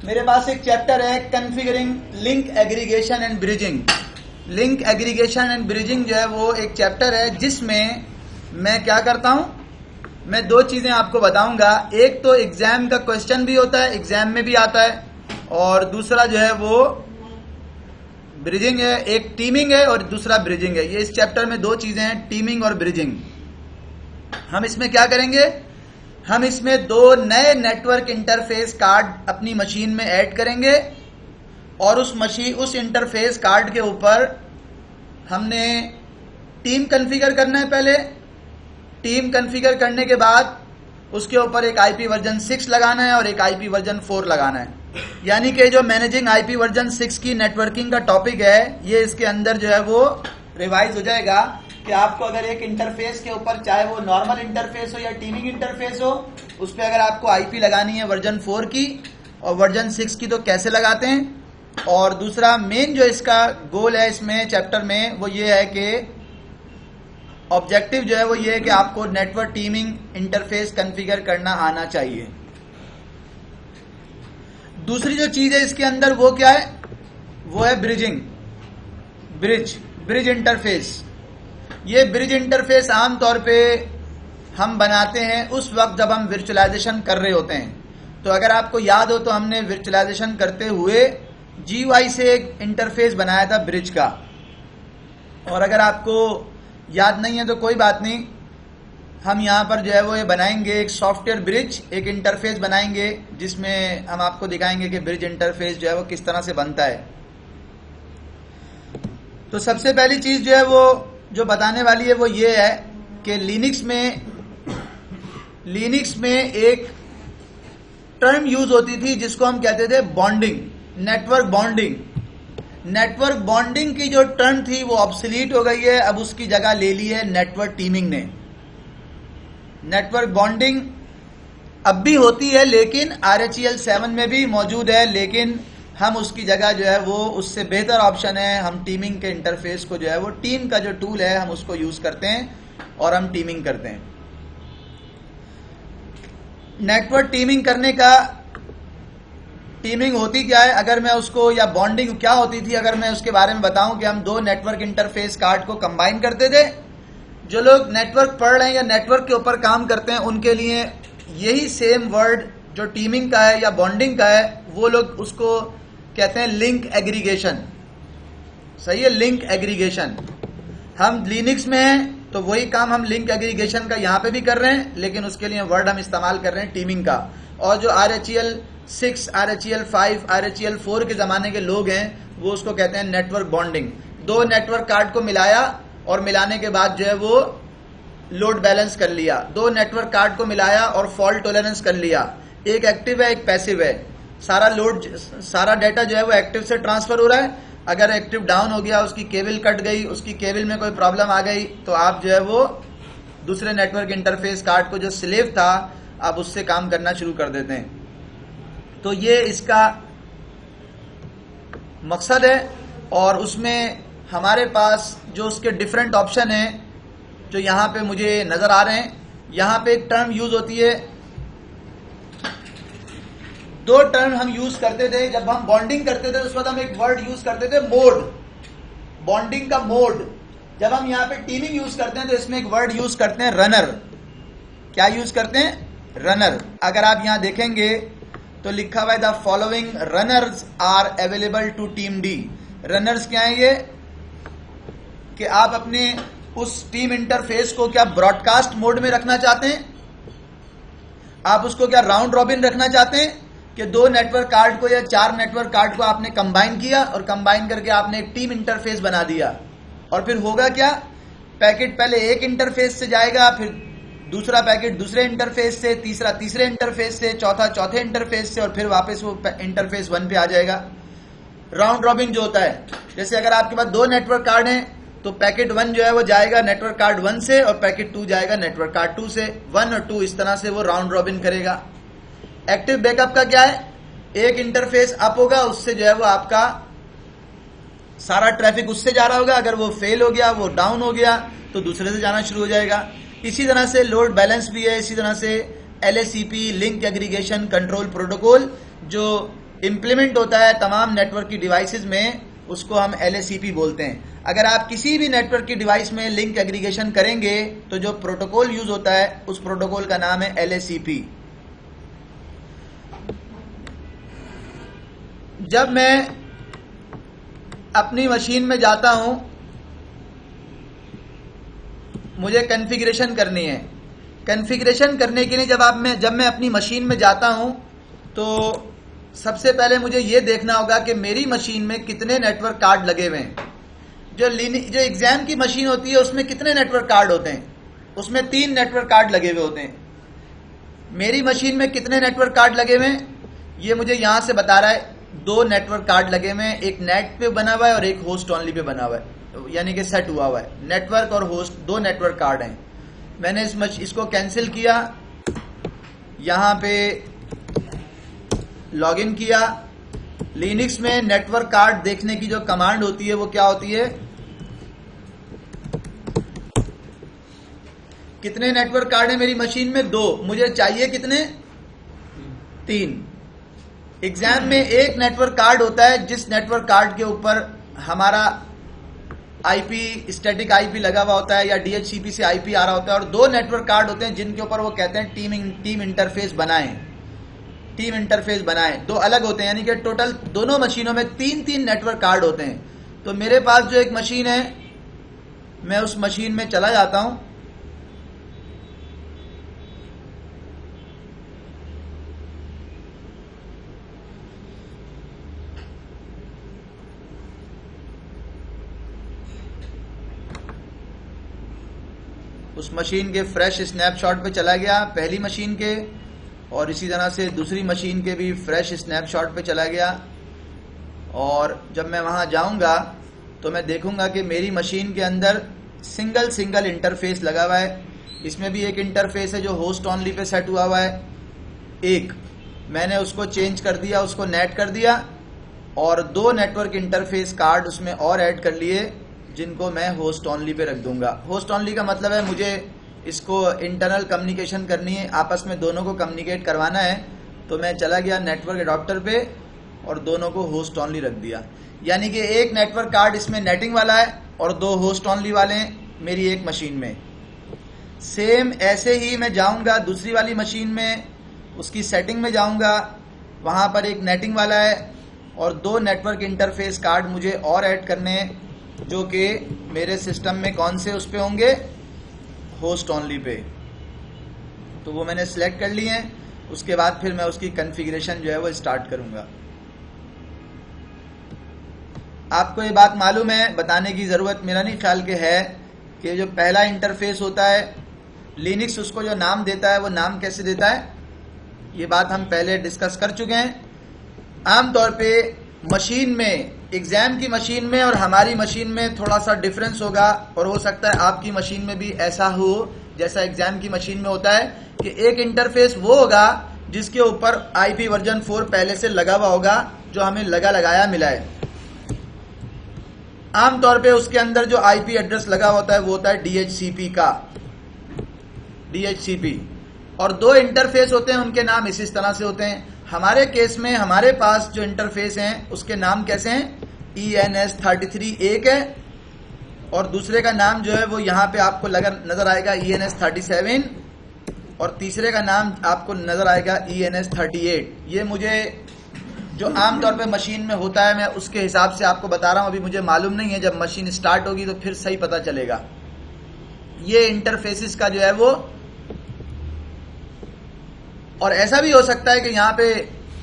मेरे पास एक चैप्टर है configuring link aggregation and bridging. Link aggregation and bridging जो है वो एक चैप्टर है जिसमें मैं क्या करता हूं, मैं दो चीजें आपको बताऊंगा। एक तो एग्जाम का क्वेश्चन भी होता है, एग्जाम में भी आता है, और दूसरा जो है वो ब्रिजिंग है। एक टीमिंग है और दूसरा ब्रिजिंग है। ये इस चैप्टर में दो चीजें हैं, टीमिंग और ब्रिजिंग। हम इसमें क्या करेंगे, हम इसमें दो नए नेटवर्क इंटरफेस कार्ड अपनी मशीन में ऐड करेंगे और उस इंटरफेस कार्ड के ऊपर हमने टीम कॉन्फ़िगर करना है। पहले टीम कॉन्फ़िगर करने के बाद उसके ऊपर एक आईपी वर्जन 6 लगाना है और एक आईपी वर्जन 4 लगाना है। यानी कि जो मैनेजिंग आईपी वर्जन 6 की नेटवर्किंग का टॉपिक है, ये इसके अंदर जो है वो रिवाइज हो जाएगा कि आपको अगर एक इंटरफेस के ऊपर, चाहे वो नॉर्मल इंटरफेस हो या टीमिंग इंटरफेस हो, उस पर अगर आपको आईपी लगानी है वर्जन 4 की और वर्जन 6 की, तो कैसे लगाते हैं। और दूसरा मेन जो इसका गोल है इसमें चैप्टर में, वो ये है कि ऑब्जेक्टिव जो है वो ये है कि आपको नेटवर्क टीमिंग इंटरफेस कॉन्फ़िगर करना आना चाहिए। दूसरी जो चीज है इसके अंदर वो क्या है, वो है ब्रिजिंग, ब्रिज इंटरफेस। ये ब्रिज इंटरफेस आमतौर पे हम बनाते हैं उस वक्त जब हम वर्चुअलाइजेशन कर रहे होते हैं। तो अगर आपको याद हो तो हमने वर्चुअलाइजेशन करते हुए GUI से एक इंटरफेस बनाया था ब्रिज का, और अगर आपको याद नहीं है तो कोई बात नहीं, हम यहाँ पर जो है वो ये बनाएंगे एक सॉफ्टवेयर ब्रिज, एक इंटरफेस बनाएंगे जिसमें हम आपको दिखाएंगे कि ब्रिज इंटरफेस जो है वो किस तरह से बनता है। तो सबसे पहली चीज जो है वो जो बताने वाली है वो ये है कि लिनक्स में एक टर्म यूज होती थी जिसको हम कहते थे bonding, network bonding. Network bonding की जो टर्म थी वो ऑब्सोलीट हो गई है, अब उसकी जगह ले ली है नेटवर्क टीमिंग ने। नेटवर्क बॉन्डिंग अब भी होती है लेकिन RHEL 7 में भी मौजूद है, लेकिन हम उसकी जगह जो है वो उससे बेहतर ऑप्शन है, हम टीमिंग के इंटरफेस को जो है वो टीम का जो टूल है हम उसको यूज करते हैं और हम टीमिंग करते हैं। नेटवर्क टीमिंग करने का, टीमिंग होती क्या है अगर मैं उसको, या बॉन्डिंग क्या होती थी अगर मैं उसके बारे में बताऊं कि हम दो नेटवर्क इंटरफेस कार्ड को कंबाइन करते थे। जो लोग नेटवर्क पढ़ रहे हैं या नेटवर्क के ऊपर काम करते हैं उनके लिए यही सेम वर्ड जो टीमिंग का है या बॉन्डिंग का है, वो लोग उसको कहते हैं लिंक एग्रीगेशन। सही है, लिंक एग्रीगेशन। हम लिनक्स में हैं तो वही काम हम लिंक एग्रीगेशन का यहां पे भी कर रहे हैं, लेकिन उसके लिए वर्ड हम इस्तेमाल कर रहे हैं टीमिंग का। और जो RHEL 6, RHEL 5, RHEL 4 के जमाने के लोग हैं वो उसको कहते हैं नेटवर्क बॉन्डिंग। दो नेटवर्क कार्ड को मिलाया और मिलाने के बाद जो है वो लोड बैलेंस कर लिया। दो नेटवर्क कार्ड को मिलाया और फॉल्ट टॉलरेंस कर लिया। एक एक्टिव है एक पैसिव है। सारा डाटा जो है वो एक्टिव से ट्रांसफर हो रहा है। अगर एक्टिव डाउन हो गया, उसकी केबल कट गई, उसकी केबल में कोई प्रॉब्लम आ गई, तो आप जो है वो दूसरे नेटवर्क इंटरफेस कार्ड को जो स्लेव था आप उससे काम करना शुरू कर देते हैं। तो ये इसका मकसद है। और उसमें हमारे पास जो उसके डिफरेंट ऑप्शन हैं जो यहां पे मुझे नजर आ रहे हैं, यहां पे एक टर्म यूज होती है, दो टर्म हम यूज करते थे जब हम बॉन्डिंग करते थे। उस वक्त हम एक वर्ड यूज करते थे मोड, बॉन्डिंग का मोड। जब हम यहां पे टीमिंग यूज करते हैं तो इसमें एक वर्ड यूज करते हैं रनर। क्या यूज करते हैं, रनर। अगर आप यहां देखेंगे तो लिखा हुआ है the following runners are available to team D. Runners क्या है, ये कि आप अपने उस टीम इंटरफेस को क्या ब्रॉडकास्ट मोड में रखना चाहते हैं, आप उसको क्या राउंड रॉबिन रखना चाहते हैं कि दो नेटवर्क कार्ड को या चार नेटवर्क कार्ड को आपने कंबाइन किया और कंबाइन करके आपने एक टीम इंटरफेस बना दिया। और फिर होगा क्या, पैकेट पहले एक इंटरफेस से जाएगा, फिर दूसरा पैकेट दूसरे इंटरफेस से, तीसरा तीसरे इंटरफेस से, चौथा चौथे इंटरफेस से, और फिर वापस वो इंटरफेस 1 पे आ जाएगा। राउंड रॉबिन जो होता है, जैसे अगर आपके पास दो नेटवर्क कार्ड हैं तो पैकेट 1 जो है वो जाएगा नेटवर्क कार्ड 1 से और पैकेट 2 जाएगा नेटवर्क कार्ड 2 से। 1 और 2 इस तरह से वो राउंड रॉबिन करेगा। एक्टिव बैकअप का क्या है, एक इंटरफेस अप होगा, उससे जो है वो आपका सारा ट्रैफिक उससे जा रहा होगा। अगर वो फेल हो गया, वो डाउन हो गया, तो दूसरे से जाना शुरू हो जाएगा। इसी तरह से लोड बैलेंस भी है। इसी तरह से LACP link aggregation control protocol जो इंप्लीमेंट होता है तमाम नेटवर्क की डिवाइसेस में, उसको हम LACP बोलते हैं। अगर आप किसी भी नेटवर्क की डिवाइस में लिंक एग्रीगेशन करेंगे तो जो प्रोटोकॉल यूज होता है उस प्रोटोकॉल का नाम है LACP। जब मैं अपनी मशीन में जाता हूं, मुझे कॉन्फ़िगरेशन करनी है। कॉन्फ़िगरेशन करने के लिए जब मैं अपनी मशीन में जाता हूं तो सबसे पहले मुझे यह देखना होगा कि मेरी मशीन में कितने नेटवर्क कार्ड लगे हुए हैं। जो एग्जाम की मशीन होती है उसमें कितने नेटवर्क कार्ड होते हैं? उसमें 3 नेटवर्क कार्ड लगे हुए होते हैं। मेरी मशीन में कितने नेटवर्क कार्ड लगे हुए हैं ये मुझे यहां से बता रहा है। 2 नेटवर्क कार्ड लगे हुए हैं, एक नेट पे बना हुआ है और एक होस्ट ऑनली पे बना हुआ है, यानी कि सेट हुआ हुआ है। नेटवर्क और होस्ट 2 नेटवर्क कार्ड हैं। मैंने इसको कैंसिल किया, यहां पे लॉगिन किया। लिनक्स में नेटवर्क कार्ड देखने की जो कमांड होती है वो क्या होती है? कितने नेटवर्क कार्ड है मेरी मशीन में? 2। मुझे चाहिए कितने? 3। एग्जाम में एक नेटवर्क कार्ड होता है जिस नेटवर्क कार्ड के ऊपर हमारा आईपी, स्टैटिक आईपी लगा हुआ होता है या DHCP से आईपी आ रहा होता है, और 2 नेटवर्क कार्ड होते हैं जिनके ऊपर वो कहते हैं टीम इंटरफेस बनाएं। टीम इंटरफेस बनाएं 2 अलग होते हैं, यानी कि टोटल दोनों मशीनों में 3-3 नेटवर्क कार्ड होते हैं। तो मेरे पास जो एक मशीन है, मैं उस मशीन में चला जाता हूं। उस मशीन के फ्रेश स्नैपशॉट पे चला गया, पहली मशीन के, और इसी तरह से दूसरी मशीन के भी फ्रेश स्नैपशॉट पे चला गया। और जब मैं वहां जाऊंगा तो मैं देखूंगा कि मेरी मशीन के अंदर सिंगल इंटरफेस लगा हुआ है। इसमें भी एक इंटरफेस है जो होस्ट ऑनली पे सेट हुआ है। एक मैंने उसको चेंज कर दिया, उसको नेट कर दिया, और 2 नेटवर्क इंटरफेस कार्ड उसमें और ऐड कर लिए जिनको मैं होस्ट ऑनली पे रख दूंगा। होस्ट ऑनली का मतलब है मुझे इसको इंटरनल कम्युनिकेशन करनी है, आपस में दोनों को कम्युनिकेट करवाना है। तो मैं चला गया नेटवर्क एडाप्टर पे और दोनों को होस्ट ऑनली रख दिया, यानी कि एक नेटवर्क कार्ड इसमें नेटिंग वाला है और 2 होस्ट ऑनली वाले हैं मेरी एक मशीन में। सेम ऐसे ही मैं जाऊंगा दूसरी वाली मशीन में, उसकी सेटिंग में जाऊंगा, वहां पर एक नेटिंग वाला है और 2 नेटवर्क इंटरफेस कार्ड मुझे और ऐड करने हैं, जो कि मेरे सिस्टम में कौन से उस पे होंगे? होस्ट ऑनली पे। तो वो मैंने सिलेक्ट कर लिए हैं। उसके बाद फिर मैं उसकी कॉन्फ़िगरेशन जो है वो स्टार्ट करूंगा। आपको ये बात मालूम है, बताने की जरूरत मेरा नहीं ख्याल के है, कि जो पहला इंटरफेस होता है लिनक्स उसको जो नाम देता है वो नाम कैसे देता है, ये बात हम पहले डिस्कस कर चुके हैं। आमतौर पे मशीन में, एग्जाम की मशीन में और हमारी मशीन में थोड़ा सा डिफरेंस होगा, और हो सकता है आपकी मशीन में भी ऐसा हो जैसा एग्जाम की मशीन में होता है, कि एक इंटरफेस वो होगा जिसके ऊपर IP वर्जन 4 पहले से लगा हुआ होगा, जो हमें लगाया मिला है। आमतौर पे उसके अंदर जो IP एड्रेस लगा होता है वो होता है DHCP का, DHCP। और 2 इंटरफेस होते हैं, उनके नाम इस तरह से होते हैं। हमारे केस में हमारे पास जो इंटरफेस हैं उसके नाम कैसे हैं? ENS33 एक है, और दूसरे का नाम जो है वो यहाँ पे आपको नजर आएगा ENS37, और तीसरे का नाम आपको नजर आएगा ENS38। ये मुझे जो आमतौर पे मशीन में होता है मैं उसके हिसाब से आपको बता रहा हूँ, अभी मुझे मालूम नहीं है, जब मशीन स्टार्ट होगी तो फिर सही पता चलेगा। ये इंटरफेसिस का जो है वो, और ऐसा भी हो सकता है कि यहाँ पे,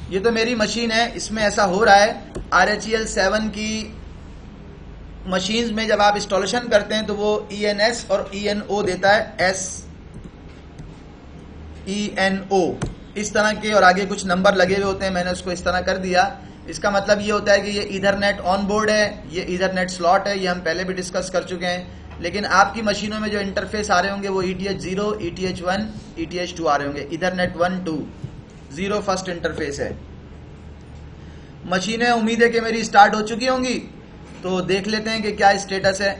ये तो मेरी मशीन है, इसमें ऐसा हो रहा है RHEL 7 की मशीन्स में जब आप इंस्टॉलेशन करते हैं तो वो ENS और ENO देता है, SENO इस तरह के, और आगे कुछ नंबर लगे हुए होते हैं। मैंने उसको इस तरह कर दिया। इसका मतलब ये होता है कि ये ईथरनेट ऑन बोर्ड है, ये ईथरनेट स्लॉट है, ये हम पहले भी डिस्कस कर चुके हैं। लेकिन आपकी मशीनों में जो इंटरफेस आ रहे होंगे वो ETH0, ETH1, ETH2 आ रहे होंगे। ईथरनेट 1, 2, 0 फर्स्ट इंटरफेस है। मशीनें उम्मीद है कि मेरी स्टार्ट हो चुकी होंगी, तो देख लेते हैं कि क्या स्टेटस है।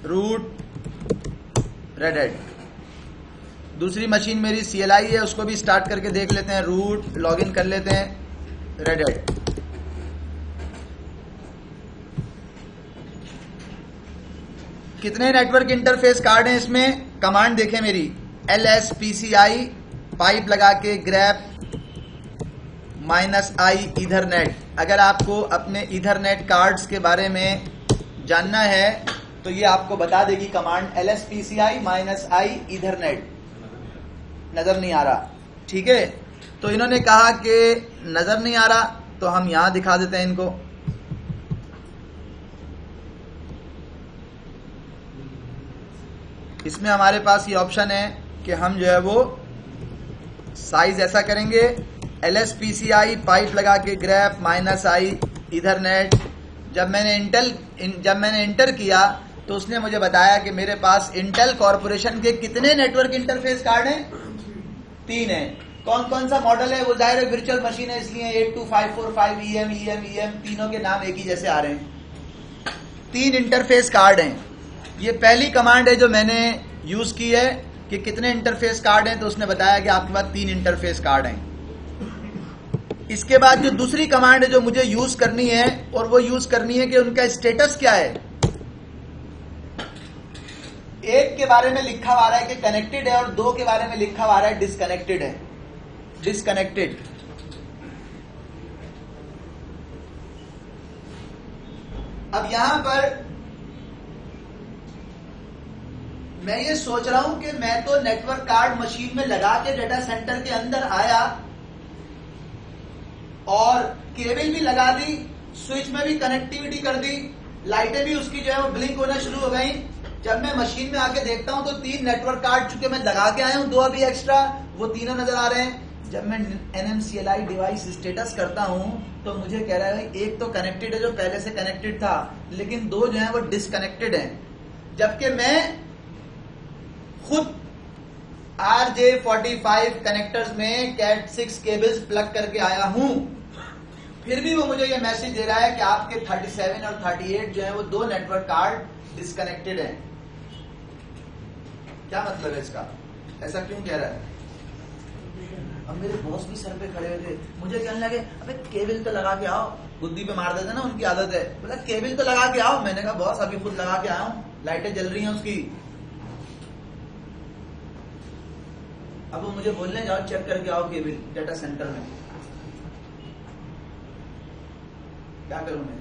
रूट रेड हैट, दूसरी मशीन मेरी CLI है, उसको भी स्टार्ट करके देख लेते हैं। रूट लॉगिन कर लेते हैं रेड हैट। कितने नेटवर्क इंटरफेस कार्ड हैं इसमें? कमांड देखें मेरी, LSPCI पाइप लगा के ग्रैप -i ईथरनेट। अगर आपको अपने ईथरनेट कार्ड्स के बारे में जानना है तो ये आपको बता देगी कमांड LSPCI -i ईथरनेट। नजर नहीं आ रहा, ठीक है। तो इन्होंने कहा कि नजर नहीं आ रहा, तो हम यहां दिखा देते हैं इनको। इसमें हमारे पास ये ऑप्शन है कि हम जो है वो साइज ऐसा करेंगे, LSPCI पाइप लगा के ग्रैप -i ईथरनेट। जब मैंने इंटर किया तो उसने मुझे बताया कि मेरे पास इंटेल कॉर्पोरेशन के कितने नेटवर्क इंटरफेस कार्ड हैं? 3 हैं। कौन कौन सा मॉडल है? वो जाहिर है वर्चुअल मशीन है, इसलिए 82545 EM तीनों के नाम एक ही जैसे आ रहे हैं। 3 इंटरफेस कार्ड हैं। ये पहली कमांड है जो मैंने यूज की है कि कितने इंटरफेस कार्ड हैं, तो उसने बताया कि आपके पास 3 इंटरफेस कार्ड हैं। इसके बाद जो दूसरी कमांड है जो मुझे यूज करनी है, और वो यूज करनी है कि उनका स्टेटस क्या है। एक के बारे में लिखा आ रहा है कि कनेक्टेड है, और 2 के बारे में लिखा आ रहा है डिसकनेक्टेड है। डिसकनेक्टेड। अब यहां पर मैं ये सोच रहा हूं कि मैं तो नेटवर्क कार्ड मशीन में लगा के डेटा सेंटर के अंदर आया और केबल भी लगा दी, स्विच में भी कनेक्टिविटी कर दी, लाइटें भी उसकी जो है वो ब्लिंक होना शुरू हो गई। जब मैं मशीन में आके देखता हूं तो 3 नेटवर्क कार्ड चूंकि मैं लगा के आया हूं, 2 अभी एक्स्ट्रा, वो तीनों नजर आ रहे हैं। जब मैं NMCLI डिवाइस स्टेटस करता हूं तो मुझे कह रहा है एक तो कनेक्टेड है जो पहले से कनेक्टेड था, लेकिन 2 जो है वो डिसकनेक्टेड है। जबकि मैं खुद RJ45 कनेक्टर्स में Cat6 केबल्स प्लग करके आया हूं, फिर भी वो मुझे ये मैसेज दे रहा है कि आपके 37 और 38 जो है वो 2 नेटवर्क कार्ड डिसकनेक्टेड हैं। क्या मतलब है इसका? ऐसा क्यों कह रहा है? अब मेरे बॉस भी सर पे खड़े हुए थे, मुझे कहने लगे अबे केबल तो लगा के आओ। बुद्धि पे मार देते ना, उनकी आदत है। बोला केबल तो लगा के आओ। मैंने कहा बॉस अभी खुद लगा के आया हूं, लाइटें जल रही हैं उसकी। अब वो मुझे बोलने जाओ चेक करके आओ केबल डेटा सेंटर में। क्या करूं मैं?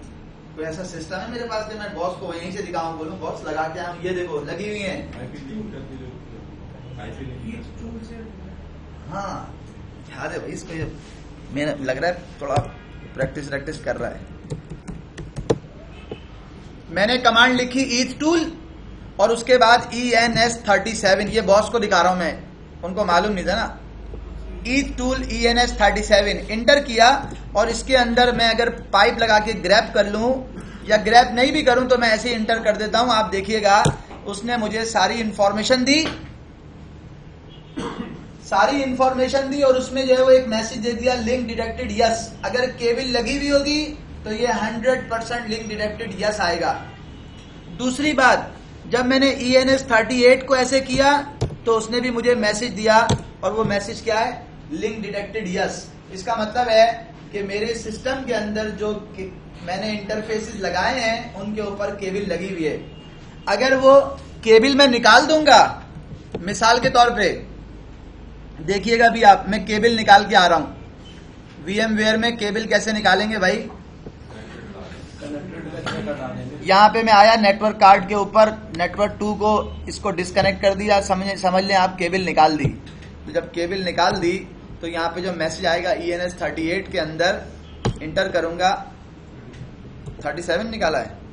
कोई ऐसा सिस्टम है मेरे पास कि मैं बॉस को वहीं से दिखाऊं, बोलूं बॉस लगा के आया हूं, ये देखो लगी हुई है। हाँ याद है भाई इसको, ये मेरा लग रहा है थोड़ा प्रैक्टिस कर रहा है। मैंने कमांड लिखी ईथ टूल और उसके बाद ENS37, ये बॉस को दिखा रहा हूं मैं, उनको मालूम नहीं था ना। ईथ टूल ENS37 इंटर किया और इसके अंदर मैं अगर पाइप लगा के ग्रैब कर लूं या ग्रैब नहीं भी करूं तो मैं ऐसे ही इंटर कर देता हूं। आप देखिएगा उसने मुझे सारी इंफॉर्मेशन दी और उसमें जो है वो एक मैसेज दे दिया लिंक डिटेक्टेड यस। अगर केबल लगी हुई होगी तो ये 100% लिंक डिटेक्टेड यस आएगा। दूसरी बात, जब मैंने ENS38 को ऐसे किया तो उसने भी मुझे मैसेज दिया, और वो मैसेज क्या है? Link detected yes. इसका मतलब है कि मेरे सिस्टम के अंदर जो मैंने इंटरफेसेस लगाए हैं उनके ऊपर केबल लगी हुई है। अगर वो केबल मैं निकाल दूंगा, मिसाल के तौर पे देखिएगा भी आप, मैं केबल निकाल के आ रहा हूं। VMware में केबल कैसे निकालेंगे भाई? यहां पे मैं आया नेटवर्क कार्ड के ऊपर, नेटवर्क 2 को इसको डिस्कनेक्ट कर दिया, समझ लें आप केबल निकाल दी। तो जब केबल निकाल दी तो यहाँ पे जो मैसेज आएगा ENS38 के अंदर इंटर करूंगा, 37 निकाला है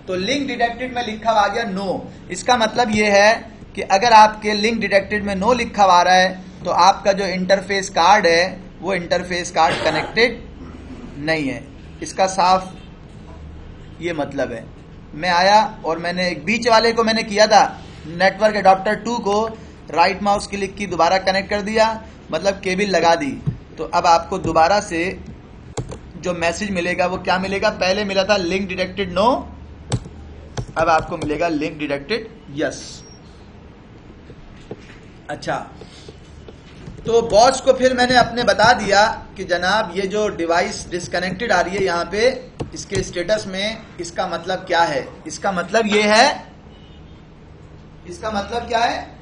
तो लिंक डिटेक्टेड में लिखा आ गया नो। इसका मतलब ये है कि अगर आपके लिंक डिटेक्टेड में नो लिखा आ रहा है तो आपका जो इंटरफेस कार्ड है वो इंटरफेस कार्ड कनेक्टेड नहीं है। इसका साफ ये मतलब है। मैं आया और मैंने एक बीच वाले को मैंने किया था, नेटवर्क एडाप्टर 2 को राइट माउस क्लिक की दोबारा कनेक्ट कर दिया, मतलब केबल लगा दी। तो अब आपको दोबारा से जो मैसेज मिलेगा वो क्या मिलेगा? पहले मिला था लिंक डिटेक्टेड नो, अब आपको मिलेगा लिंक डिटेक्टेड यस। अच्छा, तो बॉस को फिर मैंने अपने बता दिया कि जनाब ये जो डिवाइस डिस्कनेक्टेड आ रही है यहाँ पे इसके स्टेटस में, इसका मतलब क्या है? इसका मतलब ये है, इसका मतलब क्या है?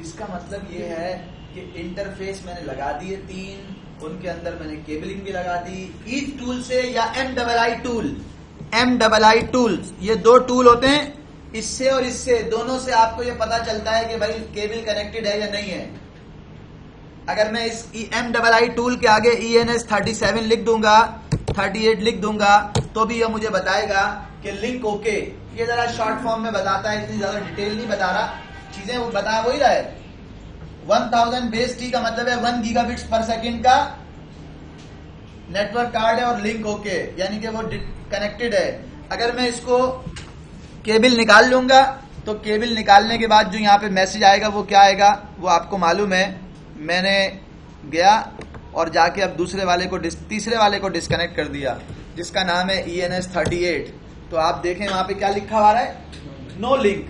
इसका मतलब ये है कि इंटरफेस मैंने लगा दिए 3, उनके अंदर मैंने केबलिंग भी लगा दी ईच टूल से या MII टूल। MII टूल, ये 2 टूल होते हैं, इससे और इससे दोनों से आपको ये पता चलता है कि भाई केबल कनेक्टेड है या नहीं है। अगर मैं इस MII टूल के आगे ENS 37 लिख दूंगा, 38 लिख दूंगा, तो भी यह मुझे बताएगा कि लिंक ओके। ये जरा शॉर्ट फॉर्म में बताता है, इतनी ज्यादा डिटेल नहीं बता रहा, चीजें वो बता वही रहा है। 1000 बेस टी का मतलब है 1 गीगाबिट्स पर सेकंड का नेटवर्क कार्ड है और लिंक ओके, यानी कि वो कनेक्टेड है। अगर मैं इसको केबल निकाल लूंगा तो केबल निकालने के बाद जो यहाँ पे मैसेज आएगा वो क्या आएगा वो आपको मालूम है। मैंने गया और जाके अब तीसरे वाले को डिस्कनेक्ट कर दिया जिसका नाम है ENS 38। तो आप देखें वहां पे क्या लिखा हुआ है, नो लिंक।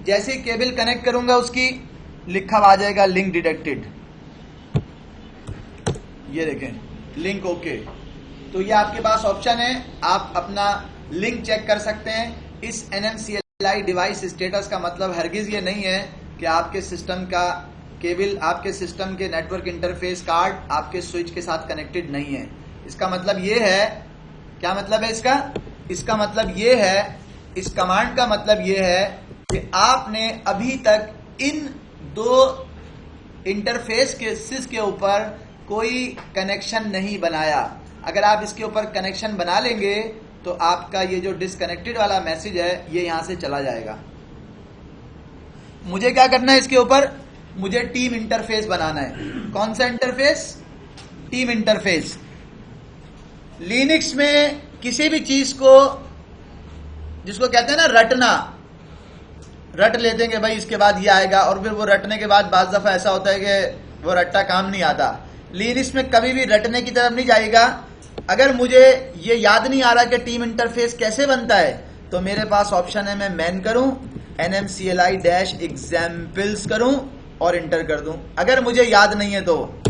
जैसे ही केबल कनेक्ट करूंगा उसकी लिखा हुआ आ जाएगा लिंक डिटेक्टेड, ये देखें लिंक ओके। तो ये आपके पास ऑप्शन है, आप अपना लिंक चेक कर सकते हैं। इस NMCLI डिवाइस स्टेटस का मतलब हरगिज ये नहीं है कि आपके सिस्टम का केबल, आपके सिस्टम के नेटवर्क इंटरफेस कार्ड आपके स्विच के साथ कनेक्टेड नहीं है। इसका मतलब ये है, क्या मतलब है इसका? इसका मतलब ये है, इस कमांड का मतलब ये है कि आपने अभी तक इन 2 इंटरफेस के सिस के ऊपर कोई कनेक्शन नहीं बनाया। अगर आप इसके ऊपर कनेक्शन बना लेंगे तो आपका ये जो डिस्कनेक्टेड वाला मैसेज है ये यहां से चला जाएगा। मुझे क्या करना है इसके ऊपर? मुझे टीम इंटरफेस बनाना है। कौन सा इंटरफेस? Team interface. लिनक्स में किसी भी चीज को, जिसको कहते हैं ना रटना, रट लेते हैं कि भाई इसके बाद ये आएगा, और फिर वो रटने के बाद बाज दफा ऐसा होता है कि वो रट्टा काम नहीं आता। लिनक्स में कभी भी रटने की तरफ नहीं जाएगा। अगर मुझे ये याद नहीं आ रहा कि टीम इंटरफेस कैसे बनता है तो मेरे पास ऑप्शन है, मैं मैन करूं, NMCLI-examples करूं और इंटर कर दूं। अगर मुझे याद नहीं है तो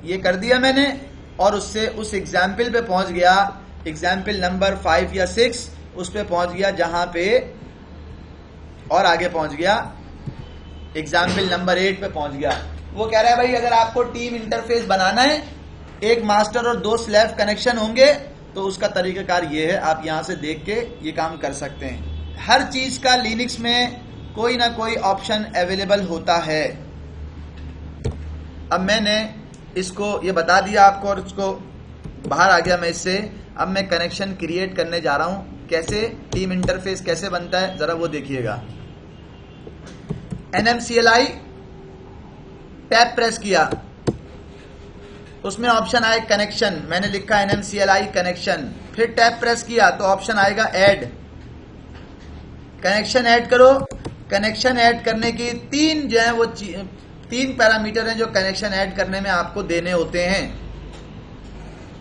ये कर दिया मैंने और उससे उस एग्जाम्पल पे पहुंच गया, एग्जाम्पल नंबर 5 या 6 उस पे पहुंच गया जहां पे, और आगे पहुंच गया एग्जाम्पल नंबर 8 पे पहुंच गया। वो कह रहा है भाई अगर आपको टीम इंटरफेस बनाना है, एक मास्टर और 2 स्लैव कनेक्शन होंगे, तो उसका तरीकाकार ये है, आप यहां से देख के ये काम कर सकते हैं। हर चीज का लिनक्स में कोई ना कोई ऑप्शन अवेलेबल होता है। अब मैंने इसको ये बता दिया आपको और उसको बाहर आ गया मैं इससे। अब मैं कनेक्शन क्रिएट करने जा रहा हूं। कैसे? टीम इंटरफेस कैसे बनता है जरा वो देखिएगा। NMCLI टैब प्रेस किया, उसमें ऑप्शन आए कनेक्शन, मैंने लिखा NMCLI कनेक्शन। फिर टैब प्रेस किया तो ऑप्शन आएगा ऐड, कनेक्शन ऐड करो। कनेक्शन ऐड करने की 3 जो है वो 3 पैरामीटर हैं जो कनेक्शन ऐड करने में आपको देने होते हैं,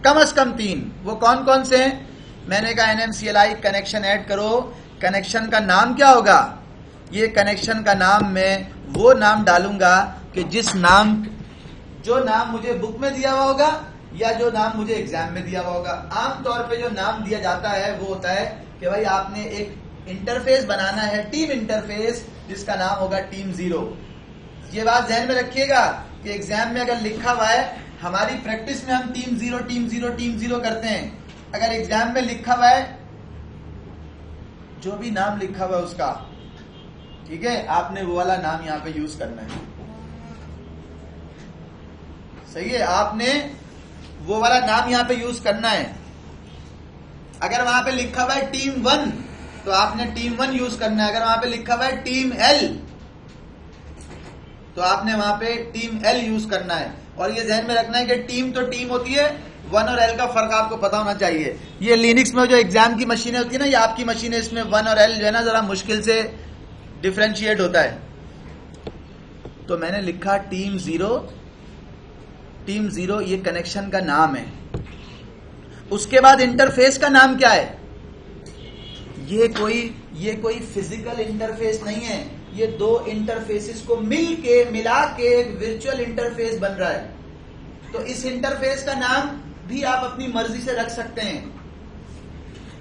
कम से कम 3। वो कौन कौन से हैं? मैंने कहा NMCLI कनेक्शन ऐड करो। कनेक्शन का नाम क्या होगा? ये कनेक्शन का नाम मैं वो नाम डालूंगा कि जो नाम मुझे बुक में दिया हुआ होगा या जो नाम मुझे एग्जाम में दिया हुआ होगा। आमतौर पे जो नाम दिया जाता है वो होता है कि भाई आपने एक इंटरफेस बनाना है, टीम इंटरफेस, जिसका नाम होगा टीम 0। ये बात ध्यान में रखिएगा कि एग्जाम में अगर लिखा हुआ है, हमारी प्रैक्टिस में हम टीम 0 टीम 0 टीम 0 करते हैं। अगर एग्जाम में लिखा हुआ है, जो भी नाम लिखा हुआ है उसका, ठीक है, आपने वो वाला नाम यहां पे यूज करना है। सही है, आपने वो वाला नाम यहां पे यूज करना है। अगर वहां पे लिखा हुआ है टीम 1 तो आपने टीम 1 यूज करना है। अगर वहां पे लिखा हुआ है टीम L तो आपने वहां पे टीम L यूज करना है। और ये ध्यान में रखना है कि टीम तो टीम होती है, 1 और L का फर्क आपको पता होना चाहिए। ये लिनक्स में जो एग्जाम की मशीनें होती है ना, ये आपकी मशीनें, इसमें 1 और L जो है ना जरा मुश्किल से डिफरेंशिएट होता है। तो मैंने लिखा टीम 0, टीम 0 ये कनेक्शन का नाम है। उसके बाद इंटरफेस का नाम क्या है? ये कोई फिजिकल इंटरफेस नहीं है, ये दो इंटरफेसेस को मिला के एक वर्चुअल इंटरफेस बन रहा है। तो इस इंटरफेस का नाम भी आप अपनी मर्जी से रख सकते हैं।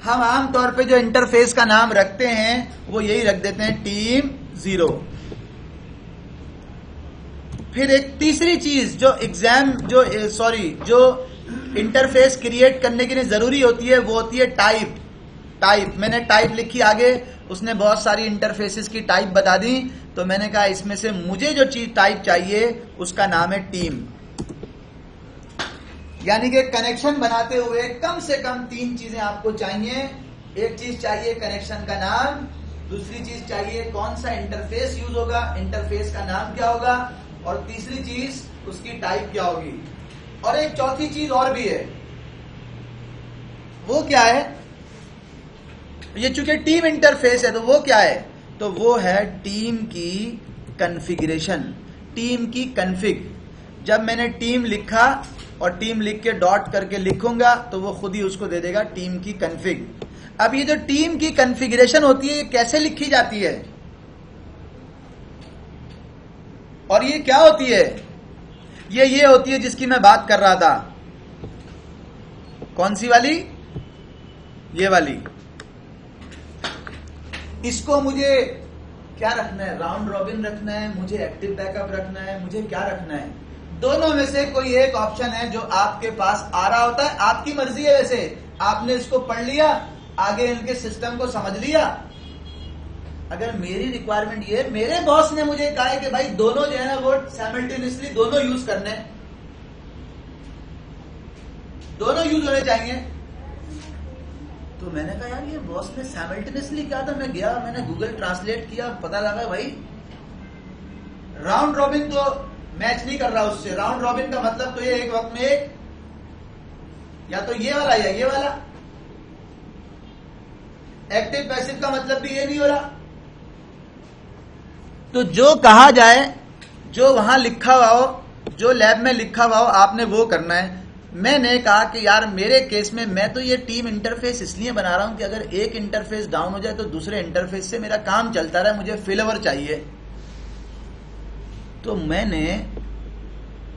हम आमतौर पे जो इंटरफेस का नाम रखते हैं वो यही रख देते हैं, टीम 0। फिर एक तीसरी चीज जो इंटरफेस क्रिएट करने के लिए जरूरी होती है वो होती है टाइप। मैंने टाइप लिखी आगे, उसने बहुत सारी इंटरफेसेस की टाइप बता दी, तो मैंने कहा इसमें से मुझे जो चीज टाइप चाहिए उसका नाम है टीम। यानी कि कनेक्शन बनाते हुए कम से कम 3 चीजें आपको चाहिए। एक चीज चाहिए कनेक्शन का नाम, दूसरी चीज चाहिए कौन सा इंटरफेस यूज होगा, इंटरफेस का नाम क्या होगा, और तीसरी चीज उसकी टाइप क्या होगी। और एक चौथी चीज और भी है, वो क्या है, ये चूंकि टीम इंटरफेस है तो वो क्या है, तो वो है टीम की कॉन्फ़िगरेशन, टीम की कॉन्फ़िग। जब मैंने टीम लिखा और टीम लिख के डॉट करके लिखूंगा तो वो खुद ही उसको दे देगा टीम की कॉन्फ़िग। अब ये जो टीम की कॉन्फ़िगरेशन होती है ये कैसे लिखी जाती है और ये क्या होती है, ये होती है जिसकी मैं बात कर रहा था। कौन सी वाली, ये वाली। इसको मुझे क्या रखना है, राउंड रॉबिन रखना है, मुझे एक्टिव बैकअप रखना है, मुझे क्या रखना है, दोनों में से कोई एक ऑप्शन है जो आपके पास आ रहा होता है। आपकी मर्जी है, वैसे आपने इसको पढ़ लिया, आगे इनके सिस्टम को समझ लिया। अगर मेरी रिक्वायरमेंट ये, मेरे बॉस ने मुझे कहा है कि भाई दोनों जो है ना वो साइमल्टेनियसली दोनों यूज करने, दोनों यूज होने चाहिए। तो मैंने कहा यार ये बॉस ने साइमल्टेनियसली क्या था, मैं गया, मैंने गूगल ट्रांसलेट किया, पता लगा भाई राउंड रॉबिन तो मैच नहीं कर रहा उससे। राउंड रॉबिन का मतलब तो ये एक वक्त में एक, या तो ये वाला या ये वाला। एक्टिव पैसिव का मतलब भी ये नहीं हो रहा। तो जो कहा जाए, जो वहां लिखा हुआ हो, जो लैब में लिखा हुआ हो, आपने वो करना है। मैंने कहा कि यार मेरे केस में मैं तो ये टीम इंटरफेस इसलिए बना रहा हूं कि अगर एक इंटरफेस डाउन हो जाए तो दूसरे इंटरफेस से मेरा काम चलता रहे, मुझे फेलओवर चाहिए। तो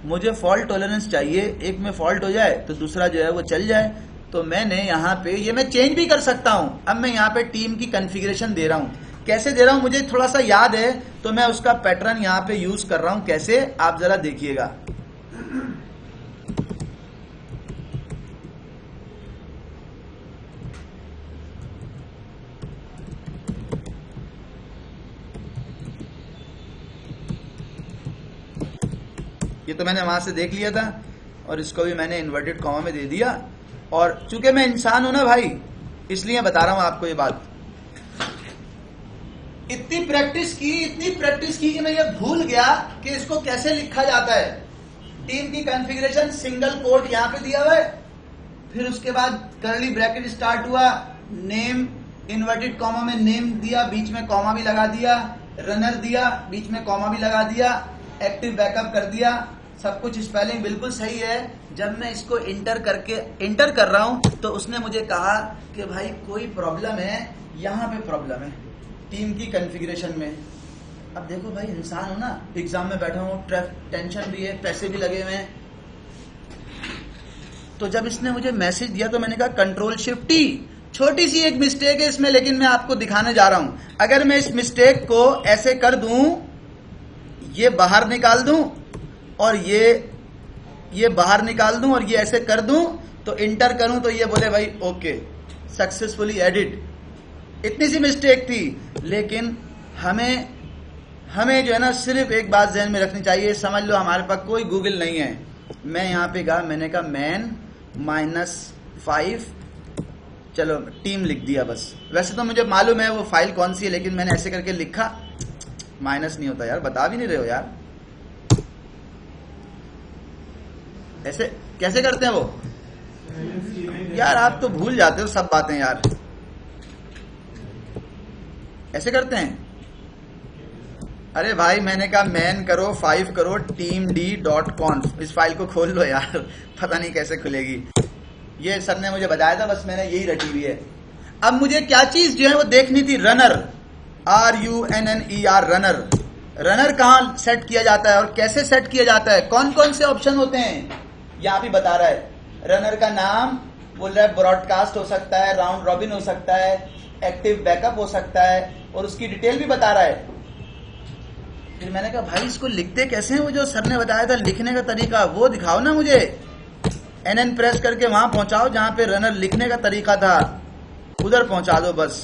मुझे फॉल्ट टॉलरेंस चाहिए, एक में फॉल्ट हो जाए तो दूसरा जो है वो चल जाए। तो मैंने यहां पे ये मैं चेंज भी कर सकता हूं। अब मैं यहां पे टीम की कॉन्फ़िगरेशन दे रहा हूं, कैसे दे रहा हूं मुझे थोड़ा सा याद है, तो मैं उसका पैटर्न यहां पे यूज कर रहा हूं। कैसे, आप जरा देखिएगा। ये तो मैंने वहां से देख लिया था और इसको भी मैंने इन्वर्टेड कॉमा में दे दिया। और चूंकि मैं इंसान हूं ना भाई, इसलिए बता रहा हूं आपको ये बात। इतनी प्रैक्टिस की कि मैं ये भूल गया कि इसको कैसे लिखा जाता है। टीम की कॉन्फ़िगरेशन, सिंगल कोट यहां पे दिया हुआ है, फिर उसके बाद कर्ली ब्रैकेट स्टार्ट हुआ, नेम इन्वर्टेड कॉमा में नेम दिया, बीच में कॉमा भी लगा दिया, रनर दिया, बीच में कॉमा भी लगा दिया, एक्टिव बैकअप कर दिया। सब कुछ स्पेलिंग बिल्कुल सही है। जब मैं इसको इंटर कर रहा हूं तो उसने मुझे कहा कि भाई कोई प्रॉब्लम है, यहां पे प्रॉब्लम है टीम की कॉन्फ़िगरेशन में। अब देखो भाई इंसान हो ना, एग्जाम में बैठा हूं, टेंशन भी है, पैसे भी लगे हुए हैं। तो जब इसने मुझे मैसेज दिया तो मैंने कहा Ctrl+Shift+T। छोटी सी एक मिस्टेक है इसमें, लेकिन मैं आपको दिखाने जा रहा हूं। अगर मैं इस मिस्टेक को ऐसे कर दूं, ये बाहर निकाल दूं और ये बाहर निकाल दूं और ये ऐसे कर दूं, तो इंटर करूं तो ये बोले भाई ओके सक्सेसफुली एडिट। इतनी सी मिस्टेक थी, लेकिन हमें जो है ना सिर्फ एक बात ध्यान में रखनी चाहिए। समझ लो हमारे पास कोई गूगल नहीं है। मैं यहां पे गया, मैंने कहा -5, चलो टीम लिख दिया बस। वैसे तो मुझे मालूम है वो फाइल कौन सी है, लेकिन मैंने ऐसे करके लिखा। माइनस नहीं होता यार, बता भी नहीं रहे हो यार। ऐसे कैसे करते हैं वो यार, आप तो भूल जाते हो सब बातें यार। ऐसे करते हैं। अरे भाई मैंने कहा मैन करो 5 करो teamd.conf। इस फाइल को खोल लो यार, पता नहीं कैसे खुलेगी। ये सर ने मुझे बताया था, बस मैंने यही रटी हुई है। अब मुझे क्या चीज जो है वो देखनी थी, रनर, RUNNER, रनर। रनर कहां सेट किया जाता है और कैसे सेट किया जाता है, कौन कौन से ऑप्शन होते हैं, यहां भी बता रहा है। रनर का नाम बोल रहा है ब्रॉडकास्ट हो सकता है, राउंड रॉबिन हो सकता है, एक्टिव बैकअप हो सकता है, और उसकी डिटेल भी बता रहा है। फिर मैंने कहा भाई इसको लिखते कैसे हैं, वो जो सर ने बताया था लिखने का तरीका वो दिखाओ ना मुझे। NN प्रेस करके वहां पहुंचाओ जहां पे रनर लिखने का तरीका था, उधर पहुंचा दो बस।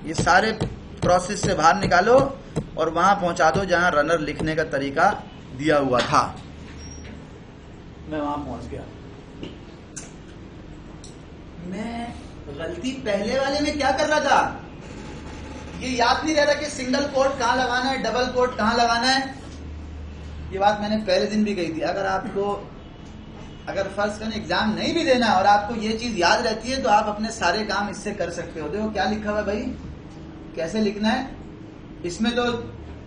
ये सारे प्रोसेस से बाहर निकालो और वहां पहुंचा दो जहां रनर लिखने का तरीका दिया हुआ था। मैं वहां पहुंच गया। मैं गलती पहले वाले में क्या कर रहा था, ये याद नहीं रह रहा कि सिंगल कोट कहां लगाना है, डबल कोट कहां लगाना है। ये बात मैंने पहले दिन भी कही थी। अगर फर्स्ट करें एग्जाम नहीं भी देना और आपको ये चीज याद रहती है तो आप अपने सारे काम इससे कर सकते हो। देखो क्या लिखा हुआ है भाई, कैसे लिखना है। इसमें तो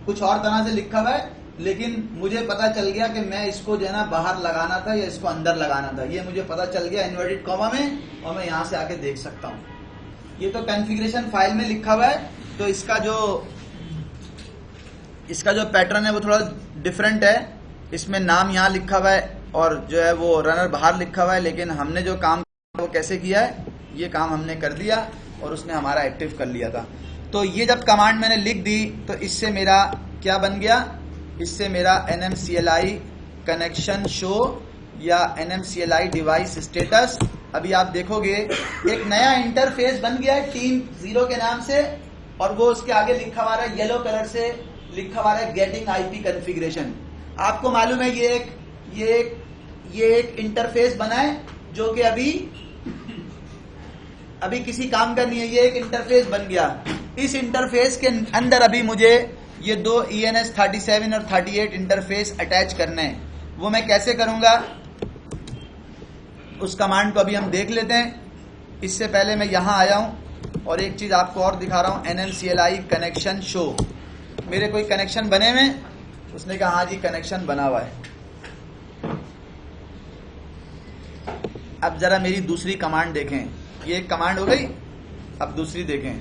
कुछ और तरह से लिखा हुआ है, लेकिन मुझे पता चल गया कि मैं इसको जो है ना बाहर लगाना था या इसको अंदर लगाना था। ये मुझे पता चल गया इन्वर्टेड कॉमा में, और मैं यहां से आके देख सकता हूं। ये तो कॉन्फ़िगरेशन फाइल में लिखा हुआ है, तो इसका जो पैटर्न है वो थोड़ा डिफरेंट है। इसमें नाम यहाँ लिखा हुआ है और जो है वो रनर बाहर लिखा हुआ है, लेकिन हमने जो काम वो कैसे किया है, ये काम हमने कर दिया और उसने हमारा एक्टिव कर लिया था। तो ये जब कमांड मैंने लिख दी तो इससे मेरा क्या बन गया, इससे मेरा NMCLI कनेक्शन शो या NMCLI डिवाइस स्टेटस, अभी आप देखोगे एक नया इंटरफेस बन गया है टीम 0 के नाम से, और वो उसके आगे लिखा हुआ है येलो कलर से लिखा हुआ है गेटिंग IP कॉन्फ़िगरेशन। आपको मालूम है ये एक इंटरफेस बना है जो कि अभी किसी काम का नहीं है। ये एक इंटरफेस बन गया। इस इंटरफेस के अंदर अभी मुझे ये दो ENS 37 और 38 इंटरफेस अटैच करने हैं। वो मैं कैसे करूंगा, उस कमांड को अभी हम देख लेते हैं। इससे पहले मैं यहां आया हूं और एक चीज आपको और दिखा रहा हूं, NMCLI कनेक्शन शो। मेरे कोई कनेक्शन बने हुए, उसने कहा हाँ जी कनेक्शन बना हुआ है। अब जरा मेरी दूसरी कमांड देखें, ये एक कमांड हो गई, अब दूसरी देखें।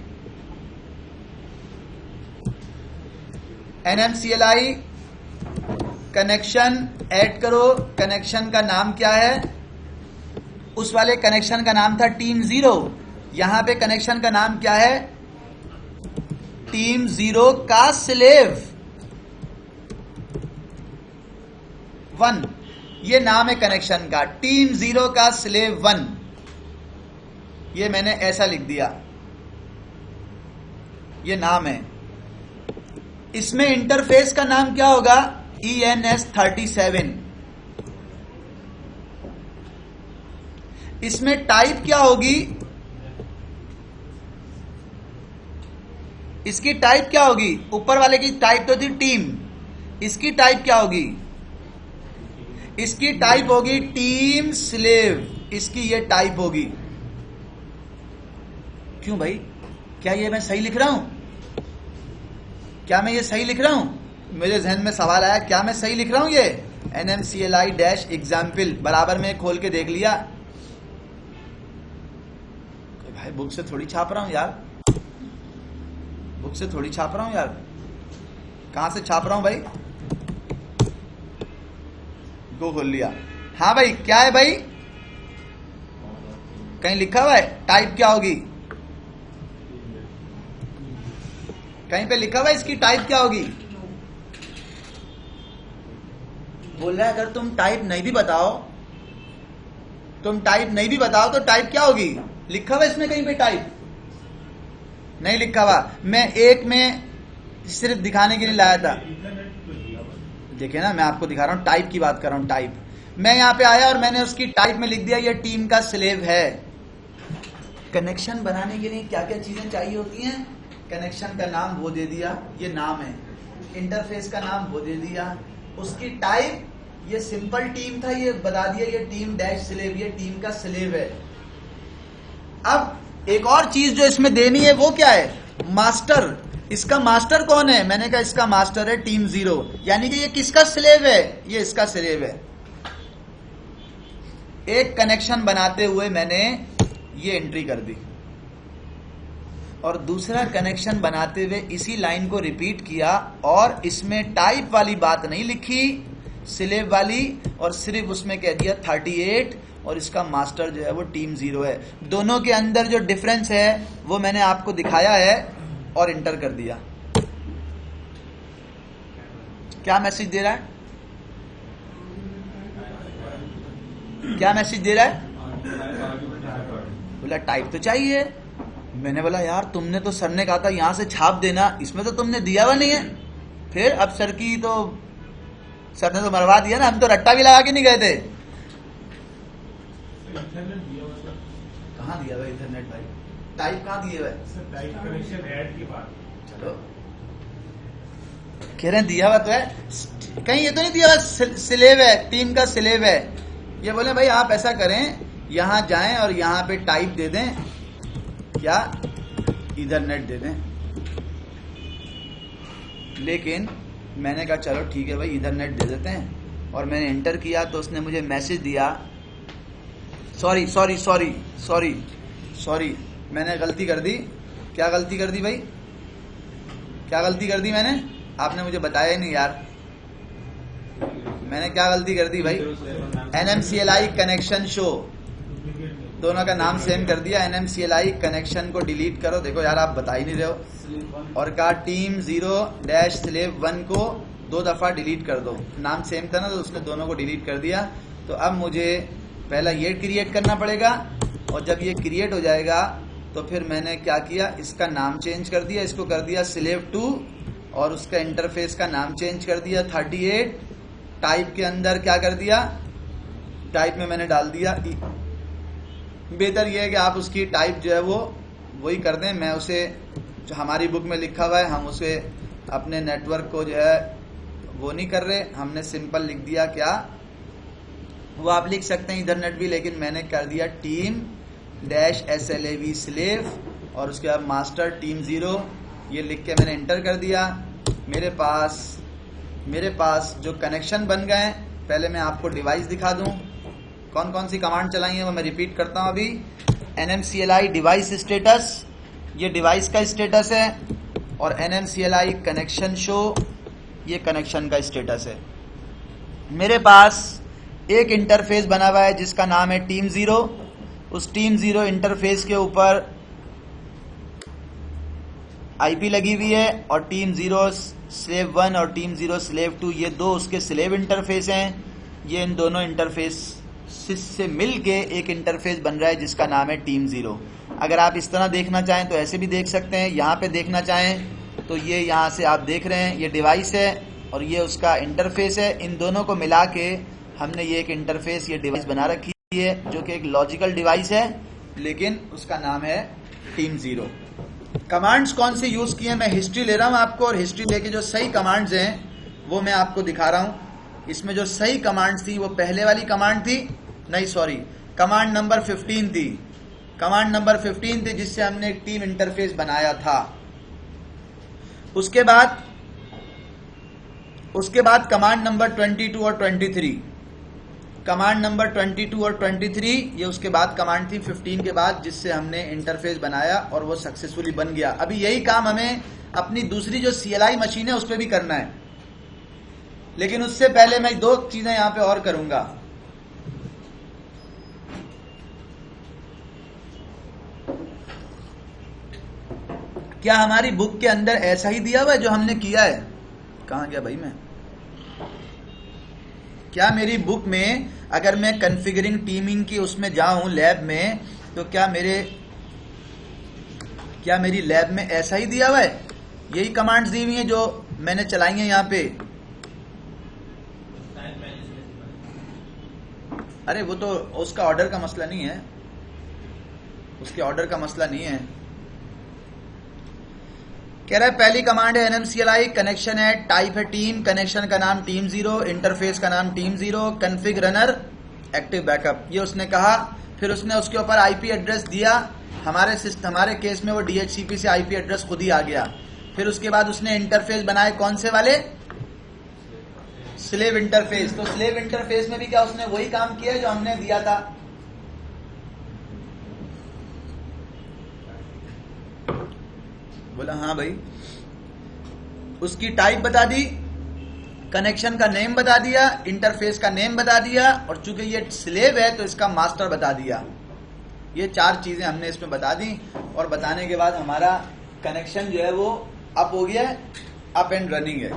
NMCLI कनेक्शन ऐड करो, कनेक्शन का नाम क्या है, उस वाले कनेक्शन का नाम था टीम 0, यहां पे कनेक्शन का नाम क्या है, टीम 0 का स्लेव 1, ये नाम है कनेक्शन का, टीम 0 का स्लेव 1। ये मैंने ऐसा लिख दिया, ये नाम है। इसमें इंटरफेस का नाम क्या होगा, ENS 37। इसमें टाइप क्या होगी, इसकी टाइप क्या होगी, ऊपर वाले की टाइप तो थी टीम, इसकी टाइप क्या होगी, इसकी टाइप होगी टीम स्लेव, इसकी ये टाइप होगी। क्यों भाई, क्या ये मैं सही लिख रहा हूं, क्या मैं ये सही लिख रहा हूं, मेरे जहन में सवाल आया, क्या मैं सही लिख रहा हूं। ये NMCLI-example बराबर में खोल के देख लिया, भाई बुक से थोड़ी छाप रहा हूं यार, बुक से थोड़ी छाप रहा हूं यार, कहां से छाप रहा हूं भाई, को खोल लिया। हाँ भाई क्या है भाई, कहीं लिखा हुआ है टाइप क्या होगी, कहीं पे लिखा हुआ है इसकी टाइप क्या होगी। बोल रहा है अगर तुम टाइप नहीं भी बताओ, तो टाइप क्या होगी, लिखा हुआ इसमें कहीं पे टाइप नहीं लिखा हुआ। मैं एक में सिर्फ दिखाने के लिए लाया था, देखिए ना मैं आपको दिखा रहा हूं, टाइप की बात कर रहा हूं, टाइप। मैं यहां पे आया और मैंने उसकी टाइप में लिख दिया ये टीम का स्लेव है। कनेक्शन बनाने के लिए क्या क्या चीजें चाहिए होती हैं, कनेक्शन का नाम वो दे दिया, ये नाम है, इंटरफेस का नाम वो दे दिया, उसकी टाइप ये सिंपल टीम था, ये बता दिया ये टीम डैश स्लेव, ये टीम का स्लेव है। अब एक और चीज जो इसमें देनी है वो क्या है, मास्टर। इसका मास्टर कौन है, मैंने कहा इसका मास्टर है टीम 0, यानी कि ये किसका स्लेव है, ये इसका स्लेव है। एक कनेक्शन बनाते हुए मैंने ये एंट्री कर दी, और दूसरा कनेक्शन बनाते हुए इसी लाइन को रिपीट किया और इसमें टाइप वाली बात नहीं लिखी, स्लेव वाली, और सिर्फ उसमें कह दिया 38 और इसका मास्टर जो है वो टीम 0 है। दोनों के अंदर जो डिफरेंस है वो मैंने आपको दिखाया है और इंटर कर दिया। क्या मैसेज दे रहा है? क्या मैसेज दे रहा है? बोला टाइप तो चाहिए। मैंने बोला यार तुमने तो सर ने कहा था यहां से छाप देना, इसमें तो तुमने दिया हुआ नहीं है। फिर अब सर की तो सर ने तो मरवा दिया ना, हम तो रट्टा भी लगा के नहीं गए थे। कहाँ दिया हुआ इथरनेट भाई? टाइप कहाँ दिए हुआ है? टाइप कनेक्शन ऐड की बात। चलो कह रहे हैं दिया हुआ तो है, कहीं ये तो नहीं दिया हुआ स्लेव है, टीम का स्लेव है। ये बोले भाई आप ऐसा करें, यहां जाएं और यहां पे टाइप दे दें, क्या इथरनेट दे दें। लेकिन मैंने कहा चलो ठीक है भाई इथरनेट दे देते हैं, और मैंने एंटर किया तो उसने मुझे मैसेज दिया sorry sorry sorry sorry sorry, मैंने गलती कर दी। क्या गलती कर दी भाई? क्या गलती कर दी मैंने? आपने मुझे बताया ही नहीं यार, मैंने क्या गलती कर दी भाई? NMCLI कनेक्शन शो, दोनों का नाम सेम कर दिया। NMCLI कनेक्शन को डिलीट करो। देखो यार आप बता ही नहीं रहे हो। और कहा टीम 0-स्लेव 1 को 2 दफा डिलीट कर दो, नाम सेम था ना तो उसने दोनों को डिलीट कर दिया। तो अब मुझे पहला ये क्रिएट करना पड़ेगा, और जब ये क्रिएट हो जाएगा तो फिर मैंने क्या किया, इसका नाम चेंज कर दिया, इसको कर दिया स्लेव 2, और उसका इंटरफेस का नाम चेंज कर दिया 38। टाइप के अंदर क्या कर दिया, टाइप में मैंने डाल दिया बेहतर यह है कि आप उसकी टाइप जो है वो वही कर दें। मैं उसे जो हमारी बुक में लिखा हुआ है, हम उसे अपने नेटवर्क को जो है वो नहीं कर रहे, हमने सिंपल लिख दिया क्या, वो आप लिख सकते हैं इथरनेट भी, लेकिन मैंने कर दिया टीम -SLAV स्लेव और उसके बाद मास्टर टीम 0, ये लिख के मैंने इंटर कर दिया। मेरे पास जो कनेक्शन बन गए, पहले मैं आपको डिवाइस दिखा दूं, कौन कौन सी कमांड चलाई है वो मैं रिपीट करता हूं अभी। NMCLI डिवाइस स्टेटस, ये डिवाइस का स्टेटस है, और NMCLI कनेक्शन शो, ये कनेक्शन का स्टेटस है। मेरे पास एक इंटरफेस बना हुआ है जिसका नाम है टीम 0। उस टीम 0 इंटरफेस के ऊपर IP लगी हुई है, और टीम 0-स्लेव 1 और टीम 0-स्लेव 2 ये दो उसके स्लेव इंटरफेस हैं। ये इन दोनों इंटरफेस से मिल के एक इंटरफेस बन रहा है जिसका नाम है टीम 0। अगर आप इस तरह देखना चाहें तो ऐसे भी देख सकते हैं, यहाँ पे देखना चाहें तो ये यहाँ से आप देख रहे हैं, ये डिवाइस है और ये उसका इंटरफेस है। इन दोनों को मिला के हमने ये एक इंटरफेस, ये डिवाइस बना रखी है, जो कि एक लॉजिकल डिवाइस है, लेकिन उसका नाम है टीम 0। कमांड्स कौन सी यूज किए, मैं हिस्ट्री ले रहा हूं आपको, और हिस्ट्री लेके जो सही कमांड्स हैं वो मैं आपको दिखा रहा हूं। इसमें जो सही कमांड्स थी वो पहले वाली कमांड थी, नहीं सॉरी, कमांड नंबर 15 थी। कमांड नंबर 15 थी जिससे हमने एक टीम इंटरफेस बनाया था। उसके बाद कमांड नंबर 22 और 23, कमांड नंबर 22 और 23, ये उसके बाद कमांड थी 15 के बाद, जिससे हमने इंटरफेस बनाया और वो सक्सेसफुली बन गया। अभी यही काम हमें अपनी दूसरी जो CLI मशीन है उस पर भी करना है, लेकिन उससे पहले मैं 2 चीजें यहां पे और करूंगा। क्या हमारी बुक के अंदर ऐसा ही दिया हुआ है जो हमने किया है? कहां गया भाई मैं? क्या मेरी बुक में अगर मैं कॉन्फ़िगरिंग टीमिंग की उसमें जाऊं लैब में, तो क्या मेरी लैब में ऐसा ही दिया हुआ है? यही कमांड्स दी हुई हैं जो मैंने चलाई हैं यहां पे। अरे वो तो उसका ऑर्डर का मसला नहीं है, उसके ऑर्डर का मसला नहीं है। कह रहा है पहली कमांड है NMCLI कनेक्शन है, टाइप है टीम, कनेक्शन का नाम टीम 0, इंटरफेस का नाम team 0, config runner active backup, ये उसने कहा। फिर उसने उसके ऊपर IP एड्रेस दिया, हमारे केस में वो DHCP से IP एड्रेस खुद ही आ गया। फिर उसके बाद उसने इंटरफेस बनाए, कौन से वाले? Slave interface. तो स्लेव इंटरफेस में भी क्या उसने वही काम किया जो हमने दिया था। बोला हाँ भाई। उसकी टाइप बता दी, कनेक्शन का नेम बता दिया, इंटरफेस का नेम बता दिया, और चूंकि ये स्लेव है तो इसका मास्टर बता दिया। ये 4 चीजें हमने इसमें बता दी, और बताने के बाद हमारा कनेक्शन जो है वो अप हो गया है, अप एंड रनिंग है।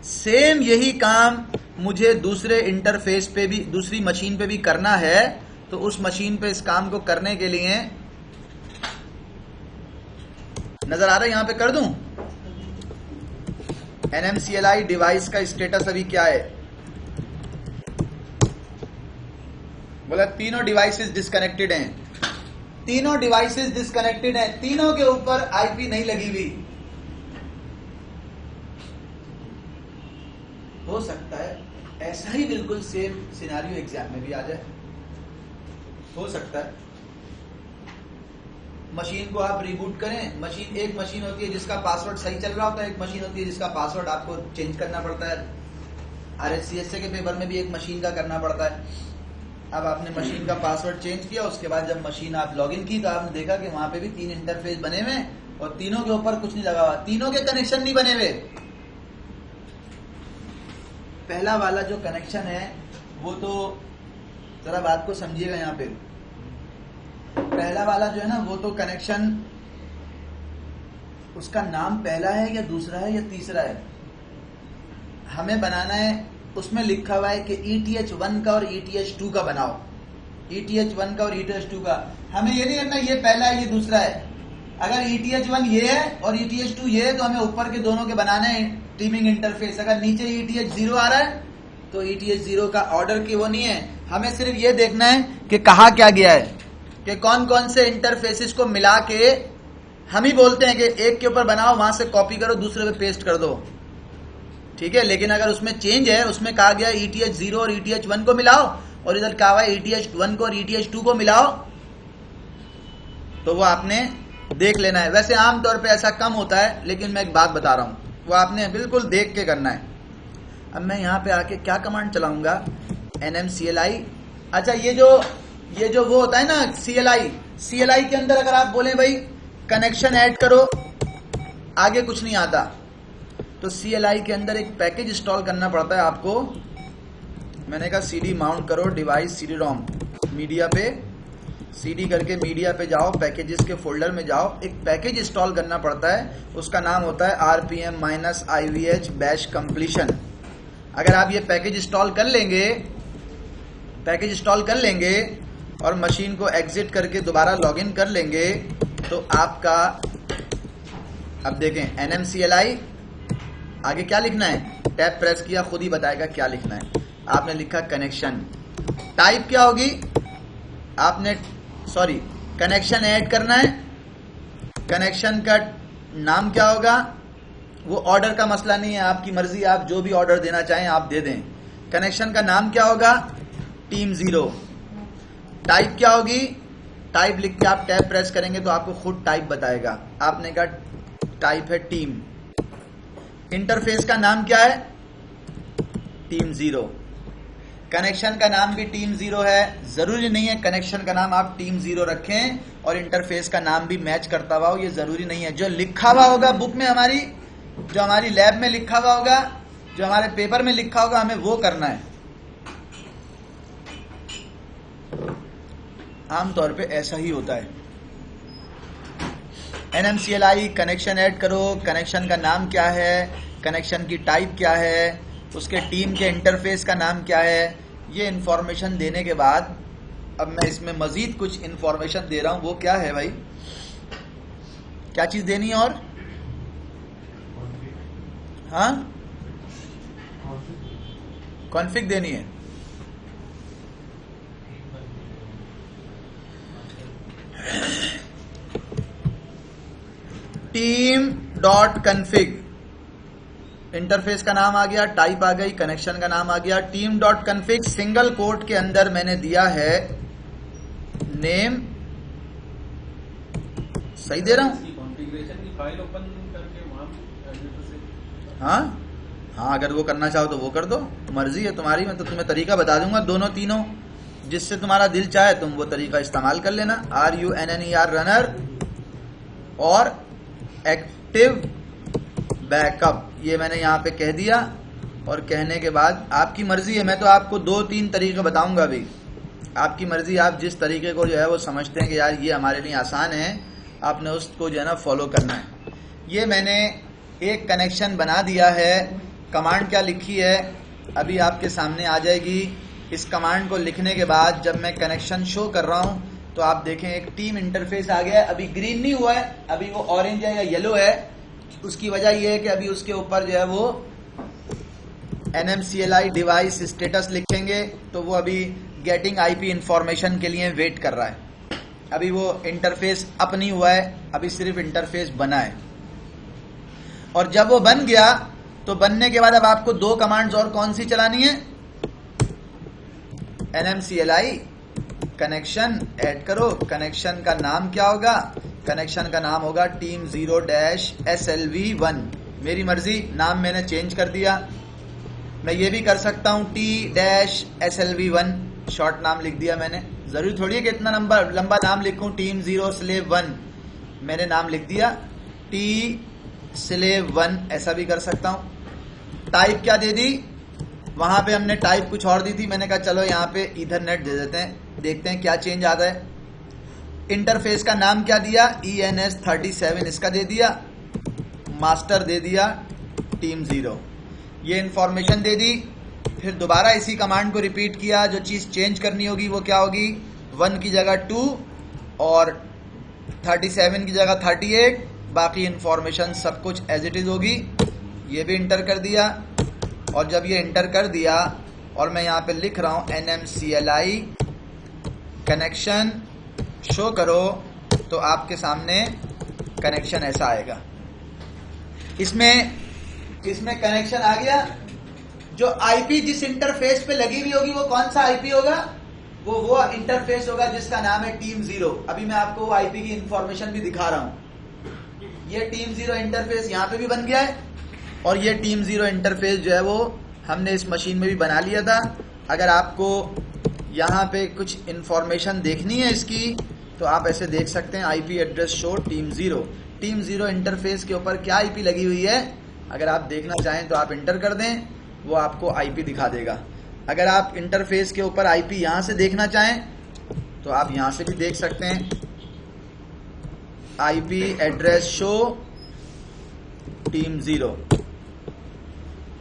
सेम यही काम मुझे दूसरे इंटरफेस पे भी, दूसरी मशीन पे भी करना है, तो उस मशीन पे इस काम को करने के लिए नजर आ रहा है, यहां पे कर दूं। NMCLI डिवाइस का स्टेटस अभी क्या है? बोला तीनों डिवाइसेस डिस्कनेक्टेड हैं, तीनों डिवाइसेस डिस्कनेक्टेड हैं, तीनों के ऊपर आईपी नहीं लगी हुई। हो सकता है ऐसा ही बिल्कुल सेम सिनेरियो एग्जाम में भी आ जाए, हो सकता है। मशीन को आप रिबूट करें, मशीन, एक मशीन होती है जिसका पासवर्ड सही चल रहा होता है, एक मशीन होती है जिसका पासवर्ड आपको चेंज करना पड़ता है। RSCSA के पेपर में भी एक मशीन का करना पड़ता है। अब आपने मशीन का पासवर्ड चेंज किया, उसके बाद जब मशीन आप लॉगिन की तो आपने देखा कि वहां पे भी 3 इंटरफेस बने हुए और तीनों के ऊपर कुछ नहीं लगा हुआ, तीनों के कनेक्शन नहीं बने हुए। पहला वाला जो कनेक्शन है वो तो जरा बात को समझिएगा, यहाँ पे पहला वाला जो है ना वो तो कनेक्शन, उसका नाम पहला है या दूसरा है या तीसरा है, हमें बनाना है। उसमें लिखा हुआ है कि ETH1 का और ETH2 का बनाओ, ETH1 का और ETH2 का। हमें ये नहीं करना ये पहला है ये दूसरा है। अगर ETH1 ये है और ETH2 ये है तो हमें ऊपर के दोनों के बनाने हैं टीमिंग इंटरफेस। अगर नीचे ETH0 आ रहा है तो ETH0 का ऑर्डर की वो नहीं है, हमें सिर्फ ये देखना है कि कहा क्या गया है, कि कौन कौन से इंटरफेसेस को मिला के हम ही बोलते हैं कि एक के ऊपर बनाओ, वहां से कॉपी करो, दूसरे पे पेस्ट कर दो, ठीक है। लेकिन अगर उसमें चेंज है, उसमें कहा गया ETH0 और ETH1 को मिलाओ, और इधर कहा हुआ है ETH1 को और ETH2 को मिलाओ, तो वो आपने देख लेना है। वैसे आमतौर पे ऐसा कम होता है, लेकिन मैं एक बात बता रहा हूं, वो आपने बिल्कुल देख के करना है। अब मैं यहां पे आके क्या कमांड चलाऊंगा, NMCLI। अच्छा, ये जो वो होता है ना CLI के अंदर अगर आप बोले भाई कनेक्शन ऐड करो, आगे कुछ नहीं आता, तो CLI के अंदर एक पैकेज इंस्टॉल करना पड़ता है आपको। मैंने कहा CD माउंट करो, डिवाइस CD-ROM, मीडिया पे CD करके मीडिया पे जाओ, पैकेजेस के फोल्डर में जाओ, एक पैकेज इंस्टॉल करना पड़ता है, उसका नाम होता है RPM-IVH बैश कंप्लीशन। अगर आप ये पैकेज इंस्टॉल कर लेंगे और मशीन को एग्जिट करके दोबारा लॉगिन कर लेंगे, तो आपका, अब देखें NMCLI, आगे क्या लिखना है, टैब प्रेस किया खुद ही बताएगा क्या लिखना है। आपने लिखा कनेक्शन, टाइप क्या होगी, आपने कनेक्शन ऐड करना है, कनेक्शन का नाम क्या होगा, वो ऑर्डर का मसला नहीं है, आपकी मर्जी, आप जो भी ऑर्डर देना चाहें आप दे दें। कनेक्शन का नाम क्या होगा, टीम 0। टाइप क्या होगी, टाइप लिख के आप टैब प्रेस करेंगे तो आपको खुद टाइप बताएगा। आपने कहा टाइप है टीम। इंटरफेस का नाम क्या है, टीम 0। कनेक्शन का नाम भी टीम 0 है। जरूरी नहीं है कनेक्शन का नाम आप टीम 0 रखें और इंटरफेस का नाम भी मैच करता हुआ हो, ये जरूरी नहीं है। जो लिखा हुआ होगा बुक में हमारी, जो हमारी लैब में लिखा हुआ होगा, जो हमारे पेपर में लिखा होगा, हमें वो करना है। आमतौर पे ऐसा ही होता है। NMCLI कनेक्शन ऐड करो, कनेक्शन का नाम क्या है, कनेक्शन की टाइप क्या है, उसके टीम के इंटरफेस का नाम क्या है, ये इंफॉर्मेशन देने के बाद अब मैं इसमें मजीद कुछ इंफॉर्मेशन दे रहा हूं। वो क्या है भाई, क्या चीज देनी है, और हाँ कॉन्फ़िग देनी है। team.config, इंटरफेस का नाम आ गया, टाइप आ गई, कनेक्शन का नाम आ गया। team.config सिंगल कोट के अंदर मैंने दिया है नेम, सही दे रहा हूं, कॉन्फ़िगरेशन की फाइल ओपन करके वहां हाँ, अगर वो करना चाहो तो वो कर दो, मर्जी है तुम्हारी। मैं तो तुम्हें तरीका बता दूंगा दोनों तीनों, जिससे तुम्हारा दिल चाहे तुम वो तरीका इस्तेमाल कर लेना। RUNNER रनर और एक्टिव बैकअप, ये मैंने यहाँ पे कह दिया। और कहने के बाद आपकी मर्जी है, मैं तो आपको 2-3 तरीके बताऊंगा अभी, आपकी मर्जी, आप जिस तरीके को जो है वो समझते हैं कि यार ये हमारे लिए आसान है, आपने उसको जो है ना फॉलो करना है। ये मैंने एक कनेक्शन बना दिया है। कमांड क्या लिखी है अभी आपके सामने आ जाएगी। इस कमांड को लिखने के बाद जब मैं कनेक्शन शो कर रहा हूं तो आप देखें एक टीम इंटरफेस आ गया है। अभी ग्रीन नहीं हुआ है, अभी वो ऑरेंज है या येलो है। उसकी वजह ये है कि अभी उसके ऊपर जो है वो NMCLI डिवाइस स्टेटस लिखेंगे तो वो अभी गेटिंग IP इंफॉर्मेशन के लिए वेट कर रहा है। अभी वो इंटरफेस अप नहीं हुआ है, अभी सिर्फ इंटरफेस बना है। और जब वो बन गया तो बनने के बाद अब आपको 2 कमांड्स और कौन सी चलानी है, NMCLI कनेक्शन ऐड करो। कनेक्शन का नाम क्या होगा, कनेक्शन का नाम होगा टीम 0-SLV1। मेरी मर्जी, नाम मैंने चेंज कर दिया। मैं ये भी कर सकता हूं T-SLV1, शॉर्ट नाम लिख दिया मैंने। जरूरी थोड़ी है कि इतना लंबा नाम लिखूं, टीम 0/1 मैंने नाम लिख दिया, T/1 ऐसा भी कर सकता हूं। टाइप क्या दे दी, वहां पे हमने टाइप कुछ और दी थी, मैंने कहा चलो यहाँ पे ईथरनेट दे देते हैं, देखते हैं क्या चेंज आता है। इंटरफेस का नाम क्या दिया, ENS37 इसका दे दिया। मास्टर दे दिया टीम 0, ये इंफॉर्मेशन दे दी। फिर दोबारा इसी कमांड को रिपीट किया। जो चीज चेंज करनी होगी वो क्या होगी, 1 की जगह 2 और 37 की जगह 38, बाकी इंफॉर्मेशन सब कुछ एज इट इज होगी। ये भी इंटर कर दिया। और जब ये इंटर कर दिया और मैं यहाँ पे लिख रहा हूं NMCLI कनेक्शन शो करो, तो आपके सामने कनेक्शन ऐसा आएगा। इसमें कनेक्शन आ गया। जो IP जिस इंटरफेस पे लगी हुई होगी वो कौन सा IP होगा, वो इंटरफेस होगा जिसका नाम है टीम 0। अभी मैं आपको वो IP की इंफॉर्मेशन भी दिखा रहा हूं। ये टीम 0 इंटरफेस यहाँ पे भी बन गया है और ये टीम 0 इंटरफेस जो है वो हमने इस मशीन में भी बना लिया था। अगर आपको यहाँ पे कुछ इंफॉर्मेशन देखनी है इसकी तो आप ऐसे देख सकते हैं, IP address show team 0। Team 0 interface के ऊपर क्या IP लगी हुई है, अगर आप देखना चाहें तो आप इंटर कर दें, वो आपको IP दिखा देगा। अगर आप इंटरफेस के ऊपर IP यहां से देखना चाहें तो आप यहां से भी देख सकते हैं। IP एड्रेस शो टीम 0,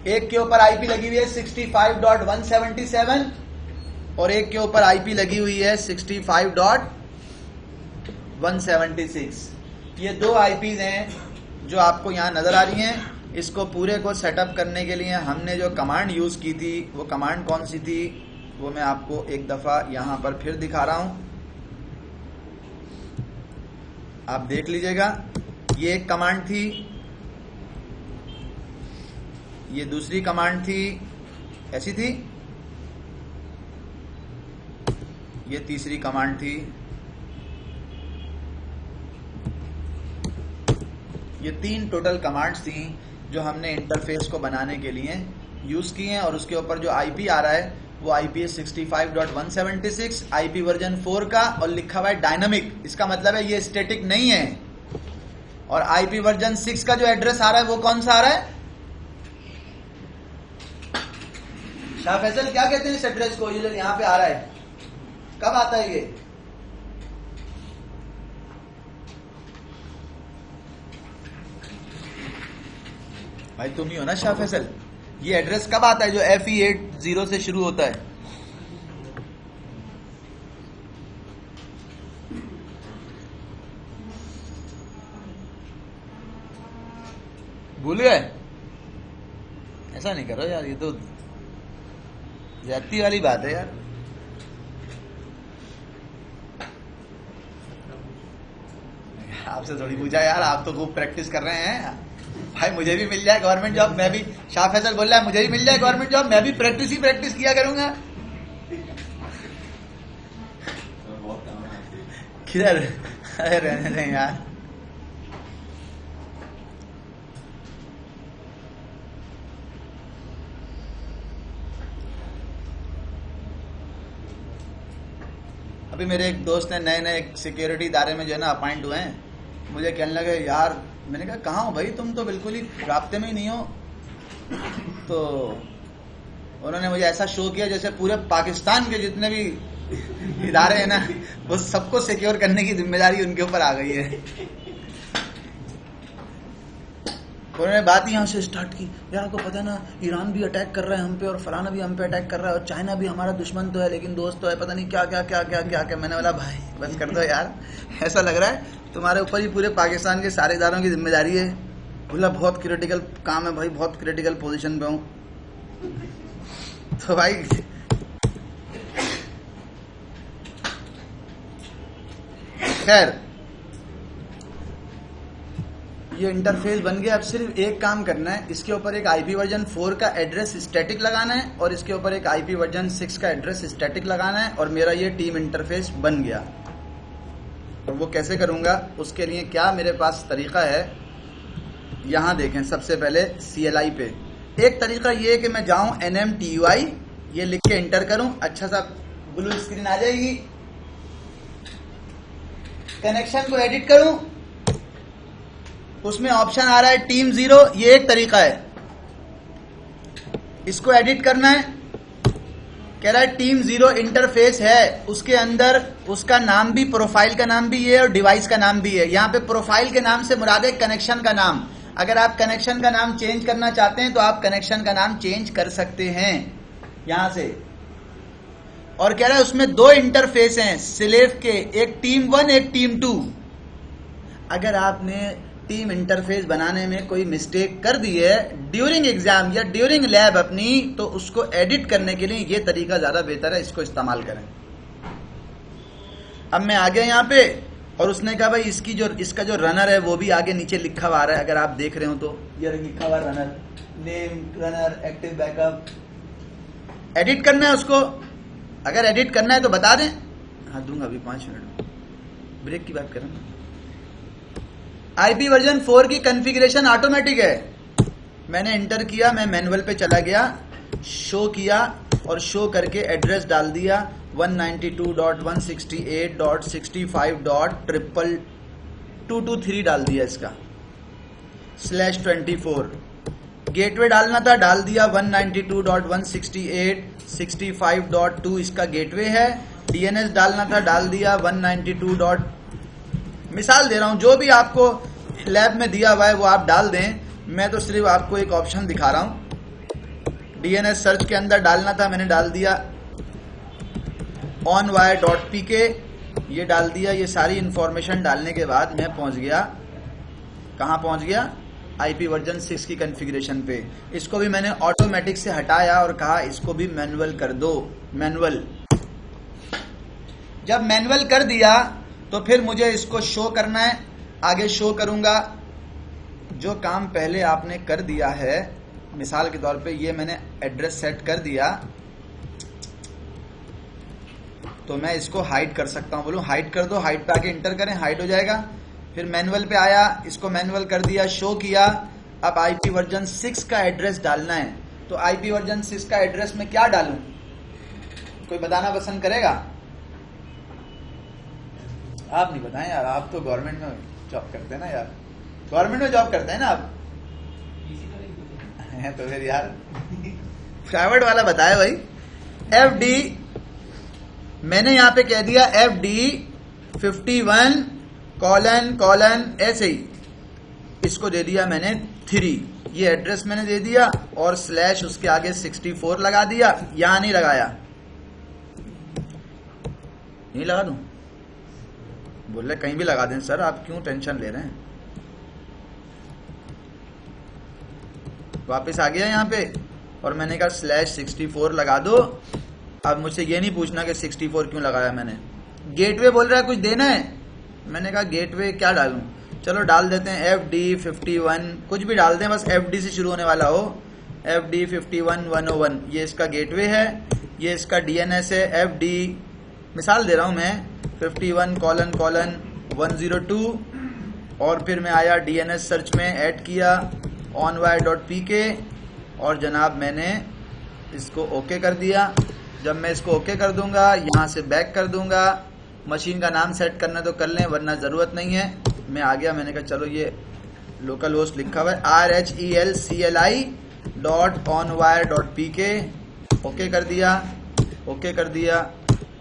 एक के ऊपर IP लगी हुई है 65.177 और एक के ऊपर IP लगी हुई है 65.176। ये 2 IPs हैं जो आपको यहां नजर आ रही हैं। इसको पूरे को सेटअप करने के लिए हमने जो कमांड यूज की थी वो कमांड कौन सी थी, वो मैं आपको एक दफा यहां पर फिर दिखा रहा हूं, आप देख लीजिएगा। ये एक कमांड थी, ये दूसरी कमांड थी, ऐसी थी, ये तीसरी कमांड थी। ये 3 टोटल कमांड्स थी जो हमने इंटरफेस को बनाने के लिए यूज की हैं। और उसके ऊपर जो IP आ रहा है वो IP है 65.176, IP वर्जन 4 का, और लिखा हुआ है डायनामिक। इसका मतलब है ये स्टैटिक नहीं है। और IP वर्जन 6 का जो एड्रेस आ रहा है वो कौन सा आ रहा है, शाह फैसल क्या कहते हैं इस एड्रेस को, ये जो यहाँ पे आ रहा है कब आता है ये, भाई तुम ही हो ना शाह फैसल, ये एड्रेस कब आता है जो FE80 से शुरू होता है, भूल गए, ऐसा नहीं करो यार, ये तो ज्यादती वाली बात है यार। आपसे थोड़ी पूछा यार, आप तो खूब प्रैक्टिस कर रहे हैं भाई। मुझे भी मिल जाए गवर्नमेंट जॉब, मैं भी, शाह फैसल बोल रहा है मुझे भी मिल जाए गवर्नमेंट जॉब, मैं भी प्रैक्टिस ही प्रैक्टिस किया करूंगा। किधर, अरे रहने दें यार। अभी मेरे एक दोस्त ने नए सिक्योरिटी इदारे में जो है ना अपॉइंट हुए हैं, मुझे कहने लगे यार मैंने कहा कहाँ हो भाई, तुम तो बिल्कुल ही राब्ते में ही नहीं हो। तो उन्होंने मुझे ऐसा शो किया जैसे पूरे पाकिस्तान के जितने भी इदारे हैं ना, वो सबको सिक्योर करने की जिम्मेदारी उनके ऊपर आ गई है। उन्होंने बात यहाँ से स्टार्ट की, यार आपको पता है ना, ईरान भी अटैक कर रहा है हम पे, और फलाना भी हम पे अटैक कर रहा है, और चाइना भी हमारा दुश्मन तो है लेकिन दोस्त तो है, पता नहीं क्या क्या क्या क्या क्या क्या। मैंने बोला भाई बस कर दो यार, ऐसा लग रहा है तुम्हारे ऊपर ही पूरे पाकिस्तान के सारे इदारों की जिम्मेदारी है। बोला बहुत क्रिटिकल काम है भाई, बहुत क्रिटिकल पोजीशन पे हूँ। तो भाई खैर ये इंटरफेस बन गया। अब सिर्फ एक काम करना है, इसके ऊपर एक आईपी वर्जन 4 का एड्रेस स्टैटिक लगाना है और इसके ऊपर एक आईपी वर्जन 6 का एड्रेस स्टैटिक लगाना है, और मेरा ये टीम इंटरफेस बन गया। और वो कैसे करूंगा, उसके लिए क्या मेरे पास तरीका है, यहाँ देखें। सबसे पहले CLI पे एक तरीका ये है कि मैं जाऊं NMTUI, ये लिख के इंटर करूं, अच्छा सा ब्लू स्क्रीन आ जाएगी। कनेक्शन को एडिट करूं, उसमें ऑप्शन आ रहा है टीम 0, ये एक तरीका है। इसको एडिट करना है, कह रहा है टीम 0 इंटरफेस है, उसके अंदर उसका नाम भी, प्रोफाइल का नाम भी ये और डिवाइस का नाम भी है। यहाँ पे प्रोफाइल के नाम से मुराद है कनेक्शन का नाम। अगर आप कनेक्शन का नाम चेंज करना चाहते हैं तो आप कनेक्शन का नाम चेंज कर सकते हैं यहां से। और कह रहा है उसमें 2 इंटरफेस हैं स्लेव के, एक टीम 1 एक टीम 2। अगर आपने टीम इंटरफेस बनाने में कोई मिस्टेक कर दी है ड्यूरिंग एग्जाम या ड्यूरिंग लैब अपनी, तो उसको एडिट करने के लिए ये तरीका ज्यादा बेहतर है, इसको इस्तेमाल करें। अब मैं आ गया यहाँ पे, और उसने कहा भाई इसका जो रनर है वो भी आगे नीचे लिखा हुआ आ रहा है, अगर आप देख रहे हो तो ये लिखा हुआ runner, name, runner, active backup. Edit करना है उसको, अगर एडिट करना है तो बता दें। हाँ दूंगा अभी 5 मिनट, ब्रेक की बात करें। आईपी वर्जन 4 की कॉन्फ़िगरेशन ऑटोमेटिक है। मैंने इंटर किया, मैं मैनुअल पे चला गया, शो किया और शो करके एड्रेस डाल दिया 192.168.65.223 डाल दिया इसका, /24। गेटवे डालना था, डाल दिया 192.168.65.2 इसका गेटवे है। DNS डालना था, डाल दिया 192. मिसाल दे रहा हूं, जो भी आपको लैब में दिया हुआ है वो आप डाल दें। मैं तो सिर्फ आपको एक ऑप्शन दिखा रहा हूं। DNS सर्च के अंदर डालना था, मैंने डाल दिया onwire.pk, ये डाल दिया। ये सारी इंफॉर्मेशन डालने के बाद मैं पहुंच गया, कहां पहुंच गया, आईपी वर्जन 6 की कॉन्फ़िगरेशन पे। इसको भी मैंने ऑटोमेटिक से हटाया और कहा इसको भी मैनुअल कर दो, मैनुअल। जब मैनुअल कर दिया तो फिर मुझे इसको शो करना है, आगे शो करूंगा। जो काम पहले आपने कर दिया है, मिसाल के तौर पे ये मैंने एड्रेस सेट कर दिया, तो मैं इसको हाइड कर सकता हूं। बोलूं हाइड कर दो, हाइड पे आके इंटर करें, हाइड हो जाएगा। फिर मैनुअल पे आया, इसको मैनुअल कर दिया, शो किया। अब आईपी वर्जन 6 का एड्रेस डालना है, तो आईपी वर्जन 6 का एड्रेस में क्या डालूं, कोई बताना पसंद करेगा? आप नहीं बताएं यार, आप तो गवर्नमेंट में जॉब करते हैं ना यार, गवर्नमेंट में जॉब करते हैं ना आप हैं, तो फिर यार प्राइवेट वाला बताया भाई। FD मैंने यहां पे कह दिया FD 51:: ऐसे ही इसको दे दिया मैंने 3, ये एड्रेस मैंने दे दिया, और स्लैश उसके आगे 64 लगा दिया। यहां नहीं लगाया, नहीं लगा दूं, बोल रहे कहीं भी लगा दें सर, आप क्यों टेंशन ले रहे हैं। वापस आ गया यहाँ पे, और मैंने कहा /64 लगा दो। अब मुझसे ये नहीं पूछना कि 64 क्यों लगाया मैंने। गेटवे बोल रहा है कुछ देना है, मैंने कहा गेटवे क्या डालूं, चलो डाल देते हैं FD 51, कुछ भी डाल दें, बस FD से शुरू होने वाला हो। FD 51:101 ये इसका गेटवे है, ये इसका DNS है। FD मिसाल दे रहा हूं मैं 51::102, और फिर मैं आया DNS सर्च में ऐड किया onwire.pk, और जनाब मैंने इसको ओके कर दिया। जब मैं इसको ओके कर दूंगा, यहां से बैक कर दूंगा। मशीन का नाम सेट करना तो कर लें, वरना जरूरत नहीं है। मैं आ गया, मैंने कहा चलो ये लोकल होस्ट लिखा हुआ है RHELCLI.onwire.pk। ओके कर दिया, ओके कर दिया,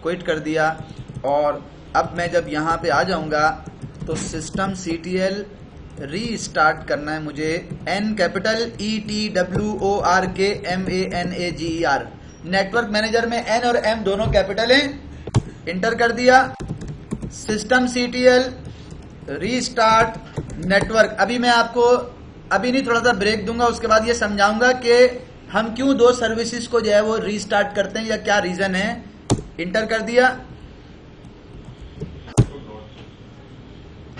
क्विट कर दिया। और अब मैं जब यहाँ पे आ जाऊंगा तो सिस्टम CTL रीस्टार्ट करना है मुझे, NWORKMANAGER। नेटवर्क मैनेजर में N और M दोनों कैपिटल हैं। इंटर कर दिया, सिस्टम CTL रीस्टार्ट नेटवर्क। अभी मैं आपको अभी नहीं, थोड़ा सा ब्रेक दूंगा, उसके बाद ये समझाऊंगा कि हम क्यों दो सर्विसेज को जो है वो रीस्टार्ट करते हैं या क्या रीजन है। इंटर कर दिया,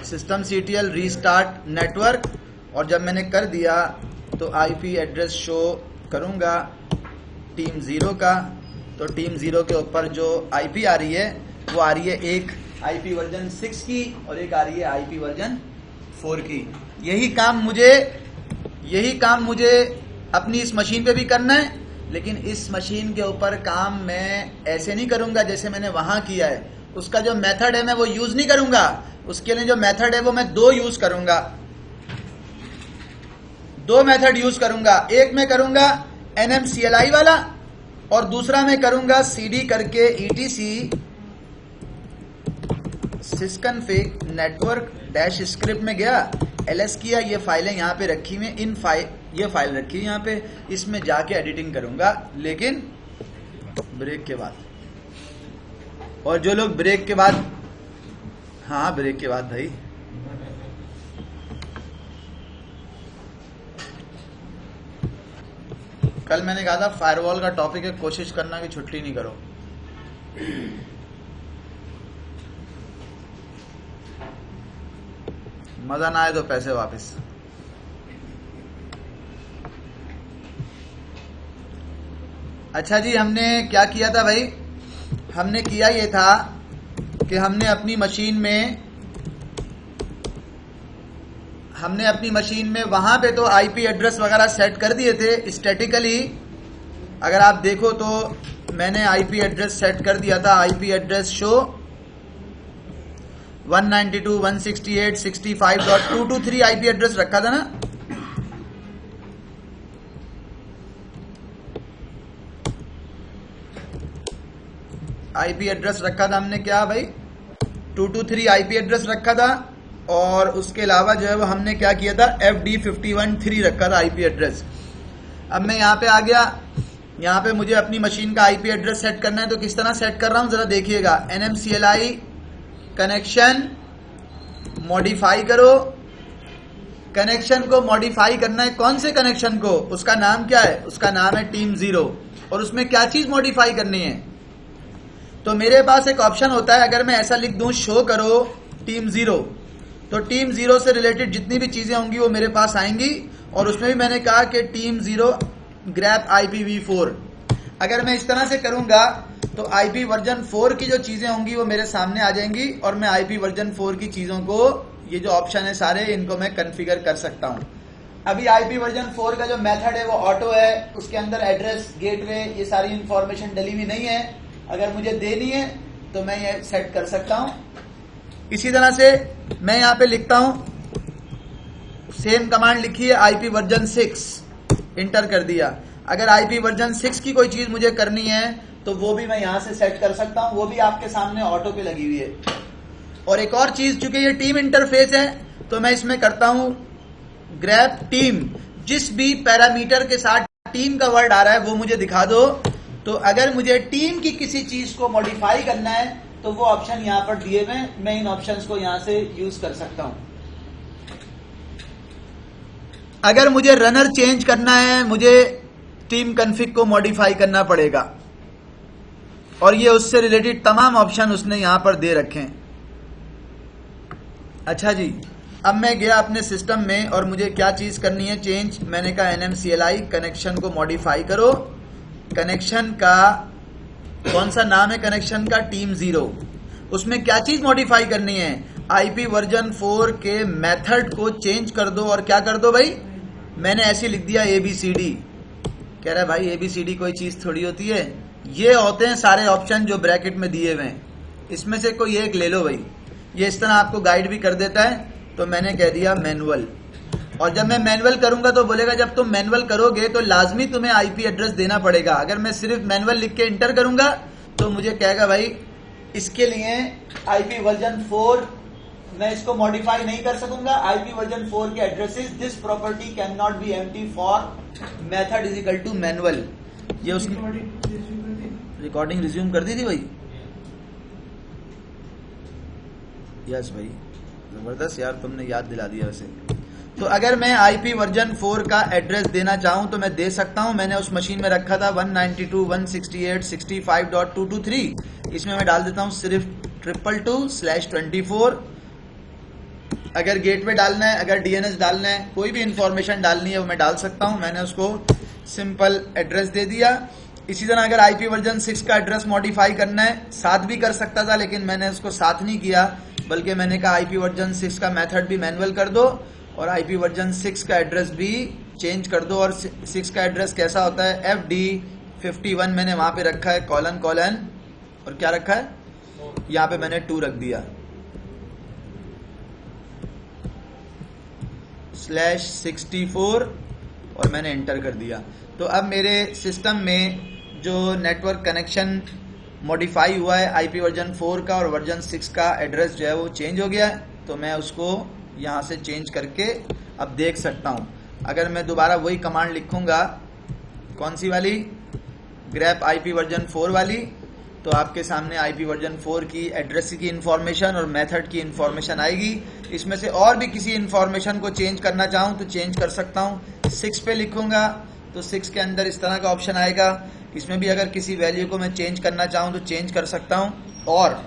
सिस्टम CTL रीस्टार्ट नेटवर्क। और जब मैंने कर दिया तो IP एड्रेस शो करूंगा टीम 0 का। तो टीम 0 के ऊपर जो IP आ रही है वो आ रही है एक IP वर्जन 6 की और एक आ रही है IP वर्जन 4 की। यही काम मुझे अपनी इस मशीन पे भी करना है, लेकिन इस मशीन के ऊपर काम मैं ऐसे नहीं करूंगा जैसे मैंने वहां किया है। उसका जो मेथड है मैं वो यूज नहीं करूंगा। उसके लिए जो मेथड है वो मैं दो यूज करूंगा, दो मेथड यूज करूंगा। एक मैं करूंगा NMCLI वाला और दूसरा मैं करूंगा CD करके ETC sysconfig network dash script में गया, LS किया, ये फाइलें यहाँ पे रखी हुई, ये फाइल रखी है यहाँ पे, इसमें जाके एडिटिंग करूंगा, लेकिन ब्रेक के बाद। और जो लोग ब्रेक के बाद, हाँ ब्रेक के बाद भाई, कल मैंने कहा था फायरवॉल का टॉपिक है, कोशिश करना कि छुट्टी नहीं करो। मजा ना आए तो पैसे वापस। अच्छा जी, हमने क्या किया था भाई? हमने किया ये था कि हमने अपनी मशीन में वहां पे तो IP एड्रेस वगैरह सेट कर दिए थे स्टैटिकली। अगर आप देखो तो मैंने IP एड्रेस सेट कर दिया था, IP address show 192.168.65.223 IP address रखा था ना। IP एड्रेस रखा था हमने, क्या भाई, 223 IP एड्रेस रखा था। और उसके अलावा जो है वो हमने क्या किया था, FD513 रखा था IP एड्रेस। अब मैं यहाँ पे आ गया, यहाँ पे मुझे अपनी मशीन का IP एड्रेस सेट करना है। तो किस तरह सेट कर रहा हूँ जरा देखिएगा। NMCLI कनेक्शन मॉडिफाई करो। कनेक्शन को मॉडिफाई करना है, कौन से कनेक्शन को? उसका नाम क्या है? उसका नाम है टीम 0। और उसमें क्या चीज मॉडिफाई करनी है? तो मेरे पास एक ऑप्शन होता है, अगर मैं ऐसा लिख दूं शो करो टीम 0, तो टीम 0 से रिलेटेड जितनी भी चीजें होंगी वो मेरे पास आएंगी। और उसमें भी मैंने कहा कि टीम 0 ग्रैप IPv4। अगर मैं इस तरह से करूंगा तो IP वर्जन 4 की जो चीजें होंगी वो मेरे सामने आ जाएंगी और मैं IP वर्जन 4 की चीजों को, ये जो ऑप्शन है सारे, इनको मैं कॉन्फ़िगर कर सकता हूं। अभी IP वर्जन 4 का जो मेथड है वो ऑटो है, उसके अंदर एड्रेस, गेटवे, ये सारी इंफॉर्मेशन डली हुई नहीं है। अगर मुझे देनी है तो मैं ये सेट कर सकता हूं। इसी तरह से मैं यहां पे लिखता हूं, सेम कमांड लिखी है IP वर्जन 6, इंटर कर दिया। अगर IP वर्जन 6 की कोई चीज मुझे करनी है तो वो भी मैं यहां से सेट कर सकता हूं, वो भी आपके सामने ऑटो पे लगी हुई है। और एक और चीज, चूंकि ये टीम इंटरफेस है तो मैं इसमें करता हूं ग्रैप टीम। जिस भी पैरामीटर के साथ टीम का वर्ड आ रहा है वो मुझे दिखा दो। तो अगर मुझे टीम की किसी चीज को मॉडिफाई करना है तो वो ऑप्शन यहां पर दिए हुए, मैं इन ऑप्शंस को यहां से यूज कर सकता हूं। अगर मुझे रनर चेंज करना है, मुझे टीम कॉन्फ़िग को मॉडिफाई करना पड़ेगा। और ये उससे रिलेटेड तमाम ऑप्शन उसने यहां पर दे रखे हैं। अच्छा जी, अब मैं गया अपने सिस्टम में और मुझे क्या चीज करनी है, चेंज। मैंने कहा NMCLI कनेक्शन को मॉडिफाई करो। कनेक्शन का कौन सा नाम है? कनेक्शन का टीम 0। उसमें क्या चीज मॉडिफाई करनी है? IP वर्जन 4 के मेथड को चेंज कर दो। और क्या कर दो भाई? मैंने ऐसे लिख दिया ABCD। कह रहा है भाई ABCD कोई चीज थोड़ी होती है, ये होते हैं सारे ऑप्शन जो ब्रैकेट में दिए हुए हैं, इसमें से कोई एक ले लो भाई। ये इस तरह आपको गाइड भी कर देता है। तो मैंने कह दिया मैनुअल। और जब मैं मैनुअल करूंगा तो बोलेगा जब तुम मैनुअल करोगे तो लाजमी तुम्हें आईपी एड्रेस देना पड़ेगा। अगर मैं सिर्फ मैनुअल लिख के इंटर करूंगा तो मुझे कहेगा भाई इसके लिए आईपी वर्जन 4 मैं इसको मॉडिफाई नहीं कर सकूंगा। आईपी वर्जन 4 के addresses this property can not be empty for method is equal to manual. ये उसकी रिकॉर्डिंग रिज्यूम कर दी थी भाई। यस भाई जबरदस्त यार, तुमने याद दिला दिया वैसे। तो अगर मैं आईपी वर्जन 4 का एड्रेस देना चाहूं तो मैं दे सकता हूं। मैंने उस मशीन में रखा था 192.168.65.223। इसमें मैं डाल देता हूं सिर्फ 222/24। अगर गेटवे डालना है, अगर डीएनएस डालना है, कोई भी इंफॉर्मेशन डालनी है वो मैं डाल सकता हूं। मैंने उसको सिंपल एड्रेस दे दिया। इसी तरह अगर आईपी वर्जन 6 का एड्रेस मॉडिफाई करना है, 7 भी कर सकता था लेकिन मैंने उसको 7 नहीं किया, बल्कि मैंने कहा आईपी वर्जन 6 का मेथड भी मैनुअल कर दो और आईपी वर्जन 6 का एड्रेस भी चेंज कर दो। और 6 का एड्रेस कैसा होता है, FD51 मैंने वहां पे रखा है कॉलन और क्या रखा है, यहां पे मैंने 2 रख दिया /64 और मैंने एंटर कर दिया। तो अब मेरे सिस्टम में जो नेटवर्क कनेक्शन मॉडिफाई हुआ है आईपी वर्जन 4 का और वर्जन 6 का एड्रेस जो है वो चेंज हो गया है। तो मैं उसको यहां से चेंज करके अब देख सकता हूं। अगर मैं दोबारा वही कमांड लिखूंगा, कौन सी वाली, ग्रैप आईपी वर्जन 4 वाली, तो आपके सामने आईपी वर्जन 4 की एड्रेस की इंफॉर्मेशन और मेथड की इंफॉर्मेशन आएगी। इसमें से और भी किसी इंफॉर्मेशन को चेंज करना चाहूं तो चेंज कर सकता हूं। 6 पे लिखूंगा तो 6 के अंदर इस तरह का ऑप्शन आएगा। इसमें भी अगर किसी वैल्यू को मैं चेंज करना चाहूं तो चेंज कर सकता हूं। और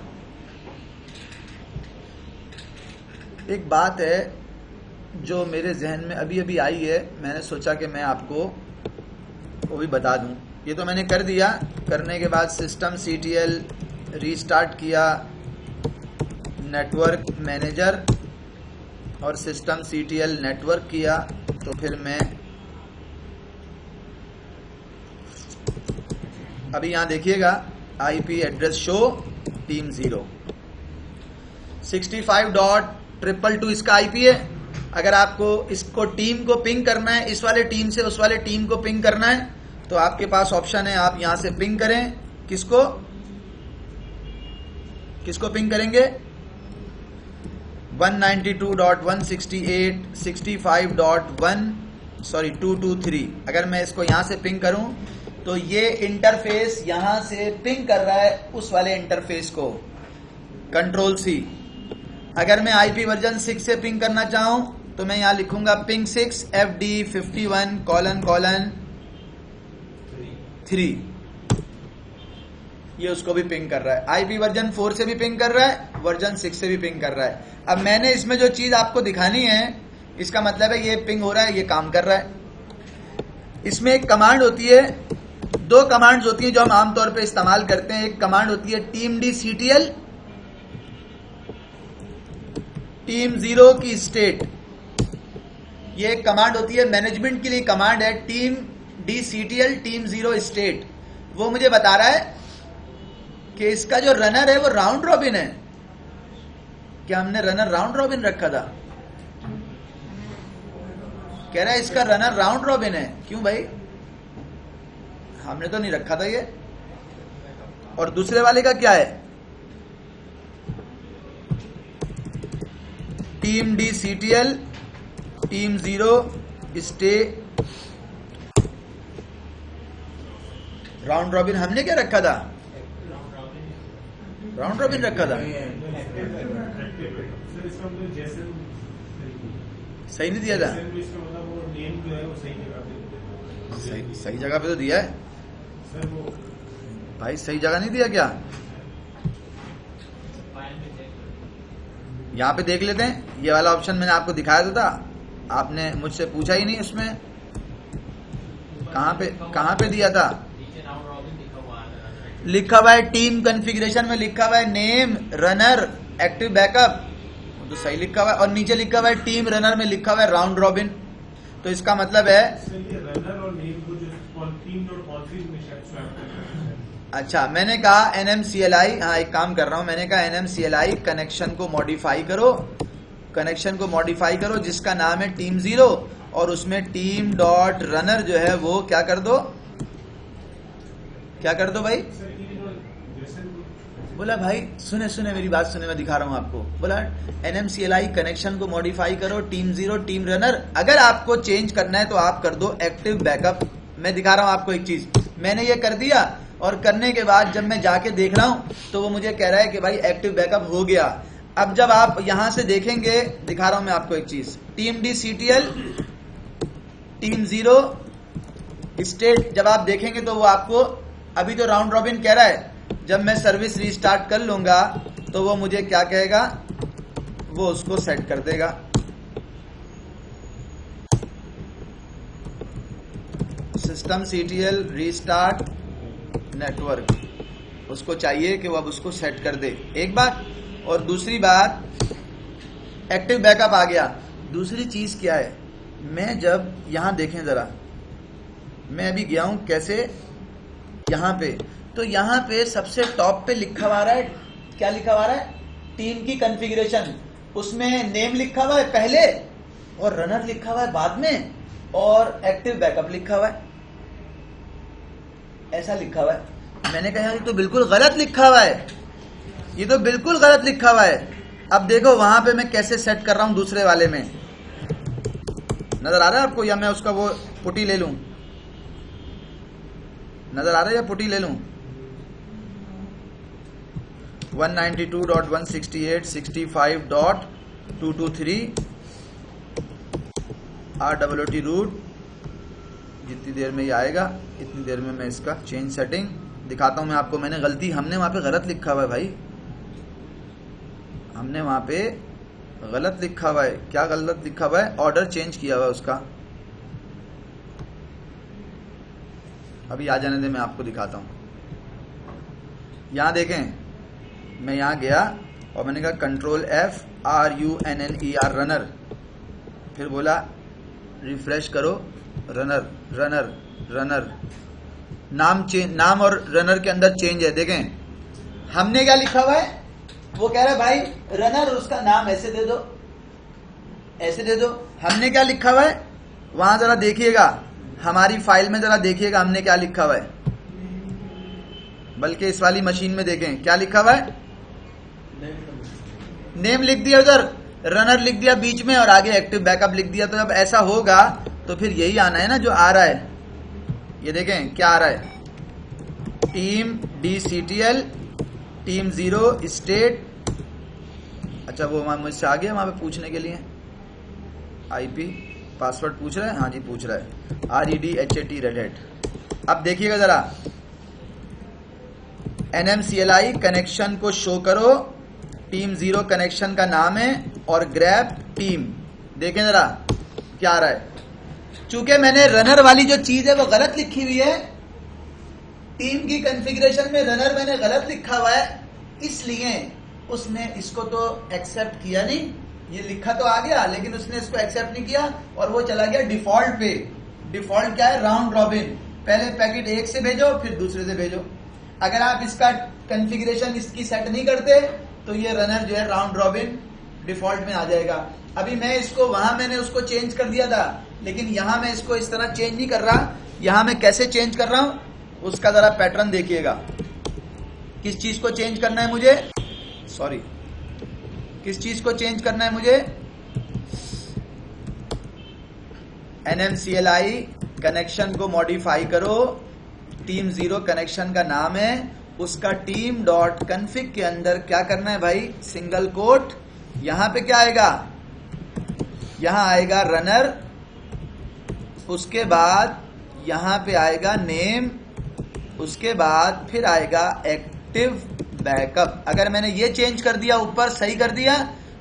एक बात है जो मेरे जहन में अभी अभी आई है, मैंने सोचा कि मैं आपको वो भी बता दूं। ये तो मैंने कर दिया, करने के बाद सिस्टम CTL रीस्टार्ट किया, नेटवर्क मैनेजर और सिस्टम CTL नेटवर्क किया, तो फिर मैं अभी यहां देखिएगा आईपी एड्रेस शो टीम 0 65.222 इसका आईपी है। अगर आपको इसको टीम को पिंग करना है, इस वाले टीम से उस वाले टीम को पिंग करना है तो आपके पास ऑप्शन है, आप यहां से पिंग करें। किसको पिंग करेंगे, 192.168.65.223। अगर मैं इसको यहां से पिंग करूं तो ये इंटरफेस यहां से पिंग कर रहा है उस वाले इंटरफेस को, कंट्रोल C। अगर मैं आईपी वर्जन 6 से पिंग करना चाहूं तो मैं यहां लिखूंगा पिंग 6 FD51:3। ये उसको भी पिंग कर रहा है। आईपी वर्जन 4 से भी पिंग कर रहा है, वर्जन 6 से भी पिंग कर रहा है। अब मैंने इसमें जो चीज आपको दिखानी है, इसका मतलब है ये पिंग हो रहा है, ये काम कर रहा है। इसमें एक कमांड होती है, 2 कमांड्स होती है जो हम आमतौर पे इस्तेमाल करते हैं। एक कमांड होती है TeamDCTL, टीम 0 की स्टेट। ये एक कमांड होती है मैनेजमेंट के लिए, कमांड है TeamDCTL टीम 0 स्टेट। वो मुझे बता रहा है कि इसका जो रनर है वो राउंड रॉबिन है। क्या हमने रनर राउंड रॉबिन रखा था? कह रहा है इसका रनर राउंड रॉबिन है। क्यों भाई, हमने तो नहीं रखा था ये। और दूसरे वाले का क्या है, TeamDCTL team 0 stay round robin. हमने क्या रखा था, राउंड रॉबिन रखा था। सही नहीं दिया था, सही जगह पे तो दिया है भाई, सही जगह नहीं दिया क्या? यहाँ पे देख लेते हैं। ये वाला ऑप्शन मैंने आपको दिखाया तो था, आपने मुझसे पूछा ही नहीं। उसमें कहाँ पे दिया था? लिखा हुआ है टीम कॉन्फ़िगरेशन में, लिखा हुआ है नेम रनर एक्टिव बैकअप, तो सही लिखा हुआ है। और नीचे लिखा हुआ है टीम रनर में लिखा हुआ है राउंड रॉबिन। तो इसका मतलब है अच्छा, मैंने कहा NMCLI, हाँ एक काम कर रहा हूं, मैंने कहा NMCLI कनेक्शन को मॉडिफाई करो कनेक्शन को मॉडिफाई करो जिसका नाम है टीम 0 और उसमें टीम डॉट रनर जो है वो क्या कर दो भाई। बोला भाई सुने मेरी बात सुने, मैं दिखा रहा हूं आपको। बोला NMCLI कनेक्शन को मॉडिफाई करो टीम 0 टीम रनर। अगर आपको चेंज करना है तो आप कर दो एक्टिव बैकअप। मैं दिखा रहा हूं आपको एक चीज, मैंने ये कर दिया और करने के बाद जब मैं जाके देख रहा हूं तो वो मुझे कह रहा है कि भाई एक्टिव बैकअप हो गया। अब जब आप यहां से देखेंगे, दिखा रहा हूं मैं आपको एक चीज, टीम DCTL टीम 0 स्टेट जब आप देखेंगे तो वो आपको अभी तो राउंड रॉबिन कह रहा है, जब मैं सर्विस रीस्टार्ट कर लूंगा तो वो मुझे क्या कहेगा, वो उसको सेट कर देगा। सिस्टम CTL रीस्टार्ट नेटवर्क, उसको चाहिए कि वो अब उसको सेट कर दे, एक बात। और दूसरी बात, एक्टिव बैकअप आ गया। दूसरी चीज क्या है, मैं जब यहां देखें जरा, मैं अभी गया हूं कैसे यहां पे, तो यहां पे सबसे टॉप पे लिखा हुआ है, क्या लिखा हुआ है, टीम की कॉन्फ़िगरेशन। उसमें नेम लिखा हुआ है पहले और रनर लिखा हुआ है बाद में और एक्टिव बैकअप लिखा हुआ है, ऐसा लिखा हुआ है। मैंने कहा ये तो बिल्कुल गलत लिखा हुआ है, ये तो बिल्कुल गलत लिखा हुआ है। अब देखो वहां पे मैं कैसे सेट कर रहा हूं दूसरे वाले में, नजर आ रहा है आपको, या मैं उसका वो पुटी ले लूं, नजर आ रहा है या पुटी ले लूं। 192.168.65.223 RWT रूट, जितनी देर में ये आएगा इतनी देर में मैं इसका चेंज सेटिंग दिखाता हूं मैं आपको। मैंने गलती, हमने वहां पे गलत लिखा हुआ है भाई, हमने वहां पे गलत लिखा हुआ है। क्या गलत लिखा हुआ है, ऑर्डर चेंज किया हुआ है उसका। अभी आ जाने दे, मैं आपको दिखाता हूं। यहां देखें, मैं यहां गया और मैंने कहा कंट्रोल F RUNNER रनर, फिर बोला रिफ्रेश करो, रनर रनर रनर, नाम और रनर के अंदर चेंज है। देखें हमने क्या लिखा हुआ है, वो कह रहा है भाई रनर और उसका नाम ऐसे दे दो, ऐसे दे दो। हमने क्या लिखा हुआ है वहां जरा देखिएगा, हमारी फाइल में जरा देखिएगा हमने क्या लिखा हुआ है, बल्कि इस वाली मशीन में देखें क्या लिखा हुआ है। नेम लिख दिया उधर, रनर लिख दिया बीच में और आगे एक्टिव बैकअप लिख दिया। तो जब ऐसा होगा तो फिर यही आना है ना जो आ रहा है। ये देखें क्या आ रहा है, टीम DCTL टीम 0 स्टेट। अच्छा वो वहां मुझसे आ गया वहां पे पूछने के लिए, IP पासवर्ड पूछ रहा है, हाँ जी पूछ रहा है, REDHAT रेड हैट। अब देखिएगा जरा, NMCLI कनेक्शन को शो करो, टीम 0 कनेक्शन का नाम है और ग्रैब टीम। देखें जरा क्या आ रहा है, चूंकि मैंने रनर वाली जो चीज है वो गलत लिखी हुई है, टीम की कॉन्फ़िगरेशन में रनर मैंने गलत लिखा हुआ है, इसलिए उसने इसको तो एक्सेप्ट किया नहीं। ये लिखा तो आ गया लेकिन उसने इसको एक्सेप्ट नहीं किया और वो चला गया डिफॉल्ट पे। डिफॉल्ट क्या है, राउंड रॉबिन, पहले पैकेट एक से भेजो फिर दूसरे से भेजो। अगर आप इसका कॉन्फ़िगरेशन इसकी सेट नहीं करते तो ये रनर जो है राउंड रॉबिन डिफॉल्ट में आ जाएगा। अभी मैं इसको, वहां मैंने उसको चेंज कर दिया था लेकिन यहां मैं इसको इस तरह चेंज नहीं कर रहा। यहां मैं कैसे चेंज कर रहा हूं उसका जरा पैटर्न देखिएगा। किस चीज को चेंज करना है मुझे, सॉरी किस चीज को चेंज करना है मुझे, NMCLI कनेक्शन को मॉडिफाई करो, टीम 0 कनेक्शन का नाम है, उसका टीम डॉट कन्फिग के अंदर क्या करना है भाई, सिंगल कोट। यहां पे क्या आएगा, यहां आएगा रनर, उसके बाद यहां पे आएगा नेम, उसके बाद फिर आएगा एक्टिव बैकअप। अगर मैंने ये चेंज कर दिया, ऊपर सही कर दिया,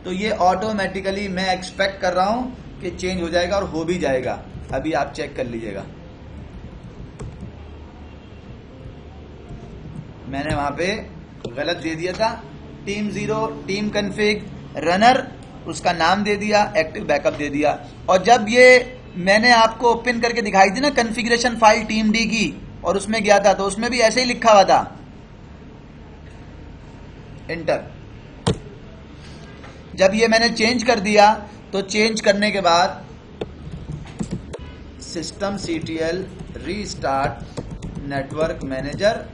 तो ये ऑटोमेटिकली मैं एक्सपेक्ट कर रहा हूं कि चेंज हो जाएगा और हो भी जाएगा। अभी आप चेक कर लीजिएगा, मैंने वहां पे गलत दे दिया था, टीम 0 टीम कन्फिग रनर, उसका नाम दे दिया, एक्टिव बैकअप दे दिया। और जब ये मैंने आपको ओपन करके दिखाई थी ना कॉन्फ़िगरेशन फाइल टीम D की, और उसमें गया था तो उसमें भी ऐसे ही लिखा हुआ था, इंटर। जब ये मैंने चेंज कर दिया तो चेंज करने के बाद system CTL restart network manager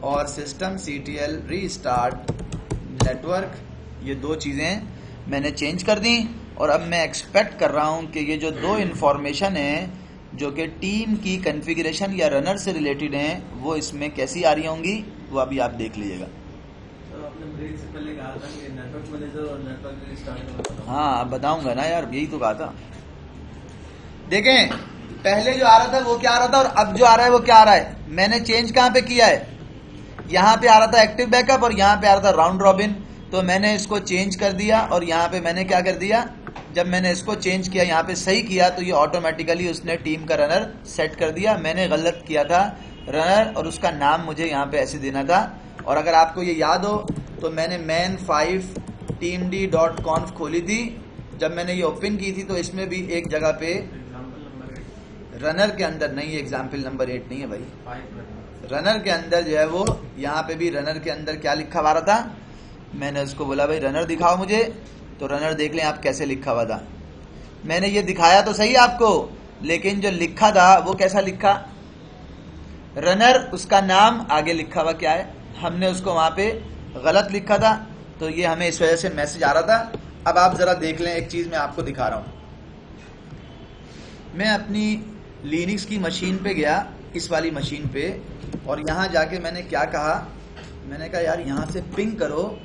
और सिस्टम CTL रीस्टार्ट नेटवर्क, ये दो चीज़ें मैंने चेंज कर दी। और अब मैं एक्सपेक्ट कर रहा हूं कि ये जो दो इन्फॉर्मेशन है जो कि टीम की कॉन्फ़िगरेशन या रनर से रिलेटेड हैं वो इसमें कैसी आ रही होंगी, वो अभी आप देख लीजिएगा। आपने ब्रेक से पहले कहा था कि नेटवर्क मैनेजर और नेटवर्क रिस्टार्ट। हाँ, अब बताऊंगा ना यार, यही तो कहा था। देखें, पहले जो आ रहा था वो क्या आ रहा था और अब जो आ रहा है वो क्या आ रहा है। मैंने चेंज कहाँ पे किया है, यहाँ पे आ रहा था एक्टिव बैकअप और यहाँ पे आ रहा था राउंड रॉबिन। तो मैंने इसको चेंज कर दिया और यहाँ पे मैंने क्या कर दिया, जब मैंने इसको चेंज किया यहाँ पे सही किया तो ये ऑटोमेटिकली उसने टीम का रनर सेट कर दिया। मैंने गलत किया था रनर और उसका नाम मुझे यहाँ पे ऐसे देना था। और अगर आपको ये याद हो तो मैंने man5 teamd.conf खोली थी, जब मैंने ये ओपन की थी तो इसमें भी एक जगह पे रनर के अंदर नहीं, ये एग्जाम्पल नंबर 8 नहीं है भाई, रनर के अंदर जो है वो यहाँ पे भी रनर के अंदर क्या लिखा हुआ था। मैंने उसको बोला भाई रनर दिखाओ मुझे, तो रनर देख लें आप कैसे लिखा हुआ था। मैंने ये दिखाया तो सही आपको, लेकिन जो लिखा था वो कैसा लिखा, रनर उसका नाम आगे लिखा हुआ क्या है, हमने उसको वहां पे गलत लिखा था, तो ये हमें इस वजह से मैसेज आ रहा था। अब आप जरा देख लें, एक चीज मैं आपको दिखा रहा हूं। मैं अपनी लिनक्स की मशीन पे गया, इस वाली मशीन पे, और यहां जाके मैंने क्या कहा, मैंने कहा यार यहां से पिंग करो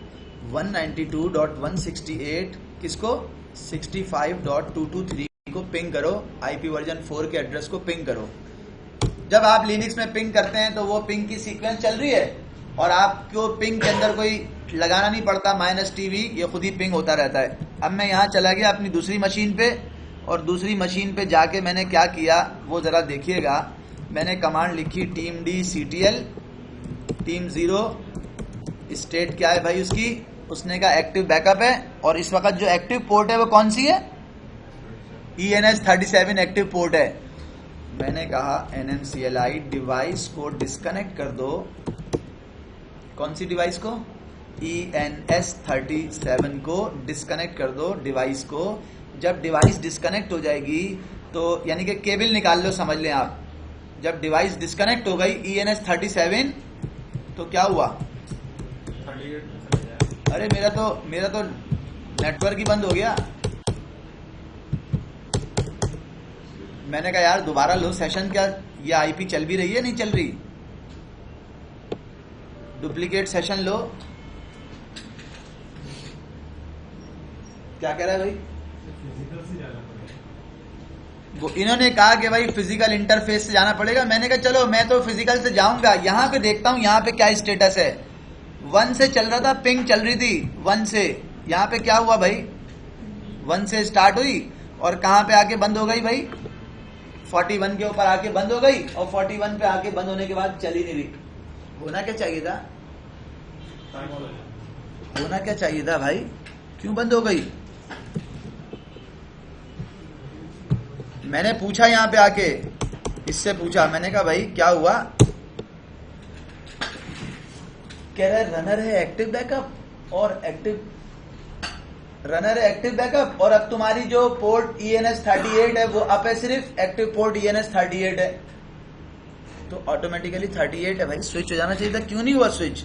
192.168 किसको, 65.223 को पिंग करो, IP वर्जन 4 के एड्रेस को पिंग करो। जब आप लिनक्स में पिंग करते हैं तो वो पिंग की सीक्वेंस चल रही है और आपको पिंग के अंदर कोई लगाना नहीं पड़ता -TV, ये खुद ही पिंग होता रहता है। अब मैं यहाँ चला गया अपनी दूसरी मशीन पे और दूसरी मशीन पे जाके मैंने क्या किया वो जरा देखिएगा। मैंने कमांड लिखी teamd_ctl team0, स्टेट क्या है भाई उसकी, उसने कहा एक्टिव बैकअप है और इस वक्त जो एक्टिव पोर्ट है वो कौन सी है, ENS37 एक्टिव पोर्ट है। मैंने कहा NNCLI डिवाइस को डिस्कनेक्ट कर दो, कौन सी डिवाइस को, ENS37 को डिस्कनेक्ट कर दो डिवाइस को। जब डिवाइस डिस्कनेक्ट हो जाएगी तो यानी कि केबल निकाल लो, समझ लें आप, जब डिवाइस डिस्कनेक्ट हो गई ENS37 तो क्या हुआ, अरे मेरा तो नेटवर्क ही बंद हो गया। मैंने कहा यार दोबारा लो सेशन, क्या ये IP चल भी रही है, नहीं चल रही, डुप्लीकेट सेशन लो। क्या कह रहा है भाई, वो इन्होंने कहा कि भाई फिजिकल इंटरफेस से जाना पड़ेगा। मैंने कहा चलो मैं तो फिजिकल से जाऊंगा, यहां पे देखता हूं यहां पे क्या स्टेटस है। 1 से चल रहा था, पिंग चल रही थी 1 से, यहां पे क्या हुआ भाई, 1 से स्टार्ट हुई और कहां पे आके बंद हो गई भाई, 41 के ऊपर आके बंद हो गई और 41 पे आके बंद होने के बाद चल ही नहीं रही। होना क्या चाहिए था, होना क्या चाहिए था भाई, क्यों बंद हो गई। मैंने पूछा यहां पे आके, इससे पूछा, मैंने कहा भाई क्या हुआ, कह रहा है रनर है एक्टिव बैकअप और रनर है एक्टिव बैकअप और अब तुम्हारी जो पोर्ट ENS38 है वो अप है, सिर्फ एक्टिव पोर्ट ENS38 है, तो ऑटोमेटिकली 38 है भाई, स्विच हो जाना चाहिए था, क्यों नहीं हुआ स्विच।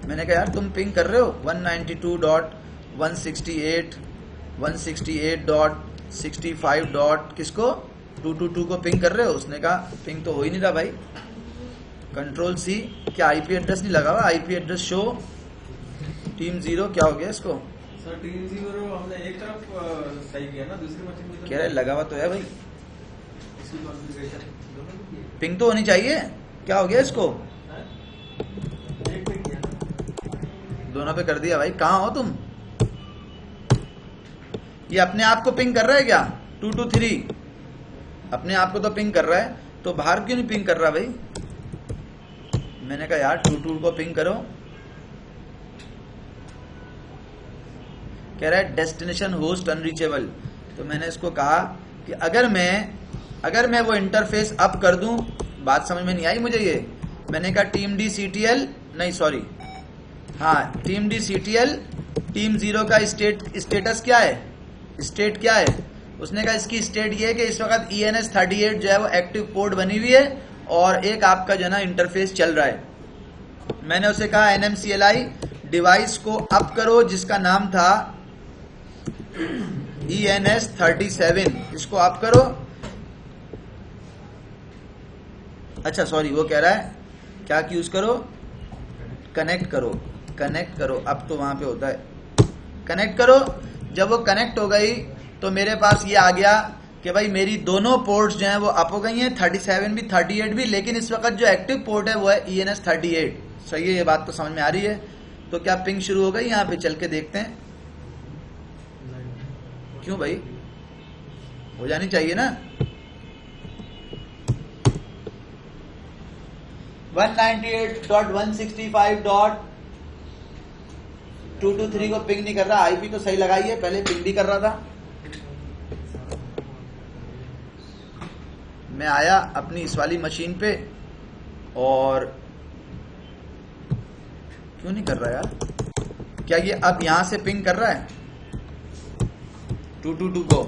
मैंने कहा यार तुम पिंग कर रहे हो 192.168.168.65. किसको, 222 को पिंग कर रहे हो। उसने कहा पिंग तो हो ही नहीं रहा भाई, कंट्रोल-C, क्या IP एड्रेस नहीं लगा हुआ, IP एड्रेस शो team0, क्या हो गया इसको, सर team0 हमने एक तरफ सही किया ना, दूसरी मशीन में कह रहे लगा हुआ तो है भाई, इसकी कॉन्फ़िगरेशन दोनों की है, पिंग तो होनी चाहिए, क्या हो गया इसको, एक पे किया ना, दोनों पे कर दिया भाई। कहाँ हो तुम, ये अपने आप को पिंग कर रहा है क्या, 223 अपने आप को तो पिंग कर रहा है, तो बाहर क्यों नहीं पिंग कर रहा भाई। मैंने कहा यार 22 को पिंग करो, कह रहा है डेस्टिनेशन होस्ट अनरीचेबल। तो मैंने इसको कहा कि अगर मैं वो इंटरफेस अप कर दूं बात समझ में नहीं आई मुझे ये। मैंने कहा टीम डी CTL, नहीं सॉरी, हाँ टीम डी CTL, टीम 0 का स्टेटस क्या है, स्टेट क्या है? उसने कहा इसकी स्टेट ये है कि इस वक्त ENS 38 जो है वो एक्टिव पोर्ट बनी हुई है और एक आपका जो है ना इंटरफेस चल रहा है। मैंने उसे कहा NMCLI डिवाइस को अप करो जिसका नाम था ENS 37, इसको अप करो। अच्छा सॉरी, वो कह रहा है क्या यूज करो, कनेक्ट करो, कनेक्ट करो, अब तो वहां पे होता है कनेक्ट करो। जब वो कनेक्ट हो गई तो मेरे पास ये आ गया कि भाई मेरी दोनों पोर्ट्स जो हैं वो अप हो गई हैं, 37 भी 38 भी, लेकिन इस वक्त जो एक्टिव पोर्ट है वो है ENS 38। सही है, ये बात तो समझ में आ रही है। तो क्या पिंग शुरू हो गई? यहाँ पे चल के देखते हैं। क्यों भाई, हो जानी चाहिए ना। 198.165.223 को पिंग नहीं कर रहा। IP तो सही लगाई है, पहले पिंग भी कर रहा था। मैं आया अपनी इस वाली मशीन पे और क्यों नहीं कर रहा यार? क्या ये अब यहां से पिंग कर रहा है 222 को?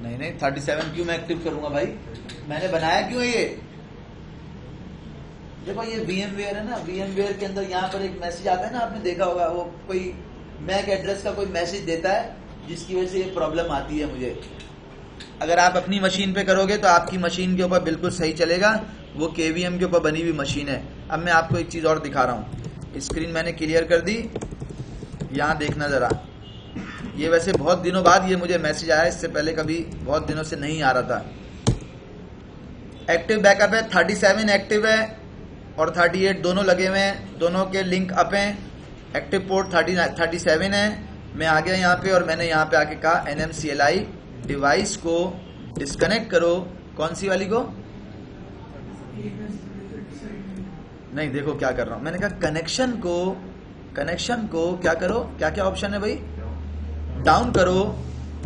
नहीं 37 क्यों मैं एक्टिव करूंगा भाई? मैंने बनाया क्यों है ये? देखो ये VMware है ना, VMware के अंदर यहाँ पर एक मैसेज आता है ना, आपने देखा होगा, वो कोई मैक एड्रेस का कोई मैसेज देता है जिसकी वजह से ये प्रॉब्लम आती है मुझे। अगर आप अपनी मशीन पे करोगे तो आपकी मशीन के ऊपर बिल्कुल सही चलेगा, वो KVM के ऊपर बनी हुई मशीन है। अब मैं आपको एक चीज और दिखा रहा हूँ, स्क्रीन मैंने क्लियर कर दी, यहाँ देखना जरा। ये वैसे बहुत दिनों बाद ये मुझे मैसेज आया, इससे पहले कभी बहुत दिनों से नहीं आ रहा था। एक्टिव बैकअप है, 37 एक्टिव है और 38 दोनों लगे हुए हैं, दोनों के लिंक अप हैं। एक्टिव पोर्ट 37 है। मैं आ गया यहाँ पे और मैंने यहाँ पे आके कहा NMCLI डिवाइस को डिस्कनेक्ट करो। कौन सी वाली को? नहीं, देखो क्या कर रहा हूं, मैंने कहा कनेक्शन को क्या करो, क्या क्या ऑप्शन है भाई? डाउन करो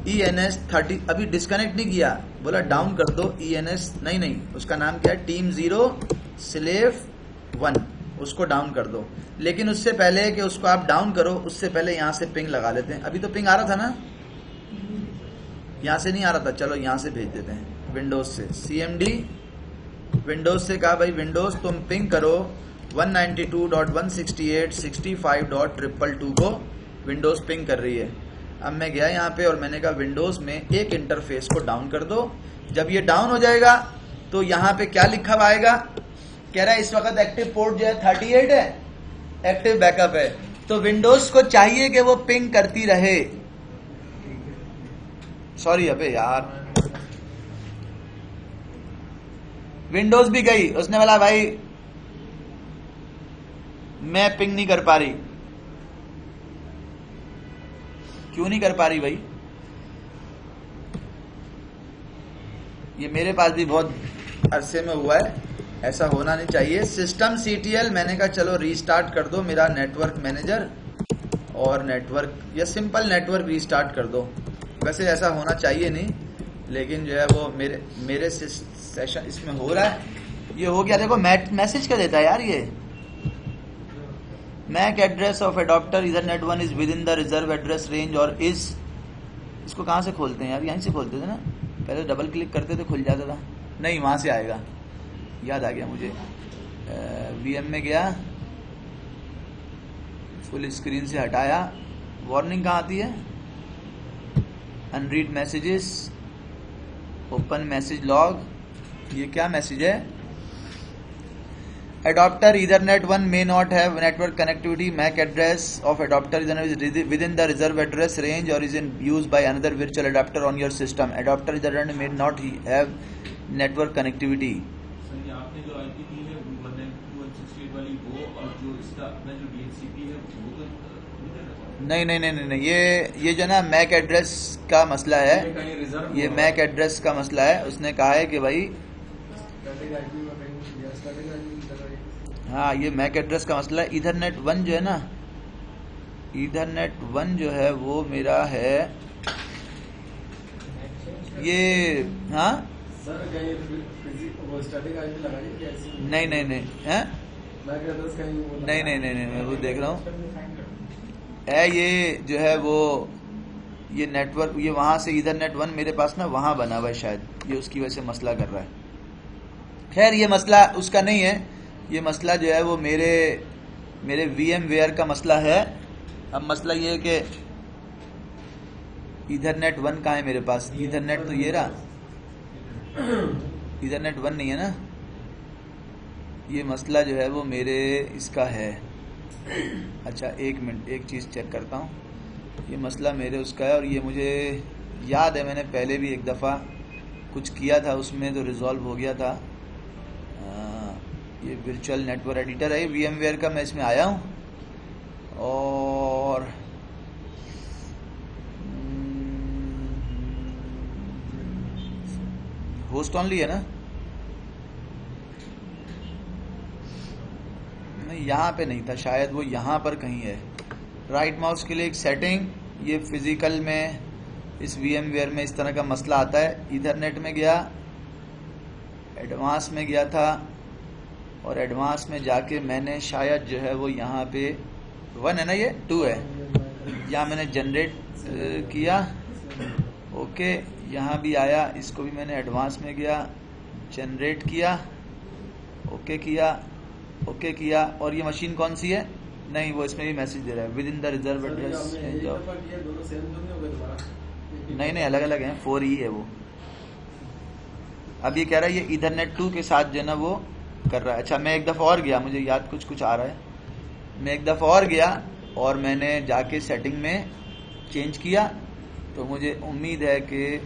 ENS 30, अभी डिस्कनेक्ट नहीं किया, बोला डाउन कर दो ENS, नहीं उसका नाम क्या है, टीम 0/1, उसको डाउन कर दो। लेकिन उससे पहले कि उसको आप डाउन करो, उससे पहले यहां से पिंग लगा लेते हैं। अभी तो पिंग आ रहा था ना, यहां से नहीं आ रहा था, चलो यहां से भेज देते हैं, विंडोज से। CMD विंडोज से कहा भाई विंडोज तुम पिंग करो 192.168.65.222 को, विंडोज पिंग कर रही है। अब मैं गया यहाँ पे और मैंने कहा विंडोज में एक इंटरफेस को डाउन कर दो। जब ये डाउन हो जाएगा तो यहाँ पे क्या लिखा हुआ आएगा, कह रहा है इस वक्त एक्टिव पोर्ट जो है 38 है, एक्टिव बैकअप है। तो विंडोज को चाहिए कि वो पिंग करती रहे। सॉरी अबे यार, विंडोज भी गई, उसने बोला भाई मैं पिंग नहीं कर पा रही। क्यों नहीं कर पा रही भाई? ये मेरे पास भी बहुत अरसे में हुआ है, ऐसा होना नहीं चाहिए। सिस्टम CTL, मैंने कहा चलो रीस्टार्ट कर दो मेरा नेटवर्क मैनेजर और नेटवर्क, या सिंपल नेटवर्क रीस्टार्ट कर दो। वैसे ऐसा होना चाहिए नहीं, लेकिन जो है वो मेरे सेशन इसमें हो रहा है। ये हो गया, देखो मैसेज क्या देता है यार ये, MAC address of adapter Ethernet 1 is within the reserve address range और इज, इसको कहाँ से खोलते हैं यार? यहीं से खोलते थे ना, पहले डबल क्लिक करते थे खुल जाता था। नहीं, वहां से आएगा, याद आ गया मुझे। VM में गया, फुल स्क्रीन से हटाया, वार्निंग कहाँ आती है? Unread messages, open message log. ये क्या मैसेज है? Adapter Ethernet 1 may not have network connectivity. MAC address of adapter Ethernet is within the reserve address range or is in use by another virtual adapter on your system. Adapter Ethernet may not have network connectivity. Sir ये आपने जो IP दी है 192.168 वाली वो, और जो इसका अपना जो DHCP है वो तो नहीं, ये जो ना मैक एड्रेस का मसला है, ये मैक एड्रेस का मसला है। उसने कहा है कि भाई हाँ, ये मैक एड्रेस का मसला है। ईथरनेट 1 जो है ना, ईथरनेट 1 जो है वो मेरा है ये हाँ सर कहीं वो स्टैटिक आईपी लगाइए कैसे? नहीं नहीं नहीं है मैं कह रहा था कहीं वो नहीं नहीं नहीं नहीं मैं वो देख रहा हूँ है ये जो है वो ये नेटवर्क ये वहाँ से ईथरनेट 1 मेरे पास ना वहाँ बना हुआ है शायद ये उसकी वजह से मसला कर रहा है। खैर ये मसला उसका नहीं है, ये मसला जो है वो मेरे VMware का मसला है। अब मसला ये है कि ईथरनेट 1 कहाँ है मेरे पास, ईथरनेट तो ये रहा, ईथरनेट 1 नहीं है ना, ये मसला जो है वो मेरे इसका है। अच्छा एक मिनट एक चीज़ चेक करता हूँ, ये मसला मेरे उसका है और ये मुझे याद है मैंने पहले भी एक दफ़ा कुछ किया था उसमें तो रिजॉल्व हो गया था। ये वर्चुअल नेटवर्क एडिटर है VMware का, मैं इसमें आया हूँ और होस्ट ऑनली है ना, नहीं यहाँ पे नहीं था शायद, वो यहाँ पर कहीं है। राइट माउस क्लिक सेटिंग, ये फिजिकल में इस VMware में इस तरह का मसला आता है। ईथरनेट में गया, एडवांस में गया था और एडवांस में जाके मैंने शायद जो है वो यहाँ पे 1 है ना, ये 2 है, यहाँ मैंने जनरेट किया। ओके यहाँ भी आया, इसको भी मैंने एडवांस में गया जनरेट किया, ओके किया, ओके किया। और ये मशीन कौन सी है, नहीं वो इसमें भी मैसेज दे रहा है with in the reserve address. नहीं नहीं अलग अलग हैं, 4E है वो। अब ये कह रहा है ये ईथरनेट 2 के साथ जो है ना वो कर रहा है। अच्छा मैं एक दफ़ा और गया, मुझे याद कुछ आ रहा है, मैं एक दफ़ा और गया और मैंने जाके सेटिंग में चेंज किया, तो मुझे उम्मीद है कि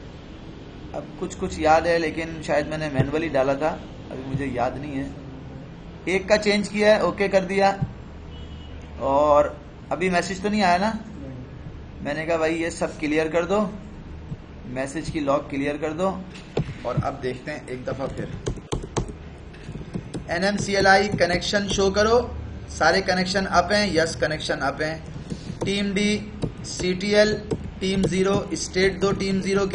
अब कुछ याद है, लेकिन शायद मैंने मैनुअली डाला था, अभी मुझे याद नहीं है। एक का चेंज किया है, ओके कर दिया और अभी मैसेज तो नहीं आया ना, मैंने कहा भाई ये सब क्लियर कर दो, मैसेज की लॉग क्लियर कर दो। और अब देखते हैं एक दफ़ा फिर NMCLI कनेक्शन शो करो, सारे कनेक्शन अप हैं, यस कनेक्शन अप हैं। Team D CTL team 0 state दो, टीम 0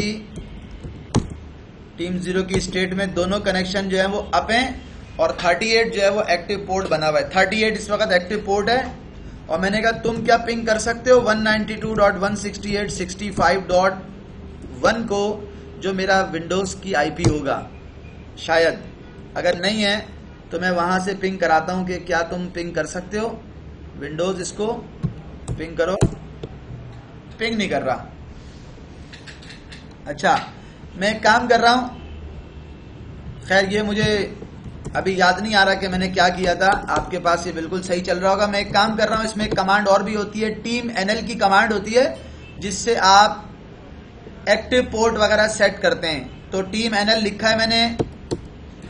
की स्टेट में दोनों कनेक्शन जो है वो अप हैं और 38 जो है वो एक्टिव पोर्ट बना हुआ है। 38 इस वक्त एक्टिव पोर्ट है और मैंने कहा तुम क्या पिंग कर सकते हो 192.168.65.1 को, जो मेरा विंडोज़ की IP होगा शायद, अगर नहीं है तो मैं वहां से पिंग कराता हूं कि क्या तुम पिंग कर सकते हो विंडोज़, इसको पिंग करो, पिंग नहीं कर रहा। अच्छा मैं एक काम कर रहा हूं, खैर ये मुझे अभी याद नहीं आ रहा कि मैंने क्या किया था, आपके पास ये बिल्कुल सही चल रहा होगा। मैं एक काम कर रहा हूं, इसमें एक कमांड और भी होती है, टीम NL की कमांड होती है जिससे आप एक्टिव पोर्ट वगैरह सेट करते हैं। तो टीम NL लिखा है मैंने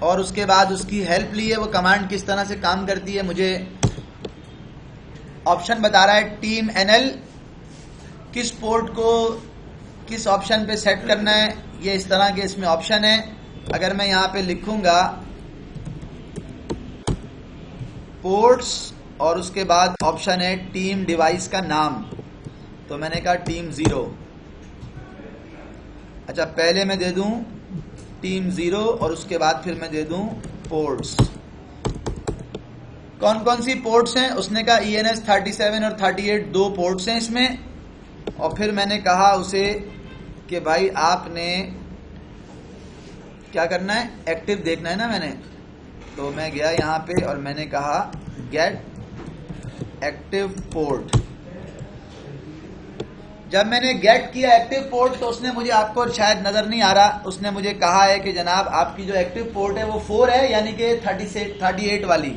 और उसके बाद उसकी हेल्प ली है, वो कमांड किस तरह से काम करती है मुझे ऑप्शन बता रहा है। टीम NL किस पोर्ट को किस ऑप्शन पे सेट करना है, ये इस तरह के इसमें ऑप्शन है। अगर मैं यहाँ पे लिखूंगा पोर्ट्स और उसके बाद ऑप्शन है टीम डिवाइस का नाम, तो मैंने कहा टीम 0। अच्छा पहले मैं दे दूं टीम 0 और उसके बाद फिर मैं दे दूं पोर्ट्स। कौन कौन सी पोर्ट्स हैं, उसने कहा ENS 37 और 38 दो पोर्ट्स हैं इसमें। और फिर मैंने कहा उसे कि भाई आपने क्या करना है, एक्टिव देखना है ना मैंने, तो मैं गया यहाँ पे और मैंने कहा गेट एक्टिव पोर्ट। जब मैंने गेट किया एक्टिव पोर्ट तो उसने मुझे, आपको शायद नजर नहीं आ रहा, उसने मुझे कहा है कि जनाब आपकी जो एक्टिव पोर्ट है वो 4 है, यानी कि 38 वाली।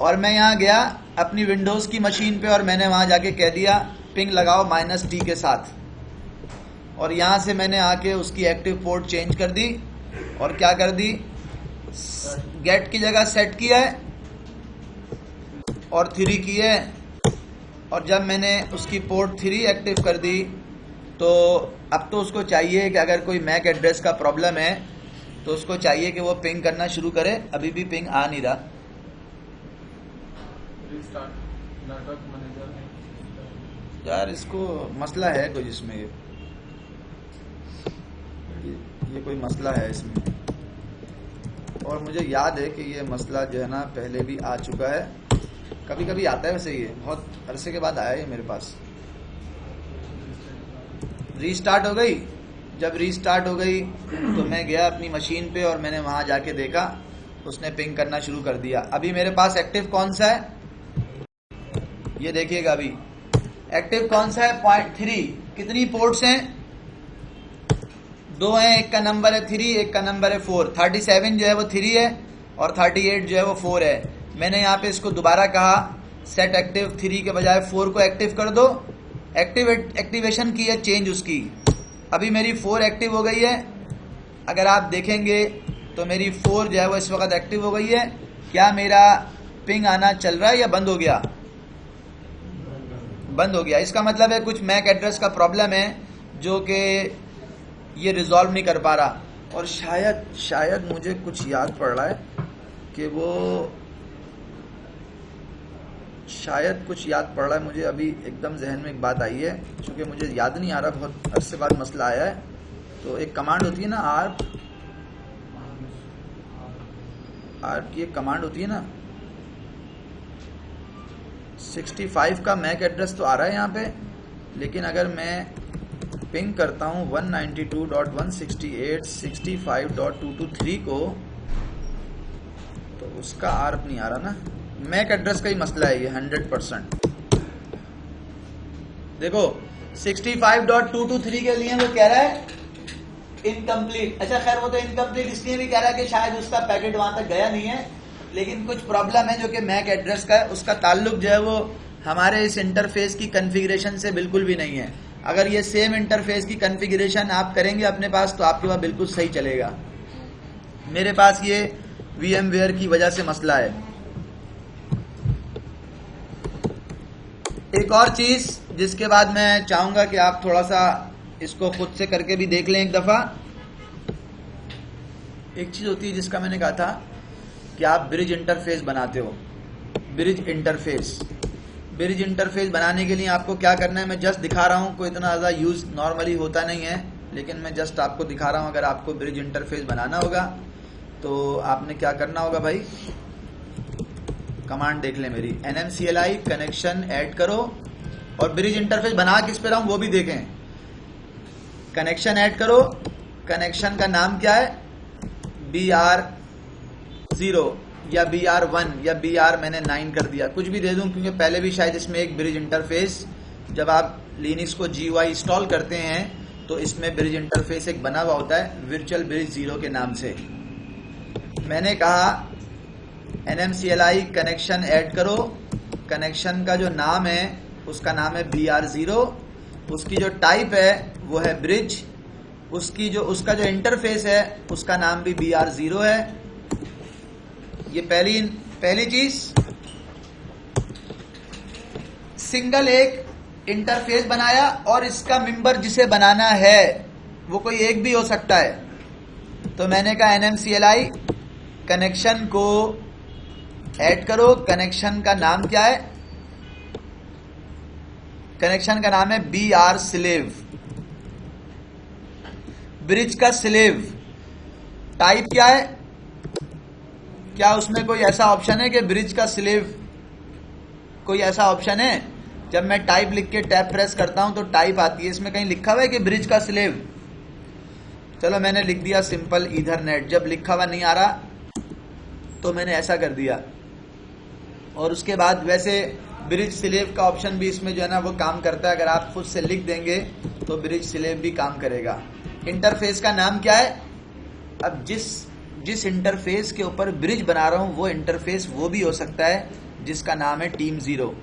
और मैं यहाँ गया अपनी विंडोज की मशीन पे और मैंने वहां जाके कह दिया पिंग लगाओ -T के साथ, और यहाँ से मैंने आके उसकी एक्टिव पोर्ट चेंज कर दी और क्या कर दी, गेट की जगह सेट किया है और 3 की है। और जब मैंने उसकी पोर्ट 3 एक्टिव कर दी तो अब तो उसको चाहिए कि अगर कोई मैक एड्रेस का प्रॉब्लम है तो उसको चाहिए कि वो पिंग करना शुरू करे। अभी भी पिंग आ नहीं रहा। यार इसको मसला है कुछ इसमें। ये कोई मसला है इसमें, और मुझे याद है कि ये मसला जो है ना पहले भी आ चुका है, कभी कभी आता है वैसे, ये बहुत अरसे के बाद आया है मेरे पास। रीस्टार्ट हो गई, जब रीस्टार्ट हो गई तो मैं गया अपनी मशीन पे और मैंने वहां जाके देखा, उसने पिंग करना शुरू कर दिया। अभी मेरे पास एक्टिव कौन सा है, ये देखिएगा, अभी एक्टिव कौन सा है, 0.3। कितनी पोर्ट्स हैं, 2 हैं, एक का नंबर है 3, एक का नंबर है 4। 37 जो है वो 3 है और 38 जो है वो 4 है। मैंने यहाँ पे इसको दोबारा कहा सेट एक्टिव 3 के बजाय 4 को एक्टिव कर दो, एक्टिवेशन की है चेंज उसकी। अभी मेरी 4 एक्टिव हो गई है, अगर आप देखेंगे तो मेरी 4 जो है वो इस वक्त एक्टिव हो गई है। क्या मेरा पिंग आना चल रहा है या बंद हो गया, बंद हो गया। इसका मतलब है कुछ मैक एड्रेस का प्रॉब्लम है जो कि ये रिजॉल्व नहीं कर पा रहा। और शायद मुझे कुछ याद पड़ रहा है कि वो शायद कुछ याद पड़ रहा है मुझे, अभी एकदम जहन में एक बात आई है, क्योंकि मुझे याद नहीं आ रहा, बहुत अरसे बाद मसला आया है। तो एक कमांड होती है ना, आर्प की एक कमांड होती है ना, 65 का मैक एड्रेस तो आ रहा है यहाँ पे, लेकिन अगर मैं पिंग करता हूँ 192.168.65.223 को, तो उसका आर्प नहीं आ रहा ना। मैक एड्रेस का ही मसला है ये 100%। देखो 65.223 के लिए वो कह रहा है इनकम्प्लीट। अच्छा खैर, वो तो इनकम्प्लीट इसलिए भी कह रहा है कि शायद उसका पैकेट वहां तक गया नहीं है, लेकिन कुछ प्रॉब्लम है जो कि मैक एड्रेस का है, उसका ताल्लुक जो है वो हमारे इस इंटरफेस की कॉन्फ़िगरेशन से बिल्कुल भी नहीं है। अगर ये सेम इंटरफेस की कॉन्फ़िगरेशन आप करेंगे अपने पास तो आपके पास बिल्कुल सही चलेगा। मेरे पास ये VMware की वजह से मसला है। एक और चीज जिसके बाद मैं चाहूंगा कि आप थोड़ा सा इसको खुद से करके भी देख लें एक दफा। एक चीज होती है जिसका मैंने कहा था कि आप ब्रिज इंटरफेस बनाते हो। ब्रिज इंटरफेस बनाने के लिए आपको क्या करना है, मैं जस्ट दिखा रहा हूं, कोई इतना ज्यादा यूज नॉर्मली होता नहीं है, लेकिन मैं जस्ट आपको दिखा रहा हूं। अगर आपको ब्रिज इंटरफेस बनाना होगा तो आपने क्या करना होगा भाई, कमांड देख ले मेरी, nmcli कनेक्शन ऐड करो, और ब्रिज इंटरफेस बना किस पे रहा हूं वो भी देखें। कनेक्शन ऐड करो, कनेक्शन का नाम क्या है, BR0 या BR1 या BR मैंने 9 कर दिया, कुछ भी दे दूं, क्योंकि पहले भी शायद इसमें एक ब्रिज इंटरफेस, जब आप लिनक्स को GUI इंस्टॉल करते हैं तो इसमें ब्रिज इंटरफेस एक बना हुआ होता है वर्चुअल ब्रिज 0 के नाम से। मैंने कहा nmcli कनेक्शन ऐड करो, कनेक्शन का जो नाम है उसका नाम है BR0, उसकी जो टाइप है वो है ब्रिज, उसका जो इंटरफेस है उसका नाम भी BR0 है। ये पहली चीज। सिंगल एक इंटरफेस बनाया, और इसका मेंबर जिसे बनाना है वो कोई एक भी हो सकता है। तो मैंने कहा nmcli कनेक्शन को ऐड करो, कनेक्शन का नाम क्या है, कनेक्शन का नाम है BR स्लेव, ब्रिज का स्लेव। टाइप क्या है, क्या उसमें कोई ऐसा ऑप्शन है कि ब्रिज का स्लेव, कोई ऐसा ऑप्शन है? जब मैं टाइप लिख के टैब प्रेस करता हूं तो टाइप आती है, इसमें कहीं लिखा हुआ है कि ब्रिज का स्लेव? चलो मैंने लिख दिया सिंपल ईथरनेट। जब लिखा हुआ नहीं आ रहा तो मैंने ऐसा कर दिया, और उसके बाद वैसे ब्रिज स्लेव का ऑप्शन भी इसमें जो है ना वो काम करता है। अगर आप खुद से लिख देंगे तो ब्रिज स्लेव भी काम करेगा। इंटरफेस का नाम क्या है, अब जिस इंटरफेस के ऊपर ब्रिज बना रहा हूं वो इंटरफेस वो भी हो सकता है जिसका नाम है टीम 0।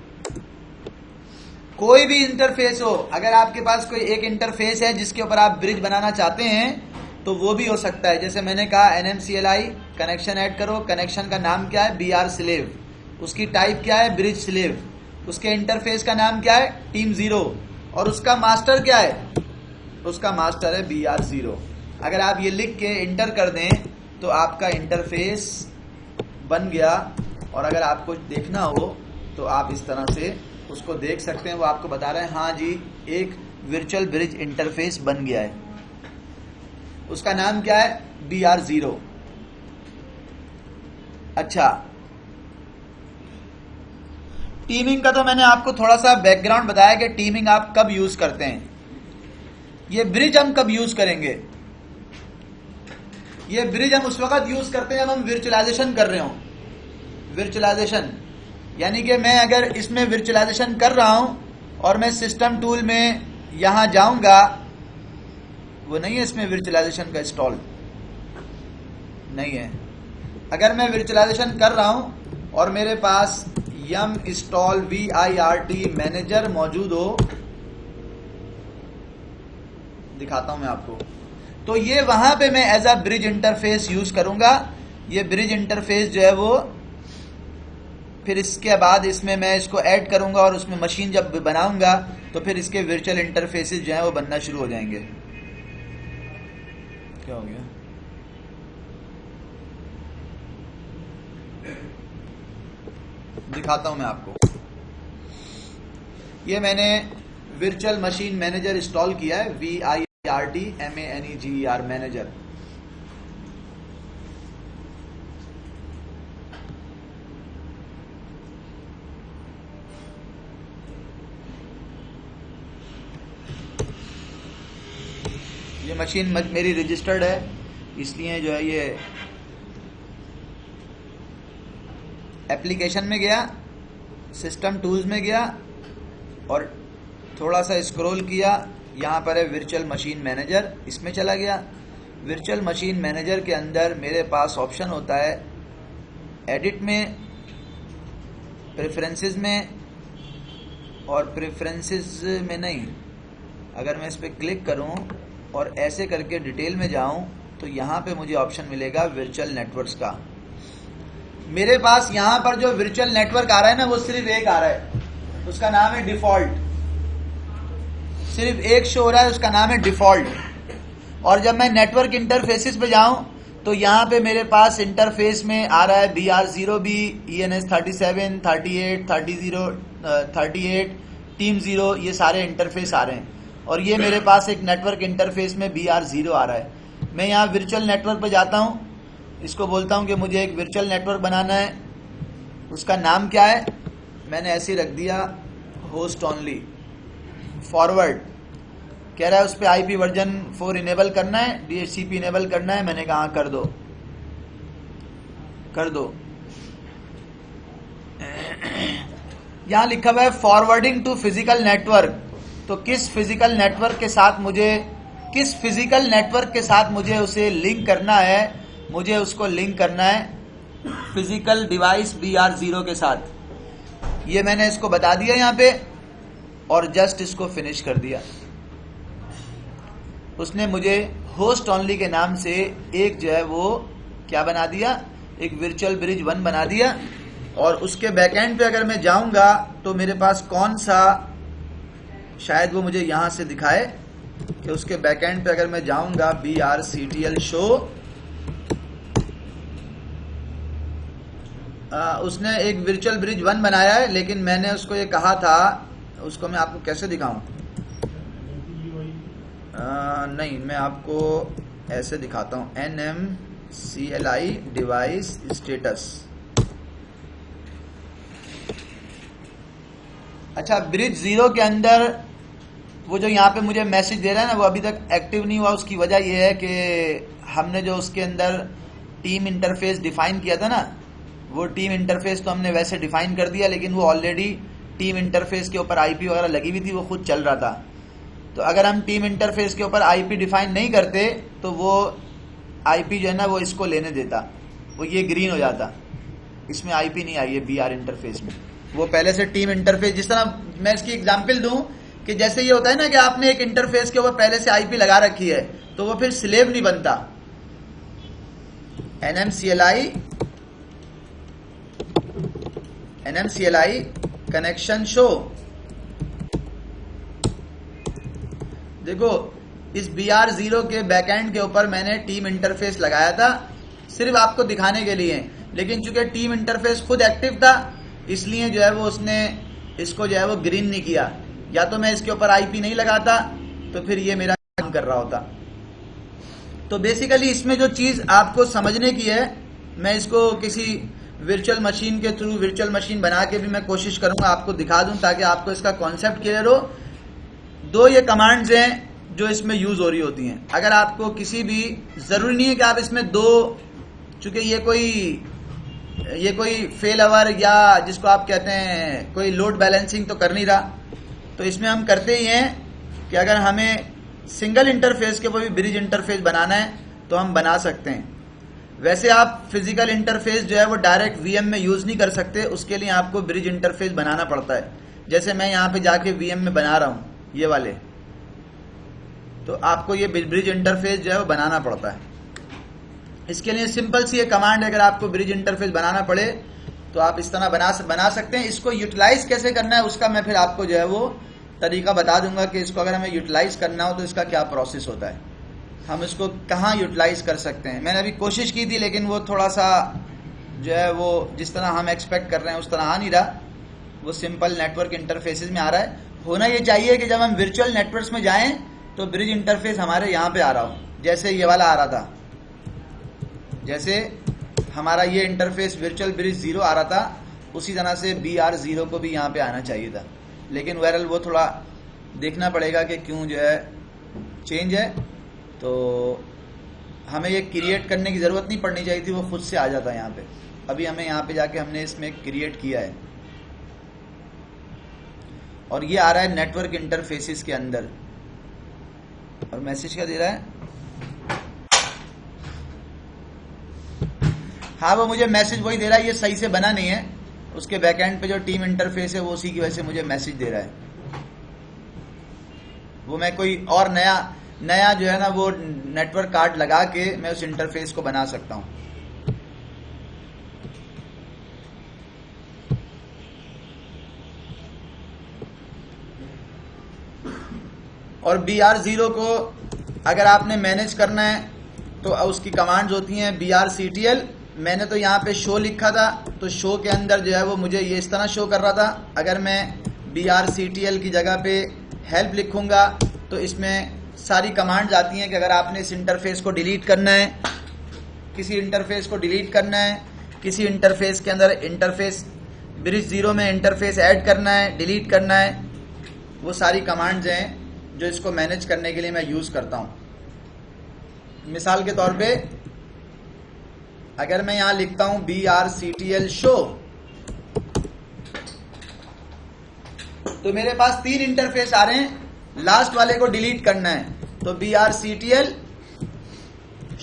कोई भी इंटरफेस हो, अगर आपके पास कोई एक इंटरफेस है जिसके ऊपर आप ब्रिज बनाना चाहते हैं तो वो भी हो सकता है। जैसे मैंने कहा nmcli कनेक्शन ऐड करो, कनेक्शन का नाम क्या है, BR स्लेव, उसकी टाइप क्या है, ब्रिज स्लेव, उसके इंटरफेस का नाम क्या है, टीम 0, और उसका मास्टर क्या है, उसका मास्टर है BR0। अगर आप ये लिख के इंटर कर दें तो आपका इंटरफेस बन गया, और अगर आपको देखना हो तो आप इस तरह से उसको देख सकते हैं। वो आपको बता रहे हैं हाँ जी एक वर्चुअल ब्रिज इंटरफेस बन गया है। उसका नाम क्या है, BR0। अच्छा, टीमिंग का तो मैंने आपको थोड़ा सा बैकग्राउंड बताया कि टीमिंग आप कब यूज करते हैं। ये ब्रिज हम कब यूज करेंगे, ये ब्रिज हम उस वक्त यूज करते हैं जब हम विर्चुअलाइजेशन कर रहे हो। विर्चुअलाइजेशन यानी कि मैं अगर इसमें विर्चुअलाइजेशन कर रहा हूं और मैं सिस्टम टूल में यहां जाऊंगा, वो नहीं है इसमें विर्चुअलाइजेशन का इंस्टॉल नहीं है। अगर मैं विर्चुअलाइजेशन कर रहा हूं और मेरे पास यम इंस्टॉल VIRT मैनेजर मौजूद हो, दिखाता हूं मैं आपको, तो ये वहां पे मैं as a bridge interface use करूंगा। ये ब्रिज इंटरफेस जो है वो, फिर इसके बाद इसमें मैं इसको ऐड करूंगा और उसमें मशीन जब बनाऊंगा तो फिर इसके वर्चुअल इंटरफेसेस जो है वो बनना शुरू हो जाएंगे। क्या हो गया, दिखाता हूं मैं आपको। ये मैंने वर्चुअल मशीन मैनेजर इंस्टॉल किया है, VIRT MANEGER मैनेजर। ये मशीन मेरी रजिस्टर्ड है, इसलिए जो है ये एप्लीकेशन में गया, सिस्टम टूल्स में गया और थोड़ा सा स्क्रॉल किया, यहाँ पर है वर्चुअल मशीन मैनेजर, इसमें चला गया। वर्चुअल मशीन मैनेजर के अंदर मेरे पास ऑप्शन होता है एडिट में, प्रेफरेंसेस में, और प्रेफरेंसेस में नहीं, अगर मैं इस पर क्लिक करूं और ऐसे करके डिटेल में जाऊं तो यहाँ पे मुझे ऑप्शन मिलेगा वर्चुअल नेटवर्क्स का। मेरे पास यहाँ पर जो वर्चुअल नेटवर्क आ रहा है ना, वो सिर्फ एक आ रहा है, उसका नाम है डिफॉल्ट। सिर्फ एक शो हो रहा है, उसका नाम है डिफॉल्ट। और जब मैं नेटवर्क इंटरफेसेस पे जाऊं तो यहाँ पे मेरे पास इंटरफेस में आ रहा है BR0B, ENS37, 38, 38, टीम 0, ये सारे इंटरफेस आ रहे हैं। और ये मेरे पास एक नेटवर्क इंटरफेस में BR0 आ रहा है। मैं यहाँ वर्चुअल नेटवर्क पे जाता हूँ, इसको बोलता हूँ कि मुझे एक वर्चुअल नेटवर्क बनाना है। उसका नाम क्या है, मैंने ऐसे ही रख दिया होस्ट ओनली। फॉरवर्ड कह रहा है उस पर IP वर्जन 4 इनेबल करना है, DHCP इनेबल करना है। मैंने कहा कर दो, कर दो। यहां लिखा हुआ है फॉरवर्डिंग टू फिजिकल नेटवर्क। तो किस फिजिकल नेटवर्क के साथ मुझे उसे लिंक करना है, मुझे उसको लिंक करना है फिजिकल डिवाइस BR0 के साथ। ये मैंने इसको बता दिया यहाँ पे और जस्ट इसको फिनिश कर दिया। उसने मुझे होस्ट ओनली के नाम से एक जो है वो क्या बना दिया, एक वर्चुअल ब्रिज 1 बना दिया। और उसके बैकएंड पे अगर मैं जाऊंगा तो मेरे पास कौन सा, शायद वो मुझे यहां से दिखाए कि उसके बैकएंड पे अगर मैं जाऊंगा BRCTL शो, उसने एक वर्चुअल ब्रिज 1 बनाया है, लेकिन मैंने उसको ये कहा था, उसको मैं आपको कैसे दिखाऊं, नहीं मैं आपको ऐसे दिखाता हूं, NMCLI डिवाइस स्टेटस। अच्छा, ब्रिज 0 के अंदर वो जो यहाँ पे मुझे मैसेज दे रहा है ना, वो अभी तक एक्टिव नहीं हुआ। उसकी वजह ये है कि हमने जो उसके अंदर टीम इंटरफेस डिफाइन किया था ना, वो टीम इंटरफेस तो हमने वैसे डिफाइन कर दिया, लेकिन वो ऑलरेडी टीम इंटरफेस के ऊपर IP वगैरह लगी हुई थी, वो खुद चल रहा था। तो अगर हम टीम इंटरफेस के ऊपर IP डिफाइन नहीं करते तो वो IP जो है ना वो इसको लेने देता, वो ये ग्रीन हो जाता, इसमें IP नहीं आई है BR इंटरफेस में। वो पहले से टीम इंटरफेस, जिस तरह मैं इसकी एग्जांपल दूं कि जैसे ये होता है ना कि आपने एक इंटरफेस के ऊपर पहले से IP लगा रखी है तो वो फिर स्लेव नहीं बनता। NMCLI कनेक्शन शो, देखो इस BR0 के बैकएंड के ऊपर मैंने टीम इंटरफेस लगाया था सिर्फ आपको दिखाने के लिए, लेकिन चूंकि टीम इंटरफेस खुद एक्टिव था इसलिए जो है वो उसने इसको जो है वो ग्रीन नहीं किया। या तो मैं इसके ऊपर IP नहीं लगाता तो फिर ये मेरा काम कर रहा होता। तो बेसिकली इसमें जो चीज आपको समझने की है, मैं इसको किसी वर्चुअल मशीन के थ्रू वर्चुअल मशीन बना के भी मैं कोशिश करूंगा आपको दिखा दूं ताकि आपको इसका कॉन्सेप्ट क्लियर हो। दो ये कमांड्स हैं जो इसमें यूज हो रही होती हैं। अगर आपको किसी भी, जरूरी नहीं है कि आप इसमें दो, चूंकि ये कोई फेल अवर या जिसको आप कहते हैं कोई लोड बैलेंसिंग तो कर नहीं रहा, तो इसमें हम करते ही हैं कि अगर हमें सिंगल इंटरफेस के कोई ब्रिज इंटरफेस बनाना है तो हम बना सकते हैं। वैसे आप फिजिकल इंटरफेस जो है वो डायरेक्ट वीएम में यूज नहीं कर सकते, उसके लिए आपको ब्रिज इंटरफेस बनाना पड़ता है। जैसे मैं यहाँ पे जाके वीएम में बना रहा हूँ ये वाले, तो आपको ये ब्रिज इंटरफेस जो है वो बनाना पड़ता है। इसके लिए सिंपल सी ये कमांड है, अगर आपको ब्रिज इंटरफेस बनाना पड़े तो आप इस तरह बना सकते हैं। इसको यूटिलाइज कैसे करना है उसका मैं फिर आपको जो है वो तरीका बता दूंगा कि इसको अगर हमें यूटिलाइज करना हो तो इसका क्या प्रोसेस होता है, हम इसको कहाँ यूटिलाइज कर सकते हैं। मैंने अभी कोशिश की थी लेकिन वो थोड़ा सा जो है वो जिस तरह हम एक्सपेक्ट कर रहे हैं उस तरह आ नहीं रहा, वो सिंपल नेटवर्क इंटरफेसेस में आ रहा है। होना ये चाहिए कि जब हम वर्चुअल नेटवर्क्स में जाएं तो ब्रिज इंटरफेस हमारे यहाँ पे आ रहा हो, जैसे ये वाला आ रहा था, जैसे हमारा ये इंटरफेस वर्चुअल ब्रिज 0 आ रहा था, उसी तरह से BR0 को भी यहाँ पे आना चाहिए था। लेकिन वैरल वो थोड़ा देखना पड़ेगा कि क्यों जो है चेंज है, तो हमें ये क्रिएट करने की ज़रूरत नहीं पड़नी चाहिए थी, वो खुद से आ जाता है यहाँ पे। अभी हमें यहाँ पे जाके हमने इसमें क्रिएट किया है और ये आ रहा है नेटवर्क इंटरफेसेस के अंदर। और मैसेज क्या दे रहा है, हाँ वो मुझे मैसेज वही दे रहा है, ये सही से बना नहीं है, उसके बैकएंड पे जो टीम इंटरफेस है वो उसी की वजह से मुझे मैसेज दे रहा है। वो मैं कोई और नया जो है ना वो नेटवर्क कार्ड लगा के मैं उस इंटरफेस को बना सकता हूं। और BR0 को अगर आपने मैनेज करना है तो उसकी कमांड्स होती हैं BRCTL। मैंने तो यहाँ पे शो लिखा था, तो शो के अंदर जो है वो मुझे ये इस तरह शो कर रहा था। अगर मैं BRCTL की जगह पे हेल्प लिखूंगा तो इसमें सारी कमांड्स आती हैं कि अगर आपने इस इंटरफेस को डिलीट करना है, किसी इंटरफेस को डिलीट करना है, किसी इंटरफेस के अंदर इंटरफेस ब्रिज 0 में इंटरफेस ऐड करना है, डिलीट करना है, वो सारी कमांड्स हैं जो इसको मैनेज करने के लिए मैं यूज करता हूं। मिसाल के तौर पे अगर मैं यहां लिखता हूं BRCTL शो, तो मेरे पास 3 इंटरफेस आ रहे हैं, लास्ट वाले को डिलीट करना है, तो BRCTL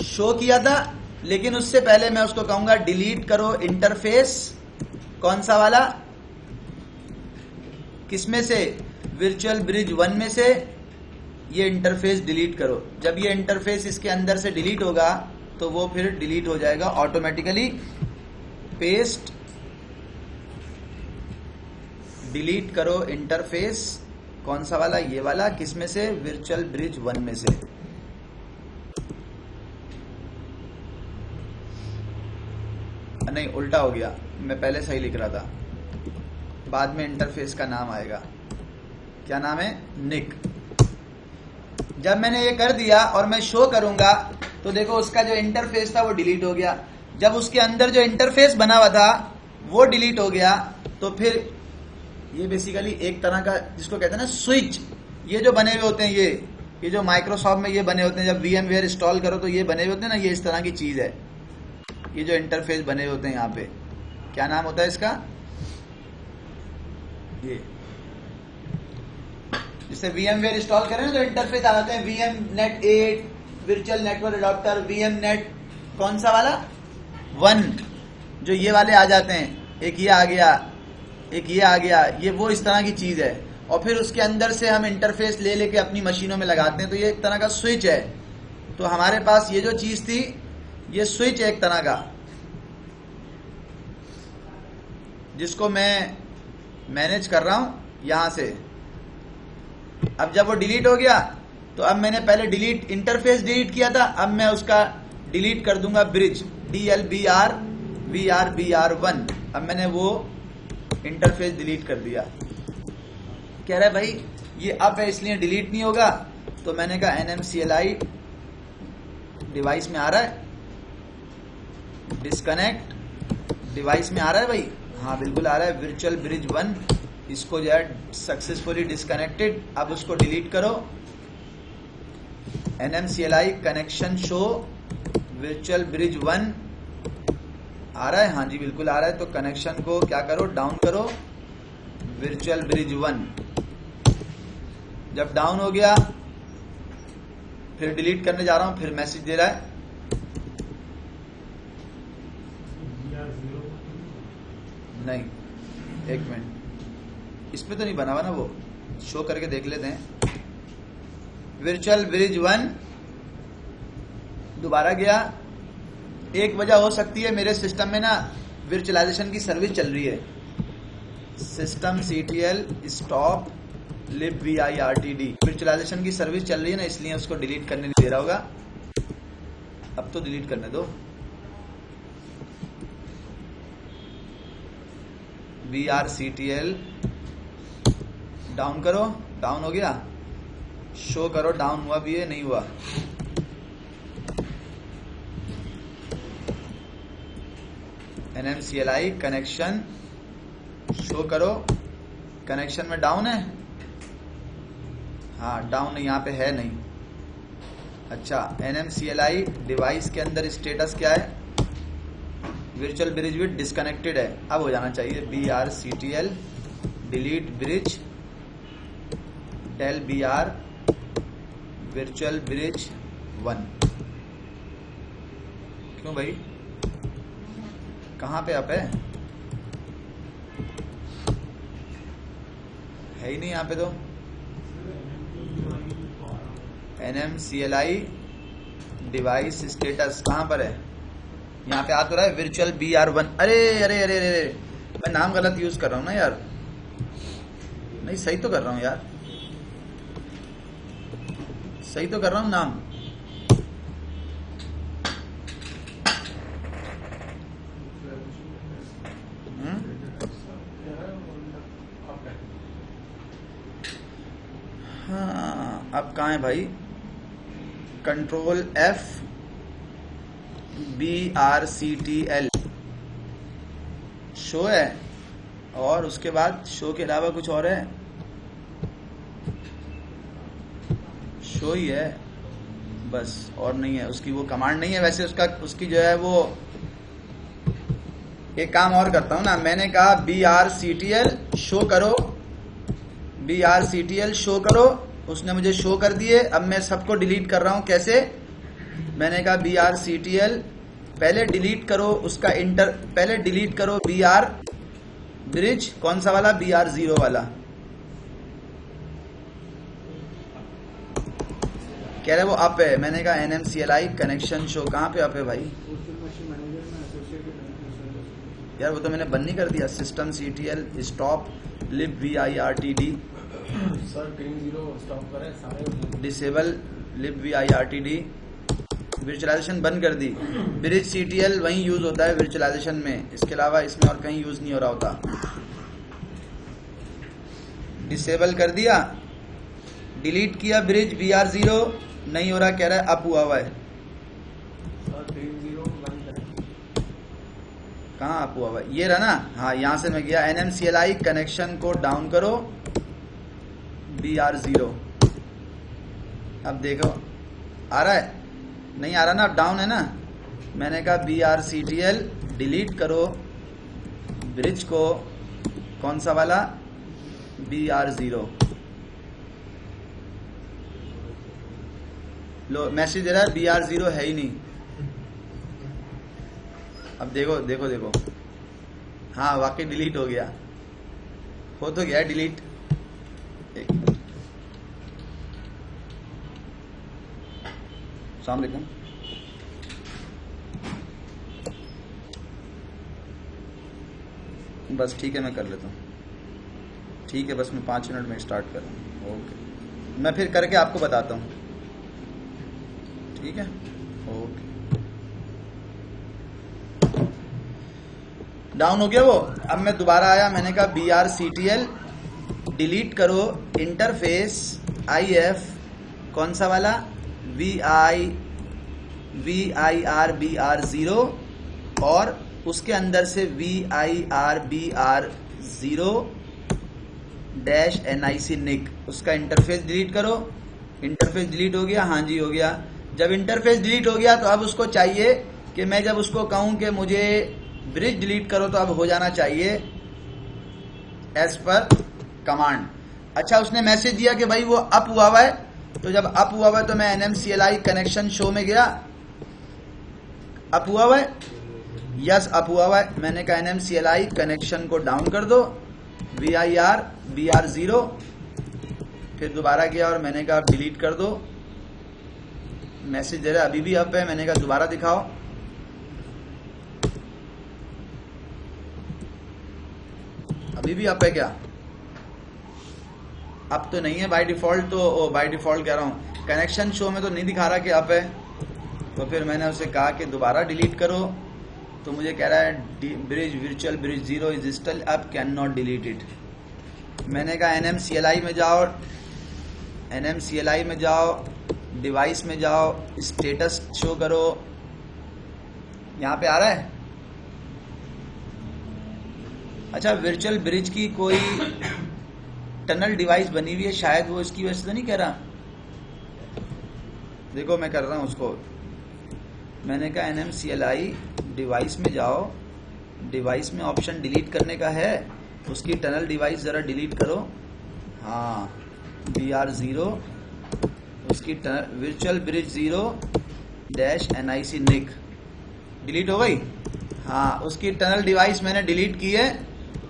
शो किया था, लेकिन उससे पहले मैं उसको कहूंगा डिलीट करो इंटरफेस, कौन सा वाला, किसमें से, वर्चुअल ब्रिज 1 में से ये इंटरफेस डिलीट करो। जब ये इंटरफेस इसके अंदर से डिलीट होगा तो वो फिर डिलीट हो जाएगा ऑटोमेटिकली। पेस्ट डिलीट करो इंटरफेस, कौन सा वाला, ये वाला, किसमें से, वर्चुअल ब्रिज 1 में से। नहीं उल्टा हो गया, मैं पहले सही लिख रहा था, बाद में इंटरफेस का नाम आएगा, क्या नाम है, निक। जब मैंने ये कर दिया और मैं शो करूंगा तो देखो उसका जो इंटरफेस था वो डिलीट हो गया। जब उसके अंदर जो इंटरफेस बना हुआ था वो डिलीट हो गया तो फिर ये बेसिकली एक तरह का जिसको कहते हैं ना स्विच, ये जो बने हुए होते हैं, ये जो माइक्रोसॉफ्ट में ये बने होते हैं, जब VMware इंस्टॉल करो तो ये बने हुए होते हैं ना, ये इस तरह की चीज है। ये जो इंटरफेस बने हुए होते हैं यहाँ पे, क्या नाम होता है इसका, ये जिससे VMware इंस्टॉल करें ना तो इंटरफेस आ जाते हैं, VMnet 8, virtual network adapter, VMnet कौन सा वाला 1, जो ये वाले आ जाते हैं, एक ये आ गया, एक ये आ गया, ये वो इस तरह की चीज है। और फिर उसके अंदर से हम इंटरफेस ले लेके अपनी मशीनों में लगाते हैं, तो ये एक तरह का स्विच है। तो हमारे पास ये जो चीज थी ये स्विच है एक तरह का, जिसको मैं मैनेज कर रहा हूं यहां से। अब जब वो डिलीट हो गया तो अब मैंने पहले डिलीट इंटरफेस डिलीट किया था, अब मैं उसका डिलीट कर दूंगा ब्रिज, DLBR BR1। अब मैंने वो इंटरफेस डिलीट कर दिया। कह रहा है भाई ये अब है इसलिए डिलीट नहीं होगा, तो मैंने कहा NMCLI डिवाइस में आ रहा है, डिस्कनेक्ट डिवाइस में आ रहा है भाई, हाँ बिल्कुल आ रहा है। वर्चुअल ब्रिज 1 इसको जो है सक्सेसफुली डिस्कनेक्टेड। अब उसको डिलीट करो। NMCLI connection show virtual bridge 1 आ रहा है, हाँ जी बिल्कुल आ रहा है। तो कनेक्शन को क्या करो, डाउन करो वर्चुअल ब्रिज 1। जब डाउन हो गया फिर डिलीट करने जा रहा हूं, फिर मैसेज दे रहा है नहीं, एक मिनट, इसमें तो नहीं बना हुआ ना, वो शो करके देख लेते हैं। वर्चुअल ब्रिज 1 दोबारा गया। एक वजह हो सकती है मेरे सिस्टम में ना वर्चुअलाइजेशन की सर्विस चल रही है, system CTL stop libvirtd virtualisation की सर्विस चल रही है ना, इसलिए उसको डिलीट करने नहीं दे रहा होगा। अब तो डिलीट करने दो। vrctl डाउन करो, डाउन हो गया, शो करो डाउन हुआ भी है नहीं हुआ। NMCLI कनेक्शन शो करो, कनेक्शन में डाउन है, हाँ डाउन नहीं, यहाँ पे है नहीं। अच्छा, NMCLI डिवाइस के अंदर स्टेटस क्या है, वर्चुअल ब्रिज विद डिस्कनेक्टेड है। अब हो जाना चाहिए vrctl delete bridge del br virtual bridge 1। क्यों भाई, कहाँ पे अप है ही नहीं यहाँ पे तो। NMCLI डिवाइस स्टेटस कहाँ पर है, यहाँ पे आ तो रहा है वर्चुअल BR1। अरे अरे अरे अरे, मैं नाम गलत यूज कर रहा हूँ ना यार, नहीं सही तो कर रहा हूँ यार, सही तो कर रहा हूँ नाम। हाँ अब कहाँ है भाई, कंट्रोल F vrctl शो है, और उसके बाद शो के अलावा कुछ और है, शो ही है बस, और नहीं है। उसकी वो कमांड नहीं है वैसे, उसकी जो है वो, एक काम और करता हूं ना, मैंने कहा vrctl शो करो, vrctl शो करो, उसने मुझे शो कर दिए। अब मैं सबको डिलीट कर रहा हूं, कैसे, मैंने कहा vrctl पहले डिलीट करो उसका पहले डिलीट करो br ब्रिज, कौन सा वाला, BR0 वाला। कह रहे वो अप है, मैंने कहा NMCLI कनेक्शन शो, कहाँ पे अप है भाई यार, वो तो मैंने बंद नहीं कर दिया। System CTL stop libvirtd sir 3-0 stop करें सारे, डिसेबल libvirtd, वर्चुअलाइजेशन बंद कर दी। ब्रिज CTL वहीं यूज होता है वर्चुअलाइजेशन में, इसके अलावा इसमें और कहीं यूज नहीं हो रहा होता। डिसेबल कर दिया, डिलीट किया ब्रिज BR0, नहीं हो रहा, कह रहा है अप हुआ है। सर 3-0 बंद करें, कहाँ अप हुआ है, ये रहा ना, हाँ यहाँ से मैं गया। NMCLI कनेक्शन को डाउन करो BR0। अब देखो आ रहा है, नहीं आ रहा ना, अब डाउन है ना। मैंने कहा vrctl डिलीट करो ब्रिज को, कौन सा वाला, BR0। लो मैसेज दे रहा है BR0 है ही नहीं। अब देखो देखो देखो, हाँ वाकई डिलीट हो गया, हो तो गया डिलीट। एक मिनट, अस्सलाम वालेकुम। बस ठीक है, मैं कर लेता हूँ, ठीक है, बस मैं 5 मिनट में स्टार्ट कर रहा हूँ। ओके, मैं फिर करके आपको बताता हूँ, ठीक है, ओके। डाउन हो गया वो। अब मैं दोबारा आया, मैंने कहा vrctl डिलीट करो इंटरफेस IF, कौन सा वाला, VIRBR0 और उसके अंदर से VIRBR0-NIC NIC, उसका इंटरफेस डिलीट करो। इंटरफेस डिलीट हो गया? हाँ जी हो गया। जब इंटरफेस डिलीट हो गया तो अब उसको चाहिए कि मैं जब उसको कहूं कि मुझे ब्रिज डिलीट करो तो अब हो जाना चाहिए एज पर कमांड। अच्छा, उसने मैसेज दिया कि भाई वो अप हुआ हुआ है, तो जब अप हुआ हुआ है तो मैं NMCLI कनेक्शन शो में गया। अप हुआ हुआ है? यस अप हुआ हुआ है। मैंने कहा NMCLI कनेक्शन को डाउन कर दो, VIRBR0, फिर दोबारा किया और मैंने कहा डिलीट कर दो। मैसेज दे रहा है अभी भी अप है। मैंने कहा दोबारा दिखाओ, अभी भी अप है क्या? अब तो नहीं है बाय डिफॉल्ट, तो बाय डिफॉल्ट कह रहा हूँ, कनेक्शन शो में तो नहीं दिखा रहा कि अप है। तो फिर मैंने उसे कहा कि दोबारा डिलीट करो, तो मुझे कह रहा है bridge virtual bridge 0 is still up, can not delete it. मैंने कहा NMCLI में जाओ, NMCLI में जाओ, डिवाइस में जाओ, स्टेटस शो करो। यहाँ पे आ रहा है? अच्छा, वर्चुअल ब्रिज की कोई टनल डिवाइस बनी हुई है, शायद वो इसकी वजह से तो नहीं कह रहा। देखो मैं कर रहा हूं उसको। मैंने कहा NMCLI डिवाइस में जाओ, डिवाइस में ऑप्शन डिलीट करने का है, उसकी टनल डिवाइस जरा डिलीट करो। हाँ, BR0, उसकी virtual bridge 0-NIC NIC delete हो गई। हाँ, उसकी टनल डिवाइस मैंने डिलीट की है।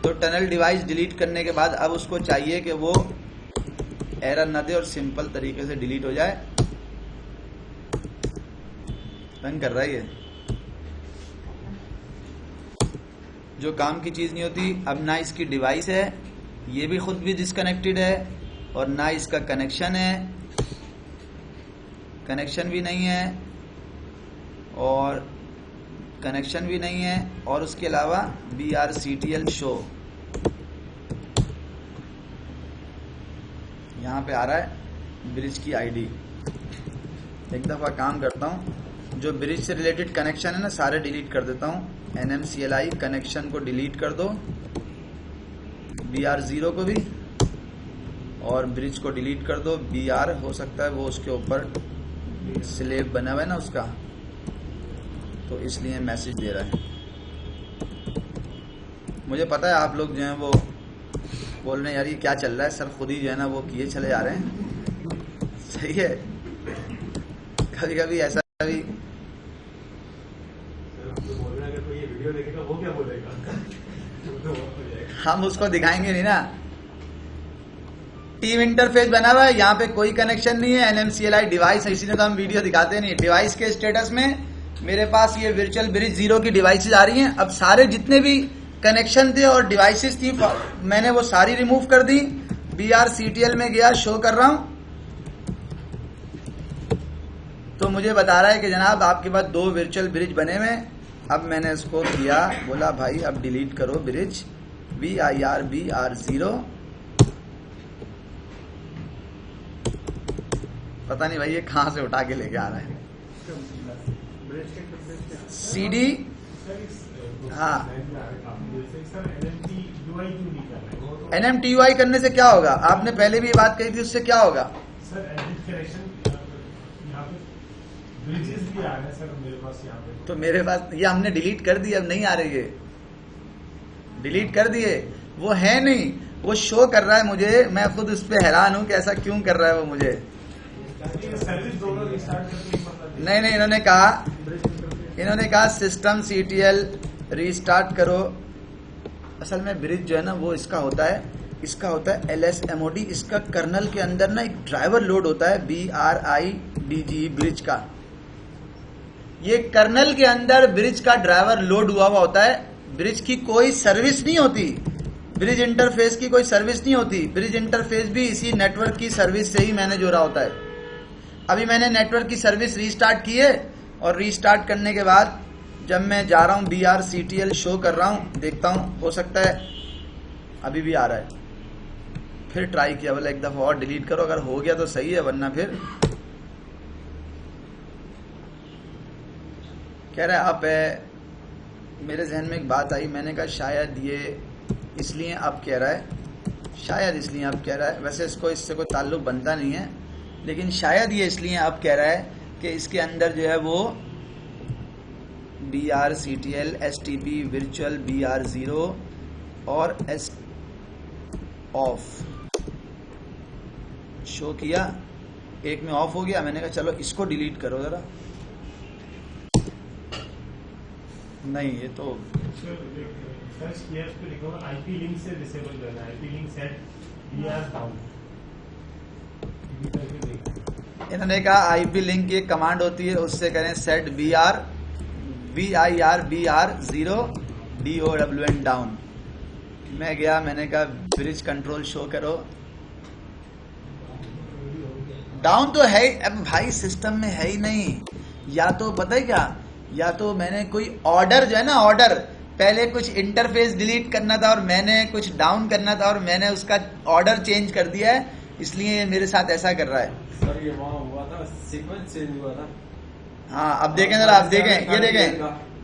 तो टनल डिवाइस डिलीट करने के बाद अब उसको चाहिए कि वो एरर न दे और सिंपल तरीके से डिलीट हो जाए। तंग कर रहा है ये, जो काम की चीज नहीं होती। अब ना इसकी डिवाइस है, ये भी खुद भी डिस्कनेक्टेड है, और ना इसका कनेक्शन है, कनेक्शन भी नहीं है, और कनेक्शन भी नहीं है, और उसके अलावा BRCTL शो यहाँ पे आ रहा है ब्रिज की आईडी। एक दफ़ा काम करता हूँ, जो ब्रिज से रिलेटेड कनेक्शन है ना सारे डिलीट कर देता हूँ। NMCLI कनेक्शन को डिलीट कर दो, BR0 को भी, और ब्रिज को डिलीट कर दो। BR हो सकता है वो उसके ऊपर स्लेब बना हुआ है ना उसका, तो इसलिए मैसेज दे रहा है। मुझे पता है आप लोग जो हैं वो बोल रहे हैं यार ये क्या चल रहा है, सर खुद ही जो है ना वो किए चले जा रहे हैं। सही है, कभी कभी ऐसा भी। हम उसको दिखाएंगे नहीं ना। टीम इंटरफेस बना हुआ है, यहाँ पे कोई कनेक्शन नहीं है। NMCLI डिवाइस है, इसीलिए तो हम वीडियो दिखाते नहीं। डिवाइस के स्टेटस में मेरे पास ये वर्चुअल ब्रिज 0 की डिवाइसेस आ रही हैं। अब सारे जितने भी कनेक्शन थे और डिवाइसेस थी मैंने वो सारी रिमूव कर दी। BRCTL में गया, शो कर रहा हूं, तो मुझे बता रहा है कि जनाब आपके पास 2 वर्चुअल ब्रिज बने हुए। अब मैंने इसको किया, बोला भाई अब डिलीट करो ब्रिज VIRBR0। पता नहीं भाई ये कहां से उठा के लेके आ रहा है। CD, हाँ, NMTUI करने से क्या होगा? आपने पहले भी ये बात कही थी, उससे क्या होगा? तो मेरे पास ये हमने डिलीट कर दिया, अब नहीं आ रही है। डिलीट कर दिए, वो है नहीं, वो शो कर रहा है मुझे। मैं खुद उस पर हैरान हूं कि ऐसा क्यों कर रहा है वो मुझे। नहीं, इन्होंने कहा सिस्टम CTL रीस्टार्ट करो। असल में ब्रिज जो है ना वो इसका होता है LSMOD। इसका कर्नल के अंदर ना एक ड्राइवर लोड होता है BRIDGE ब्रिज का। ये कर्नल के अंदर ब्रिज का ड्राइवर लोड हुआ होता है। ब्रिज की कोई सर्विस नहीं होती, ब्रिज इंटरफेस की कोई सर्विस नहीं होती। ब्रिज इंटरफेस भी इसी नेटवर्क की सर्विस से ही मैनेज हो रहा होता है। अभी मैंने नेटवर्क की सर्विस रीस्टार्ट की है, और रीस्टार्ट करने के बाद जब मैं जा रहा हूं BRCTL शो कर रहा हूं, देखता हूं हो सकता है अभी भी आ रहा है। फिर ट्राई किया, बोला एक दफा और डिलीट करो, अगर हो गया तो सही है, वरना फिर कह रहा है अब मेरे जहन में एक बात आई, मैंने कहा शायद ये इसलिए अब कह रहा है, शायद इसलिए अब कह रहा है, वैसे इसको इससे कोई ताल्लुक बनता नहीं है, लेकिन शायद ये इसलिए अब कह रहा है कि इसके अंदर जो है वो BRCTL STP वर्चुअल BR0 और S ऑफ शो किया, एक में ऑफ हो गया। मैंने कहा चलो इसको डिलीट करो जरा, नहीं ये तो सर्च किया उसको लिखो आईपी लिंक से डिसेबल करना है, IP link set BR down. इन्होंने कहा आईपी लिंक की एक कमांड होती है, उससे करें set BR BIR0 DOWN down. मैं गया, मैंने कहा ब्रिज कंट्रोल शो करो, डाउन तो है अब भाई सिस्टम में है ही नहीं। या तो पता है क्या, या तो मैंने कोई ऑर्डर जो है ना, ऑर्डर पहले कुछ इंटरफेस डिलीट करना था और मैंने कुछ डाउन करना था और मैंने उसका ऑर्डर चेंज कर दिया है, इसलिए ये मेरे साथ ऐसा कर रहा है। सर ये वहाँ हुआ था, सीक्वेंस चेंज हुआ था। हाँ अब देखें जरा, आप देखें, ये देखें,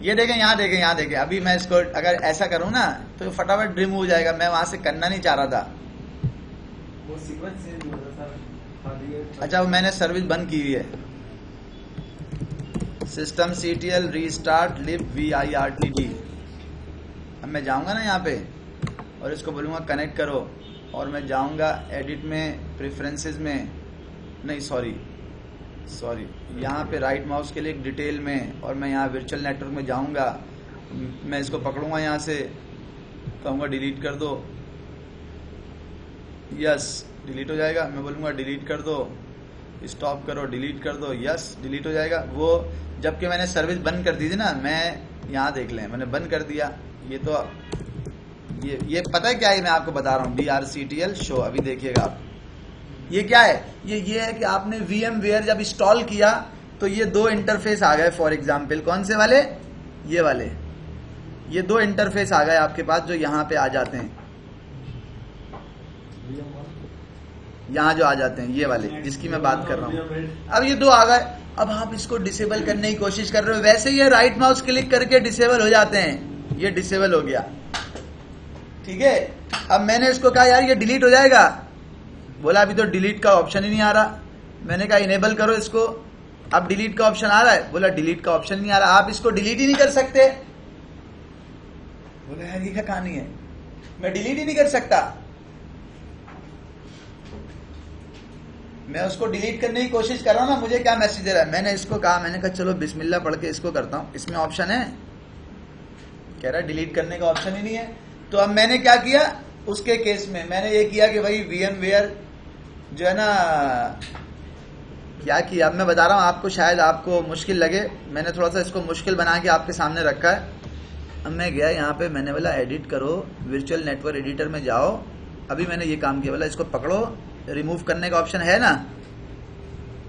ये देखें, यहाँ देखें, यहाँ देखें। अभी मैं इसको अगर ऐसा करूँ ना तो फटाफट रिमूव हो जाएगा, मैं वहां से करना नहीं चाह रहा था। वो सीक्वेंस चेंज हुआ था सर। अच्छा वो मैंने सर्विस बंद की हुई है, system CTL restart live VIRTD। अब मैं जाऊंगा ना यहाँ पे और इसको बोलूंगा कनेक्ट करो, और मैं जाऊंगा एडिट में, प्रेफरेंसेस में, नहीं सॉरी यहाँ पे राइट माउस के लिए डिटेल में, और मैं यहाँ वर्चुअल नेटवर्क में जाऊंगा, मैं इसको पकड़ूंगा यहाँ से, कहूँगा डिलीट कर दो, यस डिलीट हो जाएगा। मैं बोलूँगा डिलीट कर दो, स्टॉप करो, डिलीट कर दो, यस डिलीट हो जाएगा। वो जबकि मैंने सर्विस बंद कर दी थी ना, मैं यहाँ देख लें मैंने बंद कर दिया। ये तो ये पता है क्या है, मैं आपको बता रहा हूँ BRCTL शो। अभी देखिएगा आप, ये क्या है, ये है कि आपने VMware जब इंस्टॉल किया तो ये दो इंटरफेस आ गए। फॉर एग्जाम्पल कौन से वाले, ये वाले, ये दो इंटरफेस आ गए आपके पास जो यहाँ पे आ जाते हैं, यहाँ जो आ जाते हैं ये वाले जिसकी मैं बात कर रहा हूँ। अब ये दो आ गए, अब आप इसको डिसेबल करने की कोशिश कर रहे हो, वैसे ये राइट माउस क्लिक करके डिसेबल हो जाते हैं। ये डिसेबल हो गया, ठीक है। अब मैंने इसको कहा यार ये डिलीट हो जाएगा, बोला अभी तो डिलीट का ऑप्शन ही नहीं आ रहा। मैंने कहा इनेबल करो इसको, अब डिलीट का ऑप्शन आ रहा है, बोला डिलीट का ऑप्शन नहीं आ रहा, आप इसको डिलीट ही नहीं कर सकते। बोला यार ये क्या कहानी है, मैं डिलीट ही नहीं कर सकता। मैं उसको डिलीट करने की कोशिश कर रहा हूं ना, मुझे क्या मैसेज दे रहा है। मैंने इसको कहा, मैंने कहा चलो बिस्मिल्लाह पढ़ के इसको करता हूं, इसमें ऑप्शन है, कह रहा है डिलीट करने का ऑप्शन ही नहीं है। तो अब मैंने क्या किया, उसके केस में मैंने ये किया कि भाई VMware जो है ना, क्या किया अब मैं बता रहा हूँ आपको, शायद आपको मुश्किल लगे, मैंने थोड़ा सा इसको मुश्किल बना के आपके सामने रखा है। अब मैं गया यहाँ पे, मैंने बोला एडिट करो, वर्चुअल नेटवर्क एडिटर में जाओ। अभी मैंने ये काम किया, बोला इसको पकड़ो, रिमूव करने का ऑप्शन है ना,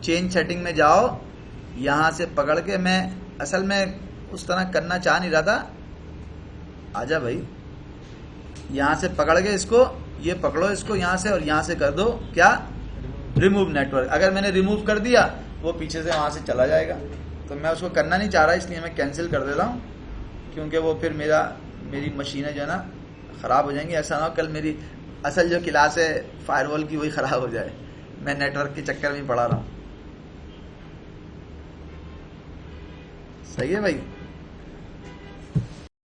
चेंज सेटिंग में जाओ, यहाँ से पकड़ के, मैं असल में उस तरह करना चाह नहीं रहा था, आजा भाई, यहाँ से पकड़ के इसको, ये पकड़ो इसको यहाँ से और यहाँ से कर दो क्या, रिमूव नेटवर्क। अगर मैंने रिमूव कर दिया वो पीछे से वहाँ से चला जाएगा, तो मैं उसको करना नहीं चाह रहा, इसलिए मैं कैंसिल कर देता हूँ, क्योंकि वो फिर मेरी मशीनें जो है ना ख़राब हो जाएंगी। ऐसा ना हो कल मेरी असल जो क्लास है फायरवॉल की वही ख़राब हो जाए, मैं नेटवर्क के चक्कर में पड़ा रहा हूँ। सही है भाई।